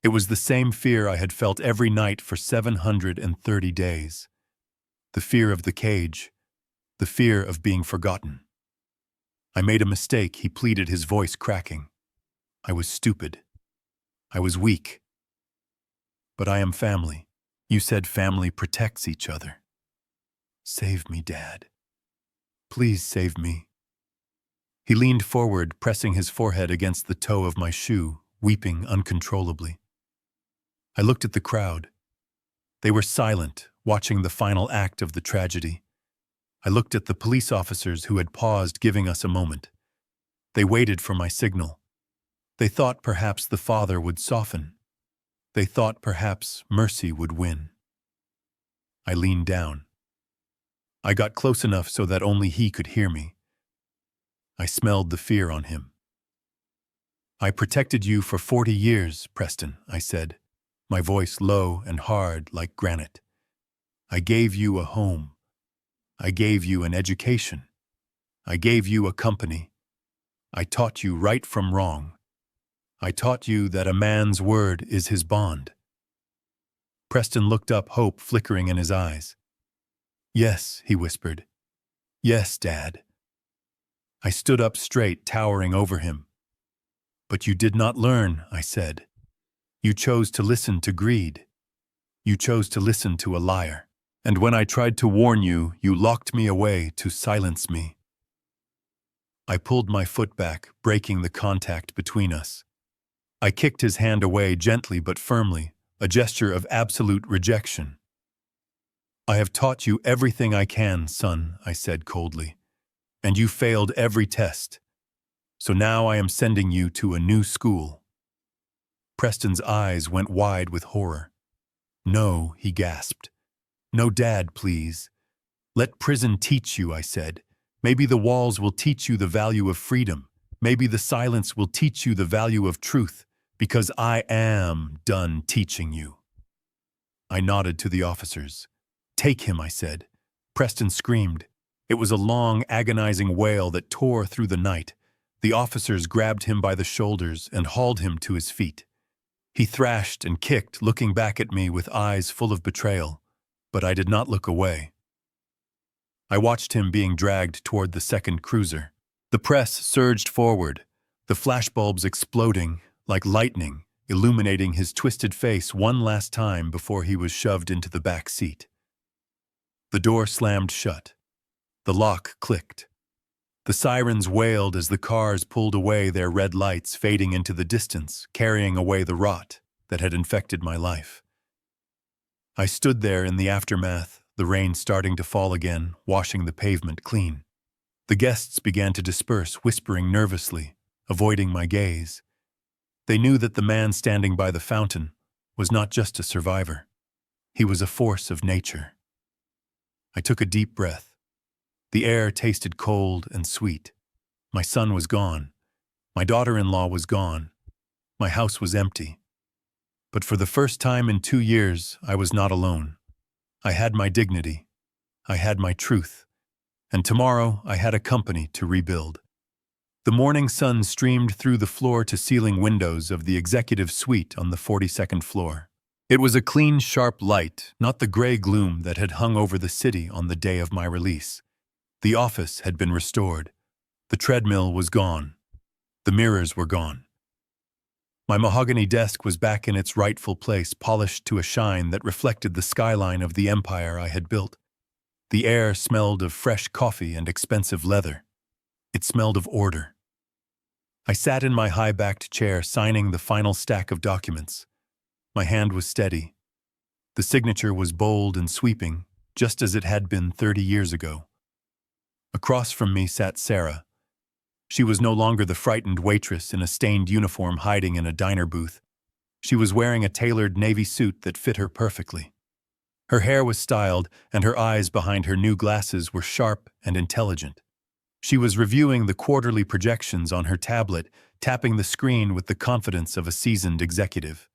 It was the same fear I had felt every night for 730 days. The fear of the cage. The fear of being forgotten. "I made a mistake," he pleaded, his voice cracking. "I was stupid. I was weak. But I am family. You said family protects each other. Save me, Dad. Please save me." He leaned forward, pressing his forehead against the toe of my shoe, weeping uncontrollably. I looked at the crowd. They were silent, watching the final act of the tragedy. I looked at the police officers who had paused, giving us a moment. They waited for my signal. They thought perhaps the father would soften. They thought perhaps mercy would win. I leaned down. I got close enough so that only he could hear me. I smelled the fear on him. "I protected you for 40 years, Preston," I said, my voice low and hard like granite. "I gave you a home. I gave you an education. I gave you a company. I taught you right from wrong. I taught you that a man's word is his bond." Preston looked up, hope flickering in his eyes. "Yes," he whispered. "Yes, Dad." I stood up straight, towering over him. "But you did not learn," I said. "You chose to listen to greed. You chose to listen to a liar. And when I tried to warn you, you locked me away to silence me." I pulled my foot back, breaking the contact between us. I kicked his hand away gently but firmly, a gesture of absolute rejection. "I have taught you everything I can, son," I said coldly. "And you failed every test. So now I am sending you to a new school." Preston's eyes went wide with horror. "No," he gasped. "No, Dad, please. Let prison teach you," I said. "Maybe the walls will teach you the value of freedom. Maybe the silence will teach you the value of truth, because I am done teaching you." I nodded to the officers. "Take him," I said. Preston screamed. It was a long, agonizing wail that tore through the night. The officers grabbed him by the shoulders and hauled him to his feet. He thrashed and kicked, looking back at me with eyes full of betrayal, but I did not look away. I watched him being dragged toward the second cruiser. The press surged forward, the flashbulbs exploding like lightning, illuminating his twisted face one last time before he was shoved into the back seat. The door slammed shut. The lock clicked. The sirens wailed as the cars pulled away, their red lights fading into the distance, carrying away the rot that had infected my life. I stood there in the aftermath, the rain starting to fall again, washing the pavement clean. The guests began to disperse, whispering nervously, avoiding my gaze. They knew that the man standing by the fountain was not just a survivor. He was a force of nature. I took a deep breath. The air tasted cold and sweet. My son was gone. My daughter-in-law was gone. My house was empty. But for the first time in 2 years, I was not alone. I had my dignity. I had my truth. And tomorrow, I had a company to rebuild. The morning sun streamed through the floor-to-ceiling windows of the executive suite on the 42nd floor. It was a clean, sharp light, not the gray gloom that had hung over the city on the day of my release. The office had been restored. The treadmill was gone. The mirrors were gone. My mahogany desk was back in its rightful place, polished to a shine that reflected the skyline of the empire I had built. The air smelled of fresh coffee and expensive leather. It smelled of order. I sat in my high-backed chair, signing the final stack of documents. My hand was steady. The signature was bold and sweeping, just as it had been 30 years ago. Across from me sat Sarah. She was no longer the frightened waitress in a stained uniform hiding in a diner booth. She was wearing a tailored navy suit that fit her perfectly. Her hair was styled, and her eyes behind her new glasses were sharp and intelligent. She was reviewing the quarterly projections on her tablet, tapping the screen with the confidence of a seasoned executive.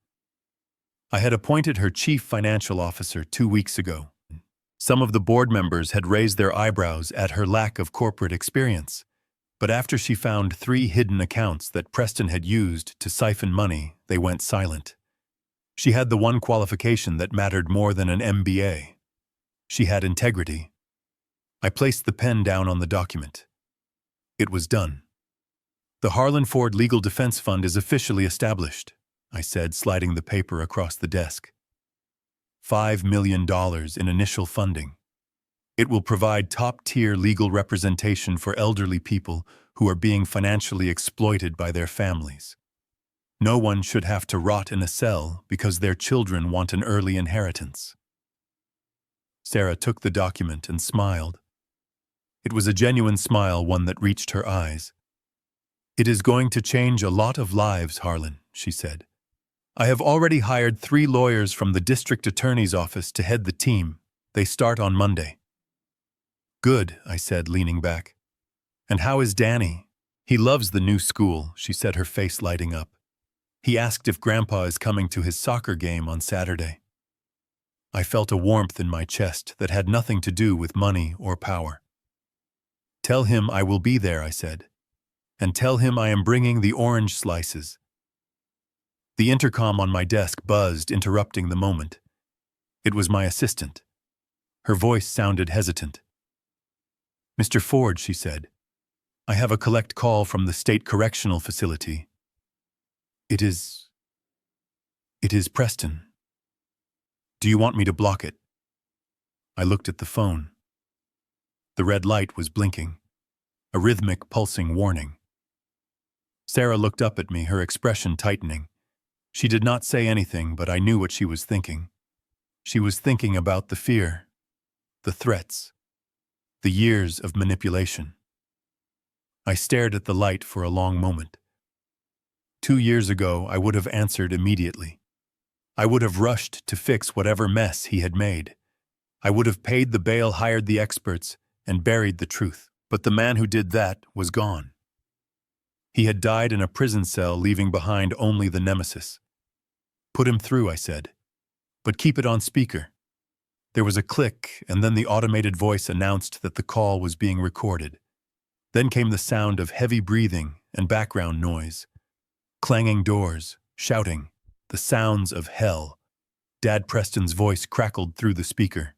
I had appointed her chief financial officer 2 weeks ago. Some of the board members had raised their eyebrows at her lack of corporate experience. But after she found 3 hidden accounts that Preston had used to siphon money, they went silent. She had the one qualification that mattered more than an MBA. She had integrity. I placed the pen down on the document. It was done. The Harlan Ford Legal Defense Fund is officially established, I said, sliding the paper across the desk. $5 million in initial funding. It will provide top-tier legal representation for elderly people who are being financially exploited by their families. No one should have to rot in a cell because their children want an early inheritance. Sarah took the document and smiled. It was a genuine smile, one that reached her eyes. "It is going to change a lot of lives, Harlan," she said. "I have already hired 3 lawyers from the district attorney's office to head the team. They start on Monday." "Good," I said, leaning back. "And how is Danny?" "He loves the new school," she said, her face lighting up. "He asked if Grandpa is coming to his soccer game on Saturday." I felt a warmth in my chest that had nothing to do with money or power. "Tell him I will be there," I said. "And tell him I am bringing the orange slices." The intercom on my desk buzzed, interrupting the moment. It was my assistant. Her voice sounded hesitant. "Mr. Ford," she said, "I have a collect call from the state correctional facility. It is Preston. Do you want me to block it?" I looked at the phone. The red light was blinking, a rhythmic, pulsing warning. Sarah looked up at me, her expression tightening. She did not say anything, but I knew what she was thinking. She was thinking about the fear, the threats, the years of manipulation. I stared at the light for a long moment. 2 years ago, I would have answered immediately. I would have rushed to fix whatever mess he had made. I would have paid the bail, hired the experts, and buried the truth. But the man who did that was gone. He had died in a prison cell, leaving behind only the nemesis. "Put him through," I said. "But keep it on speaker." There was a click, and then the automated voice announced that the call was being recorded. Then came the sound of heavy breathing and background noise. Clanging doors, shouting, the sounds of hell. Dad Preston's voice crackled through the speaker.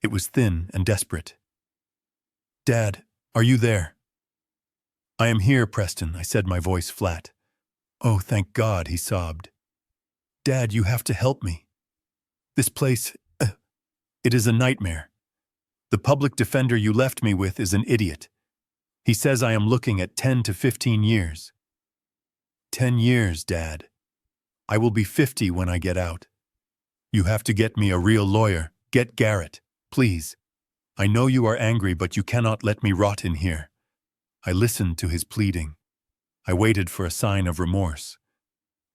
It was thin and desperate. "Dad, are you there?" "I am here, Preston," I said, my voice flat. "Oh, thank God," he sobbed. "Dad, you have to help me. This place, it is a nightmare. The public defender you left me with is an idiot. He says I am looking at 10 to 15 years. 10 years, Dad. I will be 50 when I get out. You have to get me a real lawyer. Get Garrett, please. I know you are angry, but you cannot let me rot in here." I listened to his pleading. I waited for a sign of remorse.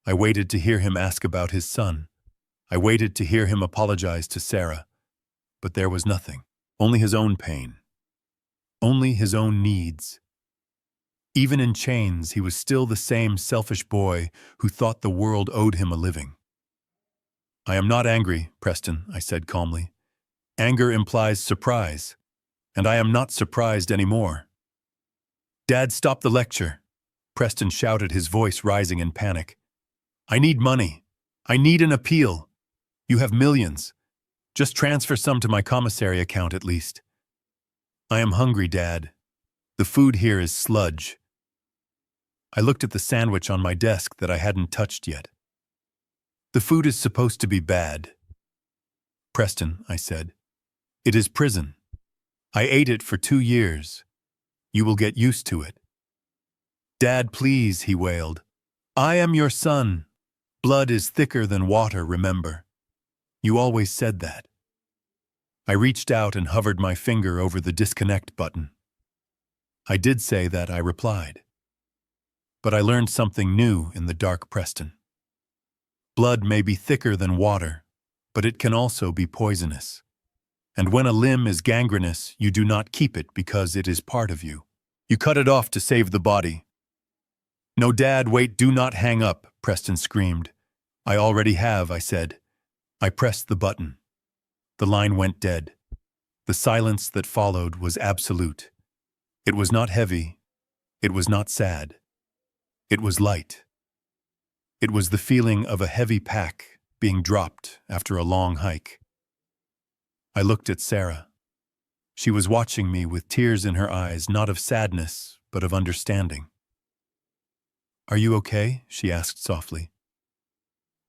I waited to hear him ask about his son. I waited to hear him apologize to Sarah. But there was nothing. Only his own pain. Only his own needs. Even in chains, he was still the same selfish boy who thought the world owed him a living. "I am not angry, Preston," I said calmly. "Anger implies surprise, and I am not surprised anymore." "Dad, stop the lecture," Preston shouted, his voice rising in panic. "I need money. I need an appeal. You have millions. Just transfer some to my commissary account at least." "I am hungry, Dad. The food here is sludge." I looked at the sandwich on my desk that I hadn't touched yet. "The food is supposed to be bad." "Preston," I said, "it is prison. I ate it for 2 years. You will get used to it." "Dad, please," he wailed. "I am your son. Blood is thicker than water, remember. You always said that." I reached out and hovered my finger over the disconnect button. "I did say that," I replied. But I learned something new in the dark Preston. Blood may be thicker than water, but it can also be poisonous. And when a limb is gangrenous, you do not keep it because it is part of you. You cut it off to save the body. No, Dad, wait, do not hang up, Preston screamed. I already have, I said. I pressed the button. The line went dead. The silence that followed was absolute. It was not heavy. It was not sad. It was light. It was the feeling of a heavy pack being dropped after a long hike. I looked at Sarah. She was watching me with tears in her eyes, not of sadness, but of understanding. Are you okay? She asked softly.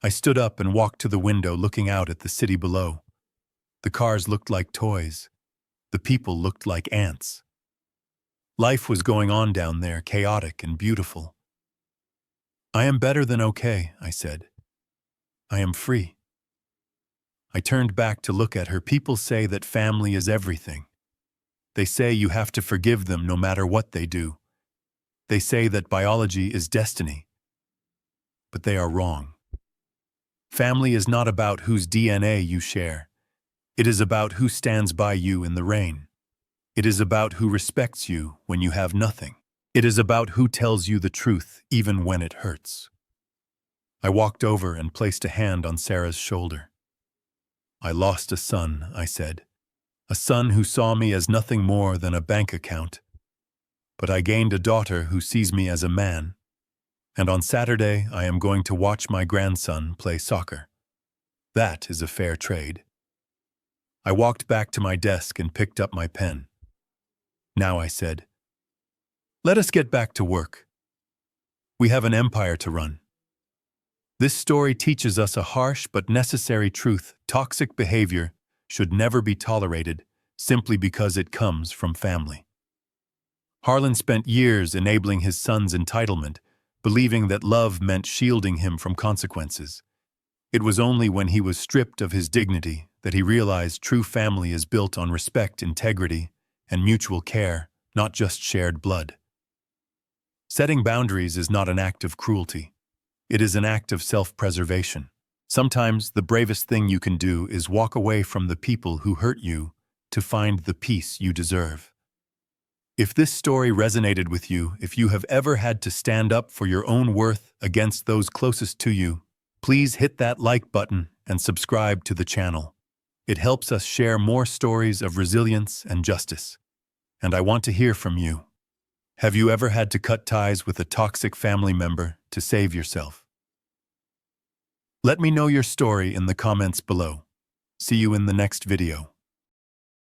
I stood up and walked to the window, looking out at the city below. The cars looked like toys. The people looked like ants. Life was going on down there, chaotic and beautiful. I am better than okay, I said. I am free. I turned back to look at her. People say that family is everything. They say you have to forgive them no matter what they do. They say that biology is destiny. But they are wrong. Family is not about whose DNA you share. It is about who stands by you in the rain. It is about who respects you when you have nothing. It is about who tells you the truth even when it hurts. I walked over and placed a hand on Sarah's shoulder. I lost a son, I said. A son who saw me as nothing more than a bank account. But I gained a daughter who sees me as a man. And on Saturday, I am going to watch my grandson play soccer. That is a fair trade. I walked back to my desk and picked up my pen. Now, I said, let us get back to work. We have an empire to run. This story teaches us a harsh but necessary truth. Toxic behavior should never be tolerated simply because it comes from family. Harlan spent years enabling his son's entitlement, believing that love meant shielding him from consequences. It was only when he was stripped of his dignity that he realized true family is built on respect, integrity, and mutual care, not just shared blood. Setting boundaries is not an act of cruelty. It is an act of self-preservation. Sometimes the bravest thing you can do is walk away from the people who hurt you to find the peace you deserve. If this story resonated with you, if you have ever had to stand up for your own worth against those closest to you, please hit that like button and subscribe to the channel. It helps us share more stories of resilience and justice. And I want to hear from you. Have you ever had to cut ties with a toxic family member to save yourself? Let me know your story in the comments below. See you in the next video.